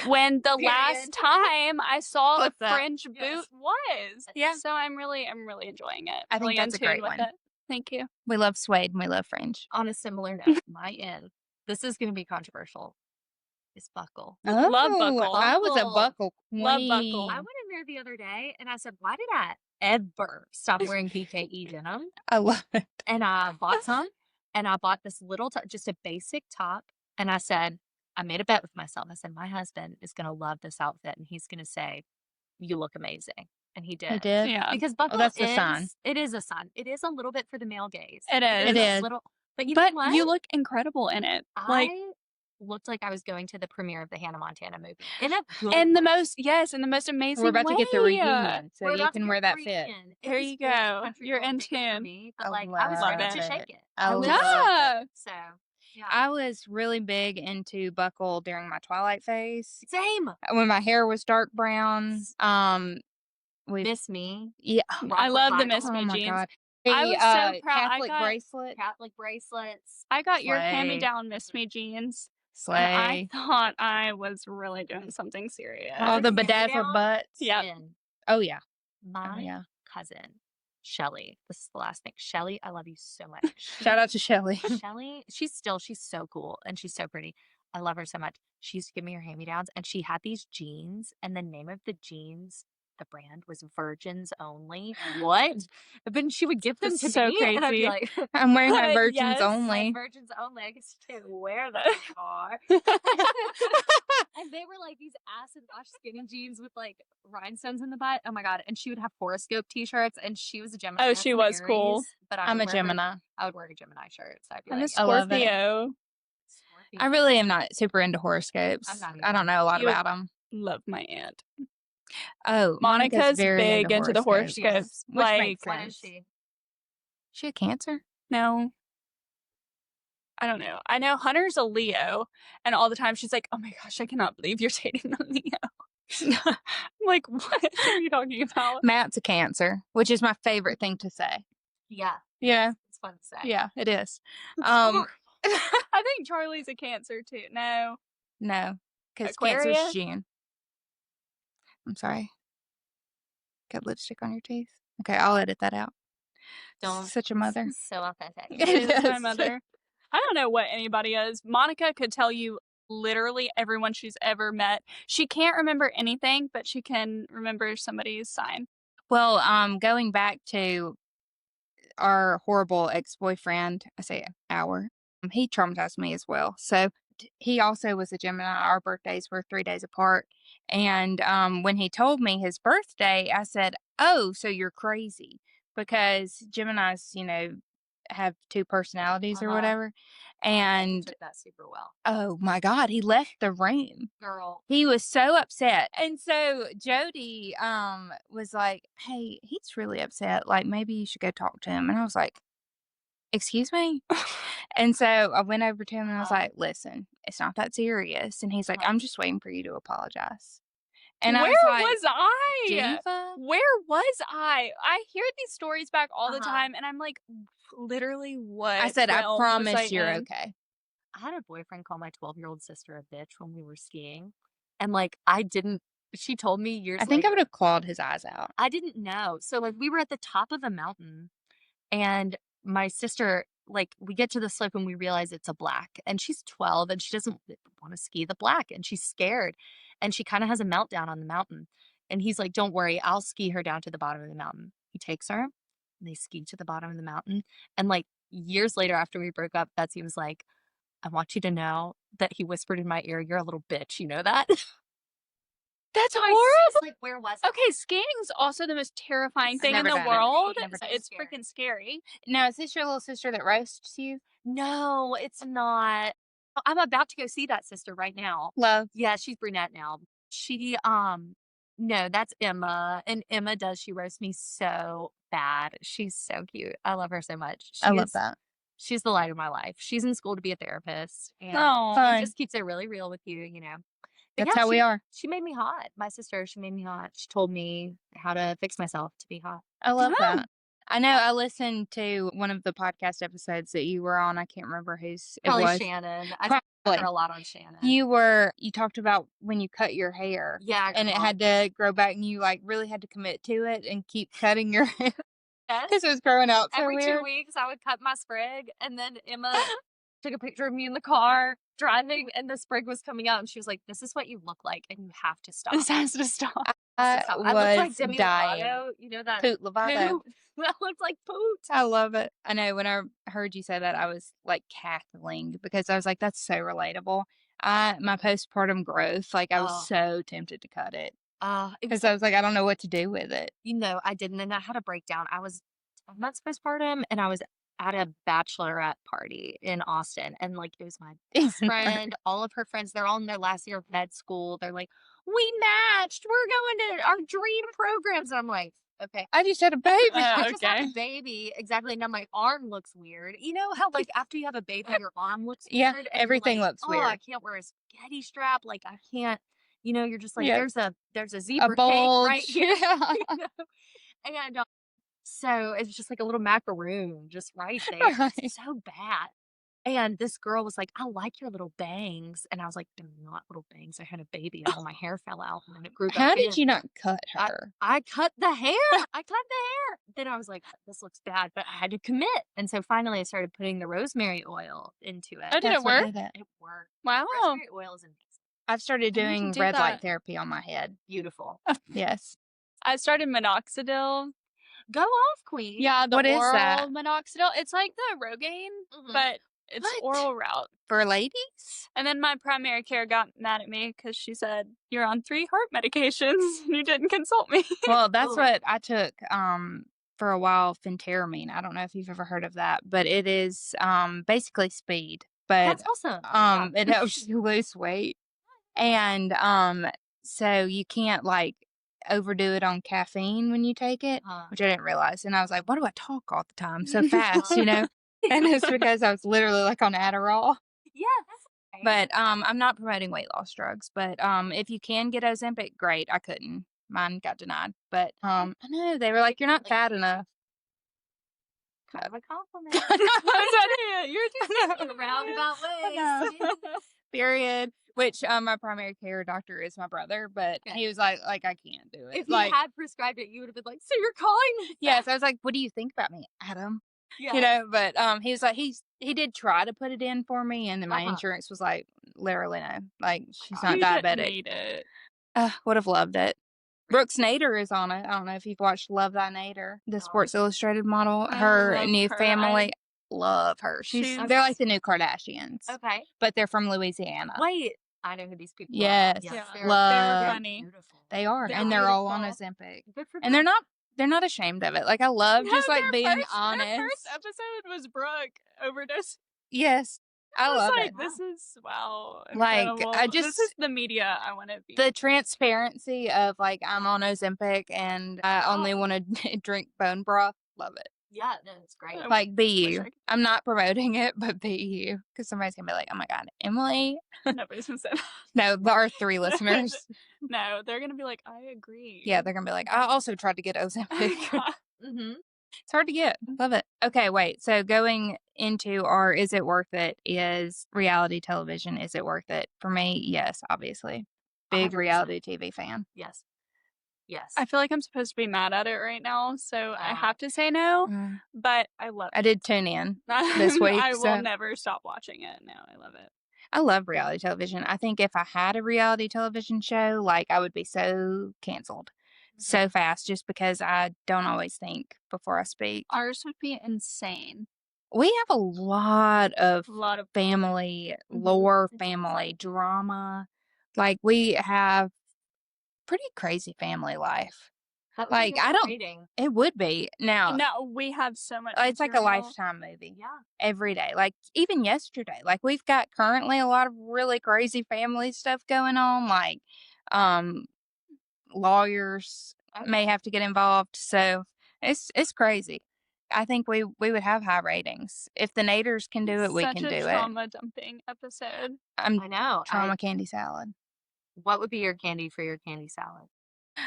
[SPEAKER 1] when the last time I saw
[SPEAKER 2] What's
[SPEAKER 1] a
[SPEAKER 2] that?
[SPEAKER 1] fringe boot was.
[SPEAKER 2] Yeah.
[SPEAKER 1] So I'm really enjoying it.
[SPEAKER 2] I think
[SPEAKER 1] Really
[SPEAKER 2] that's
[SPEAKER 1] in
[SPEAKER 2] a great
[SPEAKER 1] tune with
[SPEAKER 2] one.
[SPEAKER 1] it. Thank you.
[SPEAKER 2] We love suede and we love fringe.
[SPEAKER 3] On a similar note, my in. This is going to be controversial. Is buckle.
[SPEAKER 1] Love buckle.
[SPEAKER 2] I was a
[SPEAKER 3] Buckle.
[SPEAKER 2] buckle queen.
[SPEAKER 1] Love buckle.
[SPEAKER 3] I went in there the other day and I said, why did I ever stop wearing BKE denim?
[SPEAKER 2] I love it.
[SPEAKER 3] And I bought some and I bought this little, just a basic top. And I said, I made a bet with myself. I said, my husband is going to love this outfit and he's going to say, you look amazing. And he did.
[SPEAKER 2] He did?
[SPEAKER 1] Yeah.
[SPEAKER 3] Because buckle
[SPEAKER 2] that's the sign.
[SPEAKER 3] It is a sign. It is a little bit for the male gaze.
[SPEAKER 1] It is.
[SPEAKER 2] It
[SPEAKER 3] a
[SPEAKER 2] is.
[SPEAKER 3] Little, but you know what?
[SPEAKER 1] you look incredible in it. Like
[SPEAKER 3] I looked like I was going to the premiere of the Hannah Montana movie. In a good
[SPEAKER 1] in the
[SPEAKER 3] way.
[SPEAKER 1] most amazing
[SPEAKER 2] We're about to get the
[SPEAKER 1] way.
[SPEAKER 2] reunion, so
[SPEAKER 3] We're
[SPEAKER 2] you
[SPEAKER 3] about to
[SPEAKER 2] can
[SPEAKER 3] get
[SPEAKER 2] wear
[SPEAKER 3] the
[SPEAKER 2] that fit.
[SPEAKER 3] reunion. It
[SPEAKER 1] There
[SPEAKER 3] was
[SPEAKER 1] you
[SPEAKER 3] very
[SPEAKER 1] go.
[SPEAKER 3] country
[SPEAKER 1] You're
[SPEAKER 3] girl
[SPEAKER 1] in
[SPEAKER 3] thing for
[SPEAKER 1] tune.
[SPEAKER 3] me, but
[SPEAKER 2] I
[SPEAKER 3] like I was
[SPEAKER 2] love
[SPEAKER 3] ready to
[SPEAKER 2] it.
[SPEAKER 3] shake it.
[SPEAKER 2] I
[SPEAKER 3] was
[SPEAKER 2] love
[SPEAKER 1] Yeah.
[SPEAKER 3] so yeah.
[SPEAKER 2] I was really big into buckle during my Twilight phase.
[SPEAKER 3] Same.
[SPEAKER 2] When my hair was dark brown.
[SPEAKER 3] Miss Me.
[SPEAKER 2] Yeah.
[SPEAKER 1] I love the
[SPEAKER 3] Rock
[SPEAKER 1] Miss
[SPEAKER 2] Oh
[SPEAKER 1] Me
[SPEAKER 2] my
[SPEAKER 1] jeans.
[SPEAKER 2] God.
[SPEAKER 1] I was so proud.
[SPEAKER 2] Catholic bracelet.
[SPEAKER 3] Catholic bracelets.
[SPEAKER 1] I got your
[SPEAKER 2] Slay.
[SPEAKER 1] hand-me-down Miss Me jeans.
[SPEAKER 2] Slay.
[SPEAKER 1] And I thought I was really doing something serious.
[SPEAKER 2] All the
[SPEAKER 3] Hand-me-down?
[SPEAKER 2] bedazzled butts.
[SPEAKER 1] Yeah.
[SPEAKER 3] And
[SPEAKER 2] Oh yeah.
[SPEAKER 3] my
[SPEAKER 2] Oh yeah.
[SPEAKER 3] cousin, Shelly. This is the last thing. Shelly, I love you so much.
[SPEAKER 2] Shout out to Shelly.
[SPEAKER 3] Shelly, she's so cool and she's so pretty. I love her so much. She used to give me her hand-me-downs and she had these jeans and the name of the jeans, the brand was Virgins Only. What? But then she would give them
[SPEAKER 1] That's
[SPEAKER 3] to
[SPEAKER 1] so
[SPEAKER 3] me and I'd be
[SPEAKER 1] crazy.
[SPEAKER 3] like,
[SPEAKER 2] I'm wearing my Virgins
[SPEAKER 1] Yes,
[SPEAKER 3] my
[SPEAKER 2] only.
[SPEAKER 3] Virgins Only. I guess you can't wear them anymore. And they were like these acid wash skinny jeans with like rhinestones in the butt. Oh my God. And she would have horoscope t-shirts and she was a Gemini.
[SPEAKER 1] Oh,
[SPEAKER 3] I'm
[SPEAKER 1] she
[SPEAKER 3] an
[SPEAKER 1] was cool.
[SPEAKER 3] Aries, but
[SPEAKER 2] I'm a
[SPEAKER 3] would wear her-
[SPEAKER 2] Gemini.
[SPEAKER 3] I would wear a Gemini shirt. So I'd be
[SPEAKER 1] I'm a
[SPEAKER 3] like,
[SPEAKER 2] I love it.
[SPEAKER 1] Scorpio.
[SPEAKER 3] Scorpio.
[SPEAKER 2] I really am not super into horoscopes.
[SPEAKER 3] I'm not
[SPEAKER 2] I don't know a lot
[SPEAKER 1] You-
[SPEAKER 2] about them.
[SPEAKER 1] Love my aunt.
[SPEAKER 2] Oh,
[SPEAKER 1] Monica's
[SPEAKER 2] very
[SPEAKER 1] big into the
[SPEAKER 2] horoscopes.
[SPEAKER 1] horoscopes.
[SPEAKER 2] Which
[SPEAKER 1] Like,
[SPEAKER 2] makes
[SPEAKER 3] What
[SPEAKER 2] sense.
[SPEAKER 3] is she?
[SPEAKER 2] She a Cancer?
[SPEAKER 1] no. I don't know. I know Hunter's a Leo, and all the time she's like, "Oh my gosh, I cannot believe you're dating a Leo." I'm like, what are you talking about?
[SPEAKER 2] Matt's a Cancer, which is my favorite thing to say.
[SPEAKER 3] Yeah.
[SPEAKER 2] Yeah,
[SPEAKER 3] It's fun to say.
[SPEAKER 2] yeah, it is.
[SPEAKER 1] I think Charlie's a Cancer too. No.
[SPEAKER 2] No, because
[SPEAKER 1] Aquarius?
[SPEAKER 2] Cancer's June. I'm sorry. Got lipstick on your teeth? Okay, I'll edit that out.
[SPEAKER 3] Don't.
[SPEAKER 2] Such a mother.
[SPEAKER 3] So authentic.
[SPEAKER 1] It is my
[SPEAKER 2] Yes.
[SPEAKER 1] mother. I don't know what anybody is. Monica could tell you literally everyone she's ever met. She can't remember anything, but she can remember somebody's sign.
[SPEAKER 2] Well, going back to our horrible ex-boyfriend, I say our, he traumatized me as well. So he also was a Gemini. Our birthdays were 3 days apart. And when he told me his birthday, I said, "Oh, so you're crazy." Because Geminis, have two personalities or
[SPEAKER 3] Uh-huh.
[SPEAKER 2] whatever.
[SPEAKER 3] You
[SPEAKER 2] And
[SPEAKER 3] took that super well.
[SPEAKER 2] oh my God, he left the room.
[SPEAKER 3] Girl.
[SPEAKER 2] He was so upset. And so Jody was like, "Hey, he's really upset. Like, maybe you should go talk to him." And I was like, "Excuse me?" And so I went over to him and I was like, "Listen, it's not that serious." And he's like, "I'm just waiting for you to apologize." And
[SPEAKER 1] Where
[SPEAKER 2] I was like,
[SPEAKER 1] was I?
[SPEAKER 2] "Geneva?"
[SPEAKER 1] Where was I? I hear these stories back all the
[SPEAKER 3] Uh-huh.
[SPEAKER 1] time, and I'm like, literally, what?
[SPEAKER 2] I said, "I
[SPEAKER 1] realm was
[SPEAKER 2] promise you're
[SPEAKER 1] in?"
[SPEAKER 2] okay."
[SPEAKER 3] I had a boyfriend call my 12-year-old sister a bitch when we were skiing. And like, I didn't, she told me years
[SPEAKER 2] I think I
[SPEAKER 3] later.
[SPEAKER 2] would have clawed his eyes out.
[SPEAKER 3] I didn't know. So like we were at the top of a mountain and my sister, like we get to the slope and we realize it's a black and she's 12 and she doesn't want to ski the black and she's scared and she kind of has a meltdown on the mountain. And he's like, "Don't worry, I'll ski her down to the bottom of the mountain." He takes her and they ski to the bottom of the mountain. And like years later after we broke up, Betsy was like, I want you to know that he whispered in my ear, you're a little bitch. You know that?
[SPEAKER 1] That's
[SPEAKER 3] So
[SPEAKER 1] horrible.
[SPEAKER 3] like, where was I?
[SPEAKER 1] Okay, skiing's also the most terrifying
[SPEAKER 3] I've
[SPEAKER 1] thing in
[SPEAKER 2] never
[SPEAKER 1] the
[SPEAKER 2] done it.
[SPEAKER 1] world.
[SPEAKER 3] Never done it.
[SPEAKER 1] It's
[SPEAKER 3] Scary.
[SPEAKER 1] freaking scary.
[SPEAKER 2] Now, is this your little sister that roasts you?
[SPEAKER 3] No, it's not. I'm about to go see that sister right now.
[SPEAKER 2] Love.
[SPEAKER 3] Yeah, she's brunette now. She, no, that's Emma. And Emma she roasts me so bad. She's so cute. I love her so much.
[SPEAKER 2] I love that.
[SPEAKER 3] She's the light of my life. She's in school to be a therapist. And
[SPEAKER 1] Oh,
[SPEAKER 3] she
[SPEAKER 2] Fun.
[SPEAKER 3] just keeps it really real with you, you know. But
[SPEAKER 2] That's
[SPEAKER 3] yeah,
[SPEAKER 2] how we are.
[SPEAKER 3] She made me hot. My sister, she made me hot. She told me how to fix myself to be hot.
[SPEAKER 2] I love
[SPEAKER 1] Oh.
[SPEAKER 2] that. I know I listened to one of the podcast episodes that you were on. I can't remember whose it
[SPEAKER 3] Probably
[SPEAKER 2] was.
[SPEAKER 3] Shannon. I talk to
[SPEAKER 2] Probably.
[SPEAKER 3] her a lot on Shannon.
[SPEAKER 2] You talked about when you cut your hair.
[SPEAKER 3] Yeah.
[SPEAKER 2] And it had to grow back and you like really had to commit to it and keep cutting your hair.
[SPEAKER 3] Yes.
[SPEAKER 2] Because it was growing out so
[SPEAKER 3] Every
[SPEAKER 2] weird.
[SPEAKER 3] 2 weeks, I would cut my sprig, and then Emma took a picture of me in the car driving, and the sprig was coming out, and she was like, "This is what you look like, and you have to stop."
[SPEAKER 1] this has to stop.
[SPEAKER 2] I
[SPEAKER 3] I look like
[SPEAKER 2] was
[SPEAKER 3] Demi
[SPEAKER 2] dying.
[SPEAKER 3] Lovato. You know that?
[SPEAKER 2] Poot Lovato.
[SPEAKER 3] Poot. I looked like Poot.
[SPEAKER 2] I love it. I know when I heard you say that, I was like cackling because I was like, that's so relatable. My postpartum growth, like I was so tempted to cut it
[SPEAKER 3] It
[SPEAKER 2] because
[SPEAKER 3] was,
[SPEAKER 2] I was like, I don't know what to do with it.
[SPEAKER 3] you know, I didn't, and I had a breakdown. I was 10 months postpartum, and I was at a bachelorette party in Austin, and like it was my best friend, all of her friends. They're all in their last year of med school. They're like, "We matched. We're going to our dream programs." And I'm like, "Okay."
[SPEAKER 2] I just had a baby.
[SPEAKER 3] I just had
[SPEAKER 1] Okay.
[SPEAKER 3] a baby. Exactly. Now my arm looks weird. You know how like after you have a baby, your arm looks
[SPEAKER 2] Yeah,
[SPEAKER 3] weird? And you're
[SPEAKER 2] everything
[SPEAKER 3] like,
[SPEAKER 2] looks
[SPEAKER 3] oh, I
[SPEAKER 2] weird.
[SPEAKER 3] can't wear a spaghetti strap. Like I can't, you know, you're just like,
[SPEAKER 2] Yeah.
[SPEAKER 3] there's a
[SPEAKER 2] A
[SPEAKER 3] zebra cake
[SPEAKER 2] bulge.
[SPEAKER 3] right here.
[SPEAKER 2] Yeah.
[SPEAKER 3] You know? And so it's just like a little macaroon just right there.
[SPEAKER 2] Right.
[SPEAKER 3] It's so bad. And this girl was like, I like your little bangs. And I was like, they're not little bangs. I had a baby and all my hair fell out and then it grew back
[SPEAKER 2] How
[SPEAKER 3] in.
[SPEAKER 2] did you not cut her?
[SPEAKER 3] I cut the hair. I cut the hair. Then I was like, this looks bad, but I had to commit. And so finally I started putting the rosemary oil into it.
[SPEAKER 1] Oh, did
[SPEAKER 2] That's
[SPEAKER 1] it
[SPEAKER 2] what
[SPEAKER 1] work?
[SPEAKER 2] did it.
[SPEAKER 3] It worked.
[SPEAKER 1] Wow.
[SPEAKER 3] Rosemary oil is amazing.
[SPEAKER 2] I've started
[SPEAKER 1] I need to
[SPEAKER 2] doing
[SPEAKER 1] do
[SPEAKER 2] red light
[SPEAKER 1] that.
[SPEAKER 2] therapy on my head.
[SPEAKER 3] Beautiful.
[SPEAKER 2] Yes.
[SPEAKER 1] I started minoxidil.
[SPEAKER 3] Go off, queen.
[SPEAKER 1] Yeah, the
[SPEAKER 2] What is
[SPEAKER 1] oral
[SPEAKER 2] that?
[SPEAKER 1] minoxidil. It's like the Rogaine,
[SPEAKER 3] Mhm.
[SPEAKER 1] but it's
[SPEAKER 2] What?
[SPEAKER 1] oral route.
[SPEAKER 2] For ladies?
[SPEAKER 1] And then my primary care got mad at me because she said, "You're on 3 heart medications. You didn't consult me."
[SPEAKER 2] Well, that's
[SPEAKER 3] Ooh.
[SPEAKER 2] what I took for a while, phentermine. I don't know if you've ever heard of that, but it is basically speed. But
[SPEAKER 3] That's awesome.
[SPEAKER 2] it helps you lose weight. And so you can't like overdo it on caffeine when you take it, which I didn't realize. And I was like, why do I talk all the time so fast, you know? And it's because I was literally like on Adderall.
[SPEAKER 3] Yeah, that's okay.
[SPEAKER 2] But I'm not promoting weight loss drugs. But if you can get Ozempic, great. I couldn't. Mine got denied. But I know they were like, you're not fat enough.
[SPEAKER 3] kind of a compliment.
[SPEAKER 1] You're just
[SPEAKER 3] In roundabout
[SPEAKER 2] know.
[SPEAKER 3] ways.
[SPEAKER 2] Period. Which my primary care doctor is my brother, but
[SPEAKER 3] Okay.
[SPEAKER 2] he was like I can't do it.
[SPEAKER 3] If you
[SPEAKER 2] Like,
[SPEAKER 3] had prescribed it, you would have been like, so you're calling me?
[SPEAKER 2] yes, I was like, what do you think about me, Adam?
[SPEAKER 3] Yeah.
[SPEAKER 2] You know, but he was like he did try to put it in for me, and then my
[SPEAKER 3] Uh-huh.
[SPEAKER 2] insurance was like, literally no, like she's
[SPEAKER 1] You
[SPEAKER 2] not
[SPEAKER 1] didn't
[SPEAKER 2] diabetic.
[SPEAKER 1] need it.
[SPEAKER 2] Would have loved it. Brooks Nader is on it. I don't know if you've watched Love Thy Nader, the Sports Illustrated model.
[SPEAKER 1] I
[SPEAKER 2] Her
[SPEAKER 1] love
[SPEAKER 2] new
[SPEAKER 1] her.
[SPEAKER 2] family, love her. They're like the new Kardashians,
[SPEAKER 3] Okay.
[SPEAKER 2] but they're from Louisiana.
[SPEAKER 3] Wait. I know who these people
[SPEAKER 2] Yes.
[SPEAKER 3] are.
[SPEAKER 1] Yeah.
[SPEAKER 3] They're
[SPEAKER 2] Love.
[SPEAKER 1] funny.
[SPEAKER 3] beautiful.
[SPEAKER 2] They are,
[SPEAKER 3] They're
[SPEAKER 2] and they're all on
[SPEAKER 3] beautiful.
[SPEAKER 2] Ozempic,
[SPEAKER 3] Good for
[SPEAKER 2] and
[SPEAKER 3] them.
[SPEAKER 2] they're not ashamed of it. Like I love just like being
[SPEAKER 1] Their
[SPEAKER 2] honest.
[SPEAKER 1] first episode was Brooke overdose.
[SPEAKER 2] Yes, I
[SPEAKER 1] was
[SPEAKER 2] love
[SPEAKER 1] like,
[SPEAKER 2] it.
[SPEAKER 1] this is wow.
[SPEAKER 2] Like,
[SPEAKER 1] Incredible.
[SPEAKER 2] I
[SPEAKER 1] this
[SPEAKER 2] just-
[SPEAKER 1] is the media I want to be.
[SPEAKER 2] The transparency of like I'm on Ozempic and I only want to drink bone broth. Love it.
[SPEAKER 3] Yeah, no, it's great.
[SPEAKER 1] Oh,
[SPEAKER 2] Like be
[SPEAKER 1] wish
[SPEAKER 2] you.
[SPEAKER 1] I could do
[SPEAKER 2] I'm not promoting it, but be you, because somebody's gonna be like, "Oh my god, Emily."
[SPEAKER 1] Nobody's gonna say that.
[SPEAKER 2] No, our 3 listeners.
[SPEAKER 1] No, they're gonna be like, I agree.
[SPEAKER 2] Yeah, they're gonna be like, "I also tried to get Ozempic."
[SPEAKER 3] Mm-hmm.
[SPEAKER 2] It's hard to get. Love it. Okay, wait. So going into our is it worth it is reality television. Is it worth it? For me, yes, obviously. Big
[SPEAKER 3] 100%.
[SPEAKER 2] reality TV fan.
[SPEAKER 3] Yes. Yes.
[SPEAKER 1] I feel like I'm supposed to be mad at it right now, so I have to say no.
[SPEAKER 2] Mm.
[SPEAKER 1] But I love
[SPEAKER 2] I did tune in this week.
[SPEAKER 1] I
[SPEAKER 2] so
[SPEAKER 1] will never stop watching it. No, I love it.
[SPEAKER 2] I love reality television. I think if I had a reality television show, like I would be so canceled so fast just because I don't always think before I speak.
[SPEAKER 1] Ours would be insane.
[SPEAKER 2] we have a lot of
[SPEAKER 1] A lot of
[SPEAKER 2] family lore, family drama. Like, we have pretty crazy family life.
[SPEAKER 3] That would
[SPEAKER 2] Like,
[SPEAKER 3] be
[SPEAKER 2] I don't
[SPEAKER 3] exciting.
[SPEAKER 2] it would be. Now,
[SPEAKER 1] No, we have so much
[SPEAKER 2] it's like a
[SPEAKER 1] material.
[SPEAKER 2] Lifetime movie.
[SPEAKER 3] Yeah.
[SPEAKER 2] Every day. Like, even yesterday. Like, we've got currently a lot of really crazy family stuff going on. Like, um, lawyers may have to get involved. So it's crazy. I think we would have high ratings. If the Naders can do it, we
[SPEAKER 1] Such
[SPEAKER 2] can
[SPEAKER 1] a
[SPEAKER 2] do it.
[SPEAKER 1] trauma dumping episode.
[SPEAKER 2] I'm
[SPEAKER 3] I know.
[SPEAKER 2] trauma candy salad.
[SPEAKER 3] What would be your candy for your candy salad?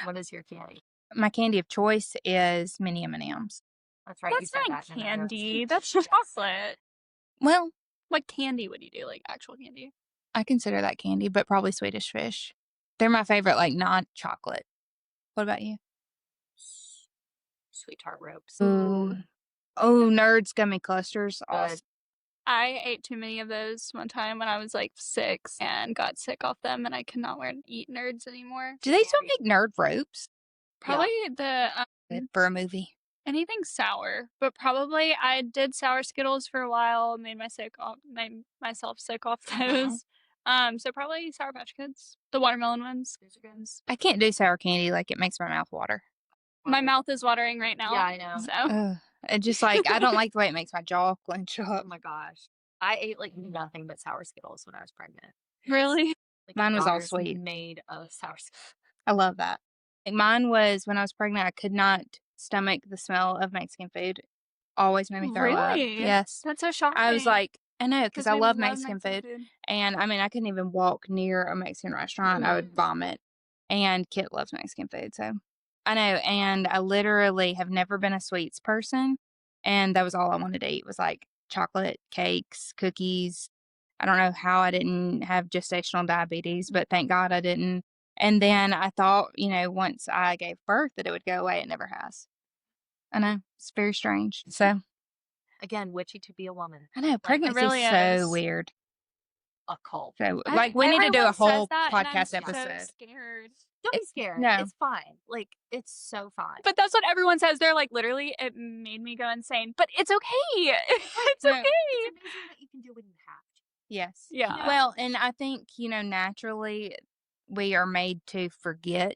[SPEAKER 3] What is your candy?
[SPEAKER 2] My candy of choice is mini M&Ms.
[SPEAKER 3] That's right. You
[SPEAKER 1] That's
[SPEAKER 3] said
[SPEAKER 1] not
[SPEAKER 3] that in the notes.
[SPEAKER 1] candy. That's chocolate.
[SPEAKER 2] Well,
[SPEAKER 1] What candy would you do? Like actual candy?
[SPEAKER 2] I consider that candy, but probably Swedish Fish. They're my favorite, like, non-chocolate. What about you?
[SPEAKER 3] Sweet tart ropes.
[SPEAKER 2] Ooh. Oh, Nerds gummy clusters. Awesome.
[SPEAKER 3] Good.
[SPEAKER 1] I ate too many of those one time when I was like 6 and got sick off them, and I could not eat Nerds anymore.
[SPEAKER 2] Do they still make Nerd ropes
[SPEAKER 1] Probably the
[SPEAKER 2] for a movie?
[SPEAKER 1] anything sour, but probably I did sour Skittles for a while, made myself sick off those. So probably Sour Patch Kids, the watermelon ones.
[SPEAKER 3] Those are good.
[SPEAKER 2] I can't do sour candy. Like, it makes my mouth water.
[SPEAKER 1] My mouth is watering right now.
[SPEAKER 3] Yeah, I know.
[SPEAKER 1] So
[SPEAKER 2] Ugh. It just, like, I don't like the way it makes my jaw clench
[SPEAKER 3] Oh
[SPEAKER 2] up.
[SPEAKER 3] my gosh. I ate like nothing but sour Skittles when I was pregnant.
[SPEAKER 1] really,
[SPEAKER 3] Like,
[SPEAKER 2] Mine was all
[SPEAKER 3] daughter's
[SPEAKER 2] sweet.
[SPEAKER 3] Made of sour Skittles.
[SPEAKER 2] I love that. Like, mine was when I was pregnant, I could not stomach the smell of Mexican food. Always made me throw up.
[SPEAKER 1] really,
[SPEAKER 2] Yes.
[SPEAKER 1] that's so shocking.
[SPEAKER 2] I was like, I know, because I
[SPEAKER 1] we
[SPEAKER 2] love Mexican food.
[SPEAKER 1] food.
[SPEAKER 2] And I mean, I couldn't even walk near a Mexican restaurant. I would vomit. And Kit loves Mexican food. So I know. And I literally have never been a sweets person. And that was all I wanted to eat was like chocolate, cakes, cookies. I don't know how I didn't have gestational diabetes, but thank God I didn't. And then I thought, once I gave birth that it would go away. It never has. I know. It's very strange. So
[SPEAKER 3] Again, witchy to be a woman.
[SPEAKER 2] I know. Pregnancy
[SPEAKER 1] really
[SPEAKER 2] is so
[SPEAKER 1] is.
[SPEAKER 2] weird.
[SPEAKER 3] A cult.
[SPEAKER 2] So, like, we need to do a
[SPEAKER 1] Everyone
[SPEAKER 2] whole
[SPEAKER 1] says that, and
[SPEAKER 2] podcast
[SPEAKER 1] I'm so
[SPEAKER 2] episode.
[SPEAKER 1] scared.
[SPEAKER 3] Don't be scared.
[SPEAKER 2] no.
[SPEAKER 3] It's fine. Like, it's so fine.
[SPEAKER 1] But that's what everyone says. They're like, literally, it made me go insane. But it's okay. It's
[SPEAKER 2] No.
[SPEAKER 1] okay.
[SPEAKER 3] It's amazing that you can do when you have to.
[SPEAKER 2] Yes.
[SPEAKER 1] Yeah.
[SPEAKER 2] Well, and I think, naturally we are made to forget,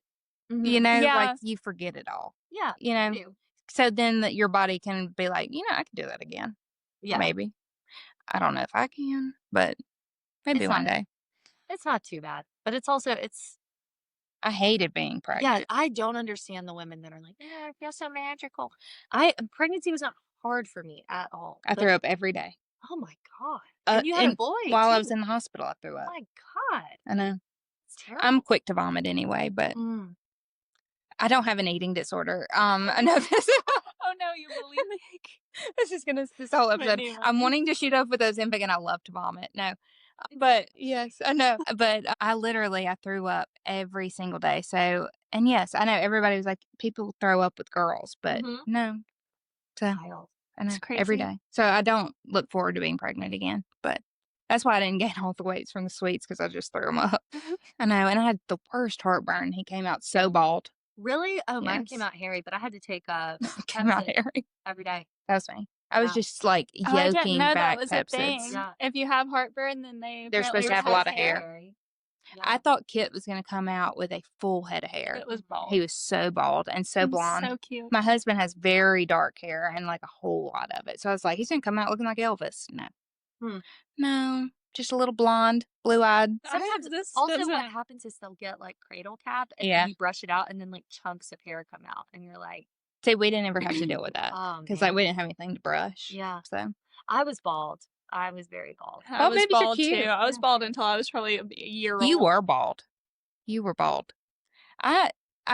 [SPEAKER 1] Yeah.
[SPEAKER 2] like, you forget it all,
[SPEAKER 3] Yeah.
[SPEAKER 2] you
[SPEAKER 3] do.
[SPEAKER 2] so then that your body can be like, I can do that again.
[SPEAKER 3] Yeah.
[SPEAKER 2] Maybe. I don't know if I can, but maybe
[SPEAKER 3] It's
[SPEAKER 2] one
[SPEAKER 3] not-
[SPEAKER 2] day.
[SPEAKER 3] It's not too bad. But it's also,
[SPEAKER 2] I hated being pregnant.
[SPEAKER 3] yeah, I don't understand the women that are like, I feel so magical. Pregnancy was not hard for me at all.
[SPEAKER 2] I threw up every day.
[SPEAKER 3] Oh my God. And you had a boy.
[SPEAKER 2] While I
[SPEAKER 3] too.
[SPEAKER 2] was in the hospital, I threw
[SPEAKER 3] Oh
[SPEAKER 2] up.
[SPEAKER 3] my God.
[SPEAKER 2] I know.
[SPEAKER 3] It's terrible.
[SPEAKER 2] I'm quick to vomit anyway, but I don't have an eating disorder. I know this.
[SPEAKER 1] Oh no, you're bulimic.
[SPEAKER 2] This is gonna this whole episode.
[SPEAKER 1] Anyway.
[SPEAKER 2] I'm wanting to shoot up with Ozempic, and I love to vomit. No, but yes, I know. But I threw up every single day. So, and yes, I know everybody was like, people throw up with girls, but no. So
[SPEAKER 3] Wild.
[SPEAKER 2] I know
[SPEAKER 1] It's crazy.
[SPEAKER 2] every day. So I don't look forward to being pregnant again. But that's why I didn't gain all the weights from the sweets because I just threw them up. I know, and I had the worst heartburn. He came out so bald.
[SPEAKER 3] Really? Oh, mine
[SPEAKER 2] Yes.
[SPEAKER 3] came out hairy, but I had to take
[SPEAKER 2] Came out
[SPEAKER 3] Pepcid
[SPEAKER 2] hairy.
[SPEAKER 3] every day.
[SPEAKER 2] That was me. I was
[SPEAKER 3] Yeah.
[SPEAKER 2] just like
[SPEAKER 1] Oh, I didn't
[SPEAKER 2] yoking
[SPEAKER 1] know
[SPEAKER 2] back
[SPEAKER 1] that was a thing.
[SPEAKER 2] Pepsids.
[SPEAKER 3] Yeah.
[SPEAKER 1] If you have heartburn, then
[SPEAKER 2] They're supposed to have a lot of hair.
[SPEAKER 3] Hairy. Yeah.
[SPEAKER 2] I thought Kit was going to come out with a full head of hair.
[SPEAKER 1] It was bald.
[SPEAKER 2] He was so bald and so
[SPEAKER 1] It was
[SPEAKER 2] blonde.
[SPEAKER 1] so cute.
[SPEAKER 2] My husband has very dark hair and like a whole lot of it. So I was like, he's going to come out looking like Elvis. No. No. Just a little blonde, blue-eyed.
[SPEAKER 3] Sometimes also what happens is they'll get like cradle cap and then you brush it out and then like chunks of hair come out and you're like,
[SPEAKER 2] see, we didn't ever have to deal with that because like we didn't have anything to brush.
[SPEAKER 3] Yeah.
[SPEAKER 2] So
[SPEAKER 3] I was bald. I was very bald.
[SPEAKER 1] I was
[SPEAKER 2] maybe you're
[SPEAKER 1] bald
[SPEAKER 2] cute.
[SPEAKER 1] too. I was bald until I was probably a year old.
[SPEAKER 2] You were bald. You were bald. I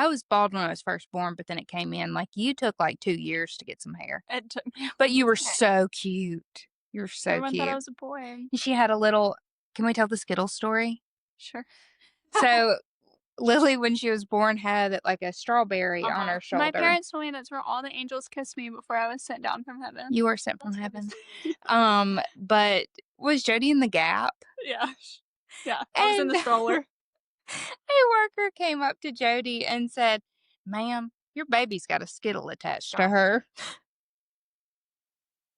[SPEAKER 2] was bald when I was first born, but then it came in. Like, you took like 2 years to get some hair.
[SPEAKER 1] It took me.
[SPEAKER 2] But you were so cute. You were so
[SPEAKER 1] Everyone
[SPEAKER 2] cute.
[SPEAKER 1] thought I was a boy.
[SPEAKER 2] She had a little. Can we tell the Skittles story?
[SPEAKER 1] Sure.
[SPEAKER 2] So Lily, when she was born, had like a strawberry on her shoulder.
[SPEAKER 1] My parents told me that's where all the angels kissed me before I was sent down from heaven.
[SPEAKER 2] You were sent from heaven. But was Jody in the Gap?
[SPEAKER 1] Yeah. Yeah. I was in the stroller.
[SPEAKER 2] A worker came up to Jody and said, "Ma'am, your baby's got a Skittle attached to her."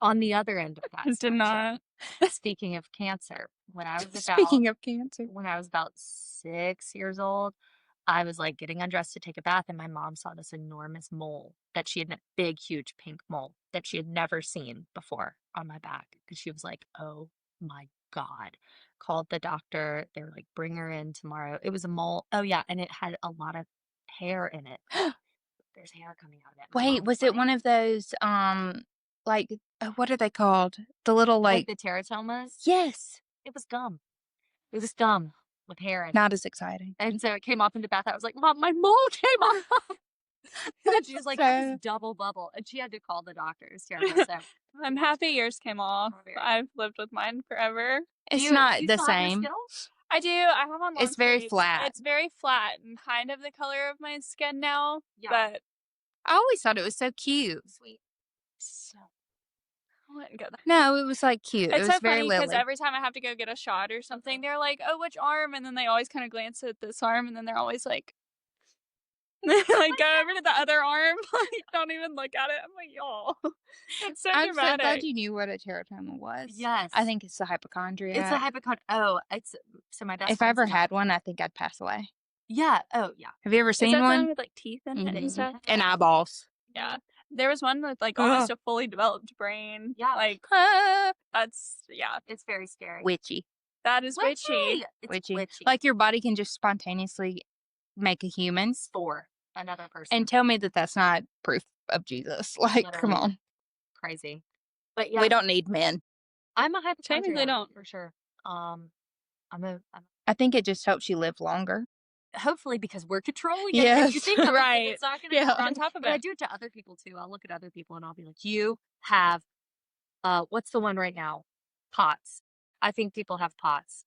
[SPEAKER 3] on the other end of that
[SPEAKER 1] Did
[SPEAKER 3] spectrum,
[SPEAKER 1] not.
[SPEAKER 3] speaking of cancer, when I was
[SPEAKER 2] Speaking of cancer.
[SPEAKER 3] when I was about 6 years old, I was like getting undressed to take a bath, and my mom saw this enormous mole that she had, big, huge pink mole that she had never seen before on my back. And she was like, oh my God. Called the doctor. They were like, bring her in tomorrow. It was a mole. Oh, yeah. And it had a lot of hair in it. There's hair coming out of it. My
[SPEAKER 2] Wait,
[SPEAKER 3] mom
[SPEAKER 2] was it
[SPEAKER 3] like,
[SPEAKER 2] one of those like what are they called? The little
[SPEAKER 3] like
[SPEAKER 2] like
[SPEAKER 3] the teratomas?
[SPEAKER 2] yes.
[SPEAKER 3] It was gum. It was gum with hair in it.
[SPEAKER 2] Not as exciting.
[SPEAKER 3] And so it came off in the bath. I was like, Mom, my mole came off. And she was like,
[SPEAKER 2] So-
[SPEAKER 3] this double bubble. And she had to call the doctor. It was terrible. So
[SPEAKER 1] I'm happy yours came off.
[SPEAKER 3] Oh, very.
[SPEAKER 1] I've lived with mine forever.
[SPEAKER 2] It's
[SPEAKER 3] do
[SPEAKER 2] not
[SPEAKER 3] you
[SPEAKER 2] the
[SPEAKER 3] still have your
[SPEAKER 2] same.
[SPEAKER 3] Skittles?
[SPEAKER 1] I do. I have on long
[SPEAKER 2] It's very
[SPEAKER 1] sleeves.
[SPEAKER 2] flat.
[SPEAKER 1] It's very flat and kind of the color of my skin now.
[SPEAKER 3] Yeah.
[SPEAKER 1] But
[SPEAKER 2] I always thought it was so cute.
[SPEAKER 3] Sweet.
[SPEAKER 1] so I wouldn't go there.
[SPEAKER 2] No, it was like cute. It
[SPEAKER 1] It's
[SPEAKER 2] was
[SPEAKER 1] so
[SPEAKER 2] very
[SPEAKER 1] funny because
[SPEAKER 2] Lily.
[SPEAKER 1] every time I have to go get a shot or something, they're like, "Oh, which arm?" And then they always kind of glance at this arm, and then they're always like, like go over to the other arm, like don't even look at it. I'm like, y'all, it's so
[SPEAKER 2] I'm so glad
[SPEAKER 1] dramatic.
[SPEAKER 2] you knew what a teratoma was.
[SPEAKER 3] Yes.
[SPEAKER 2] I think it's the hypochondria.
[SPEAKER 3] It's a hypochondria. Oh, it's so my best
[SPEAKER 2] If I
[SPEAKER 3] friend's
[SPEAKER 2] ever
[SPEAKER 3] a
[SPEAKER 2] had one, I think I'd pass away.
[SPEAKER 3] Yeah. Oh, yeah.
[SPEAKER 2] Have you ever
[SPEAKER 1] Is
[SPEAKER 2] seen
[SPEAKER 1] that the one
[SPEAKER 2] one?
[SPEAKER 1] with like teeth in it
[SPEAKER 2] Mhm.
[SPEAKER 1] and stuff?
[SPEAKER 2] And eyeballs.
[SPEAKER 1] Yeah, there was one with like almost a fully developed brain.
[SPEAKER 3] Yeah.
[SPEAKER 1] like
[SPEAKER 2] Ah,
[SPEAKER 1] that's
[SPEAKER 3] It's very scary.
[SPEAKER 2] witchy.
[SPEAKER 1] that is witchy.
[SPEAKER 3] It's
[SPEAKER 2] Witchy.
[SPEAKER 3] witchy.
[SPEAKER 2] Like your body can just spontaneously make a human.
[SPEAKER 3] for another person.
[SPEAKER 2] And tell me that that's not proof of Jesus. Like, come
[SPEAKER 3] Literally.
[SPEAKER 2] on.
[SPEAKER 3] Crazy. But yeah,
[SPEAKER 2] We don't need men.
[SPEAKER 3] I'm a hypochondriac.
[SPEAKER 1] Technically don't.
[SPEAKER 3] For sure. I'm
[SPEAKER 2] I think it just helps you live longer.
[SPEAKER 3] hopefully because we're controlling it.
[SPEAKER 2] Yes.
[SPEAKER 3] If you think of it,
[SPEAKER 1] Right.
[SPEAKER 3] it's not gonna
[SPEAKER 2] Yeah.
[SPEAKER 3] happen.
[SPEAKER 1] On top of
[SPEAKER 3] But I
[SPEAKER 1] it,
[SPEAKER 3] do it to other people too. I'll look at other people and I'll be like, you have what's the one right now? POTS. I think people have POTS.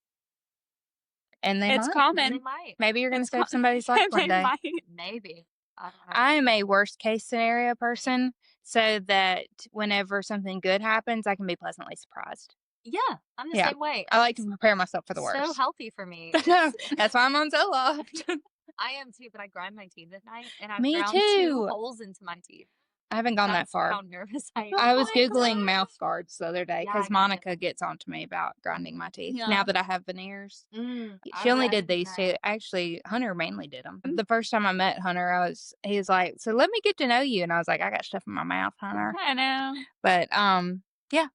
[SPEAKER 2] And they
[SPEAKER 1] it's
[SPEAKER 2] might.
[SPEAKER 3] They
[SPEAKER 1] common.
[SPEAKER 3] might.
[SPEAKER 2] Maybe you're going to
[SPEAKER 1] It's
[SPEAKER 2] save somebody's life
[SPEAKER 1] They
[SPEAKER 2] one day.
[SPEAKER 1] might.
[SPEAKER 3] Maybe. I don't know.
[SPEAKER 2] I am a worst case scenario person so that whenever something good happens, I can be pleasantly surprised.
[SPEAKER 3] Yeah, I'm the
[SPEAKER 2] Yeah.
[SPEAKER 3] same way.
[SPEAKER 2] I like to prepare myself for the worst.
[SPEAKER 3] So healthy for me.
[SPEAKER 2] No, that's why I'm on Zoloft.
[SPEAKER 3] I am too, but I grind my teeth at night and I've
[SPEAKER 2] Me
[SPEAKER 3] ground
[SPEAKER 2] too.
[SPEAKER 3] 2 holes into my teeth.
[SPEAKER 2] I haven't gone that
[SPEAKER 3] That's
[SPEAKER 2] far.
[SPEAKER 3] how nervous I am.
[SPEAKER 2] I was
[SPEAKER 1] Oh my
[SPEAKER 2] Googling
[SPEAKER 1] gosh.
[SPEAKER 2] mouth guards the other day
[SPEAKER 3] Yeah,
[SPEAKER 2] because
[SPEAKER 3] I got
[SPEAKER 2] Monica gets on to me about grinding my teeth.
[SPEAKER 1] Yeah.
[SPEAKER 2] Now that I have veneers.
[SPEAKER 3] I
[SPEAKER 2] She only
[SPEAKER 3] would
[SPEAKER 2] did
[SPEAKER 3] do
[SPEAKER 2] these
[SPEAKER 3] that.
[SPEAKER 2] two. Actually, Hunter mainly did them. The first time I met Hunter, he was like, "So let me get to know you," and I was like, "I got stuff in my mouth, Hunter."
[SPEAKER 1] I know.
[SPEAKER 2] But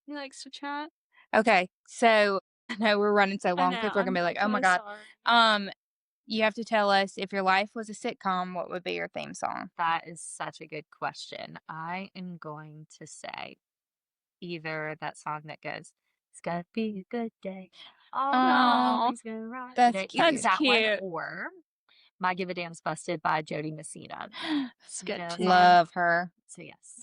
[SPEAKER 1] He likes to chat.
[SPEAKER 2] okay. So I know we're running so
[SPEAKER 1] I
[SPEAKER 2] long.
[SPEAKER 1] know.
[SPEAKER 2] People are gonna be like, "Oh my
[SPEAKER 1] really
[SPEAKER 2] god."
[SPEAKER 1] sorry.
[SPEAKER 2] You have to tell us if your life was a sitcom, what would be your theme song?
[SPEAKER 3] That is such a good question. I am going to say either that song that goes, "It's gonna be a good day.
[SPEAKER 2] Aw,
[SPEAKER 3] Always gonna ride
[SPEAKER 2] that's
[SPEAKER 3] today."
[SPEAKER 2] cute.
[SPEAKER 3] Either
[SPEAKER 1] That's
[SPEAKER 3] that one
[SPEAKER 1] cute.
[SPEAKER 3] or "My Give a Damn's Busted" by Jody Messina.
[SPEAKER 1] It's good.
[SPEAKER 3] know,
[SPEAKER 1] too.
[SPEAKER 2] Love her.
[SPEAKER 3] So yes,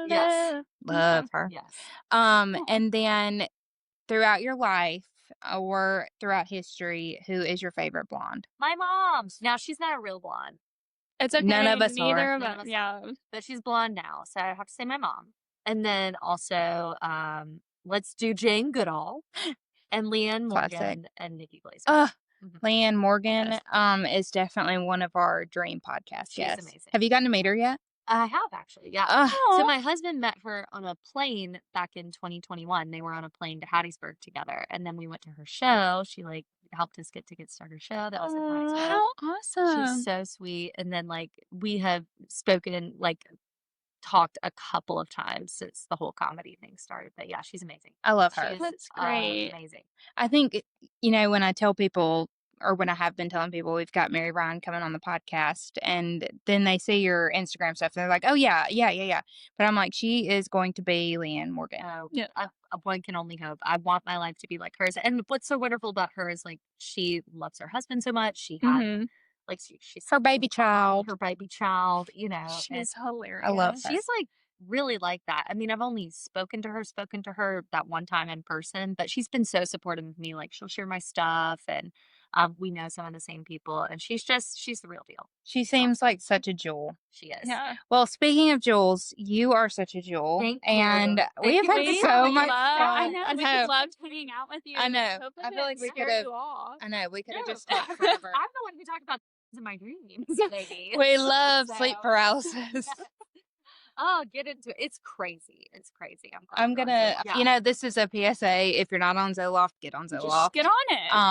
[SPEAKER 2] Yes. Love her.
[SPEAKER 3] yes.
[SPEAKER 2] And then throughout your life or throughout history, who is your favorite blonde?
[SPEAKER 3] My mom's now she's not a real blonde,
[SPEAKER 1] It's okay.
[SPEAKER 2] None of us
[SPEAKER 1] Neither
[SPEAKER 2] are.
[SPEAKER 1] of
[SPEAKER 3] None of
[SPEAKER 1] us.
[SPEAKER 3] us
[SPEAKER 1] Yeah.
[SPEAKER 3] but she's blonde now, so I have to say my mom. And then also, let's do Jane Goodall and Leanne
[SPEAKER 2] Classic.
[SPEAKER 3] Morgan and Nikki Glaser. Mhm.
[SPEAKER 2] Leanne Morgan
[SPEAKER 1] Yes.
[SPEAKER 2] is definitely one of our dream podcast
[SPEAKER 3] She's
[SPEAKER 2] guests.
[SPEAKER 3] amazing.
[SPEAKER 2] Have you gotten to meet her yet?
[SPEAKER 3] I have actually, yeah.
[SPEAKER 2] Ugh.
[SPEAKER 3] So
[SPEAKER 1] Aw.
[SPEAKER 3] my husband met her on a plane back in 2021. They were on a plane to Hattiesburg together, and then we went to her show. She like helped us get tickets to her show. That was in high school.
[SPEAKER 1] How
[SPEAKER 3] She's
[SPEAKER 1] awesome.
[SPEAKER 3] so sweet. And then like we have spoken like talked a couple of times since the whole comedy thing started. But yeah, she's amazing.
[SPEAKER 2] I love
[SPEAKER 3] She
[SPEAKER 2] her.
[SPEAKER 3] is
[SPEAKER 1] That's great.
[SPEAKER 3] amazing.
[SPEAKER 2] I think, when I tell people, or when I have been telling people we've got Mary Ryan coming on the podcast, and then they see your Instagram stuff, and they're like, "Oh yeah. But I'm like, she is going to be Leanne Morgan.
[SPEAKER 3] Oh,
[SPEAKER 1] Yeah.
[SPEAKER 3] one can only hope. I want my life to be like hers. And what's so wonderful about her is like she loves her husband so much. She had
[SPEAKER 1] Mhm.
[SPEAKER 3] like she's
[SPEAKER 2] Her baby child.
[SPEAKER 3] her baby child, and
[SPEAKER 1] She's hilarious.
[SPEAKER 2] I love her.
[SPEAKER 3] she's like really like that. I mean, I've only spoken to her that one time in person, but she's been so supportive of me. Like she'll share my stuff, and we know some of the same people, and she's the real deal.
[SPEAKER 2] She seems like such a jewel.
[SPEAKER 3] She is.
[SPEAKER 1] Yeah.
[SPEAKER 2] Well, speaking of jewels, you are such a jewel.
[SPEAKER 3] Thank you.
[SPEAKER 2] And
[SPEAKER 3] Thank
[SPEAKER 2] we have
[SPEAKER 3] you.
[SPEAKER 2] had
[SPEAKER 3] We
[SPEAKER 2] so
[SPEAKER 3] really
[SPEAKER 2] much
[SPEAKER 3] love-
[SPEAKER 2] fun.
[SPEAKER 1] I know.
[SPEAKER 2] I
[SPEAKER 1] We
[SPEAKER 2] know.
[SPEAKER 1] loved hanging out with you.
[SPEAKER 2] I know.
[SPEAKER 1] Hope
[SPEAKER 2] I
[SPEAKER 1] it
[SPEAKER 2] feel like
[SPEAKER 1] didn't
[SPEAKER 2] we
[SPEAKER 1] scare
[SPEAKER 2] could've-
[SPEAKER 1] you off.
[SPEAKER 2] I know. We could have
[SPEAKER 3] No,
[SPEAKER 2] just talked forever.
[SPEAKER 3] I'm the one who talked about in my dreams, baby.
[SPEAKER 2] We love
[SPEAKER 3] So-
[SPEAKER 2] sleep paralysis.
[SPEAKER 3] Oh, get into it. It's crazy. It's crazy. I'm glad
[SPEAKER 2] I'm
[SPEAKER 3] you're on
[SPEAKER 2] gonna,
[SPEAKER 3] Zoloft.
[SPEAKER 2] you know, this is a PSA. If you're not on Zoloft, get on
[SPEAKER 1] Just
[SPEAKER 2] Zoloft.
[SPEAKER 1] get on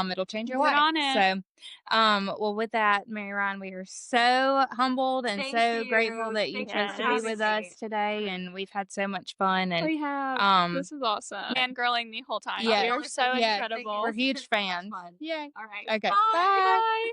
[SPEAKER 1] it.
[SPEAKER 2] It'll change your
[SPEAKER 1] Get
[SPEAKER 2] life.
[SPEAKER 1] on it.
[SPEAKER 2] So, well, with that, Mary Ryan, we are so humbled and
[SPEAKER 3] Thank
[SPEAKER 2] so
[SPEAKER 3] you.
[SPEAKER 2] grateful that you
[SPEAKER 3] Thank you
[SPEAKER 2] chose
[SPEAKER 3] for
[SPEAKER 2] to be
[SPEAKER 1] Yes.
[SPEAKER 2] with
[SPEAKER 3] having
[SPEAKER 2] us
[SPEAKER 3] me.
[SPEAKER 2] today, and we've had so much fun. And
[SPEAKER 1] We have.
[SPEAKER 2] um,
[SPEAKER 1] This is awesome. Fangirling the whole time.
[SPEAKER 2] Yeah.
[SPEAKER 1] We are so
[SPEAKER 2] Yeah.
[SPEAKER 1] incredible.
[SPEAKER 2] we're huge fans.
[SPEAKER 3] Fun.
[SPEAKER 2] Yay.
[SPEAKER 3] All right.
[SPEAKER 2] Okay.
[SPEAKER 3] Bye.
[SPEAKER 2] Bye.
[SPEAKER 1] Bye.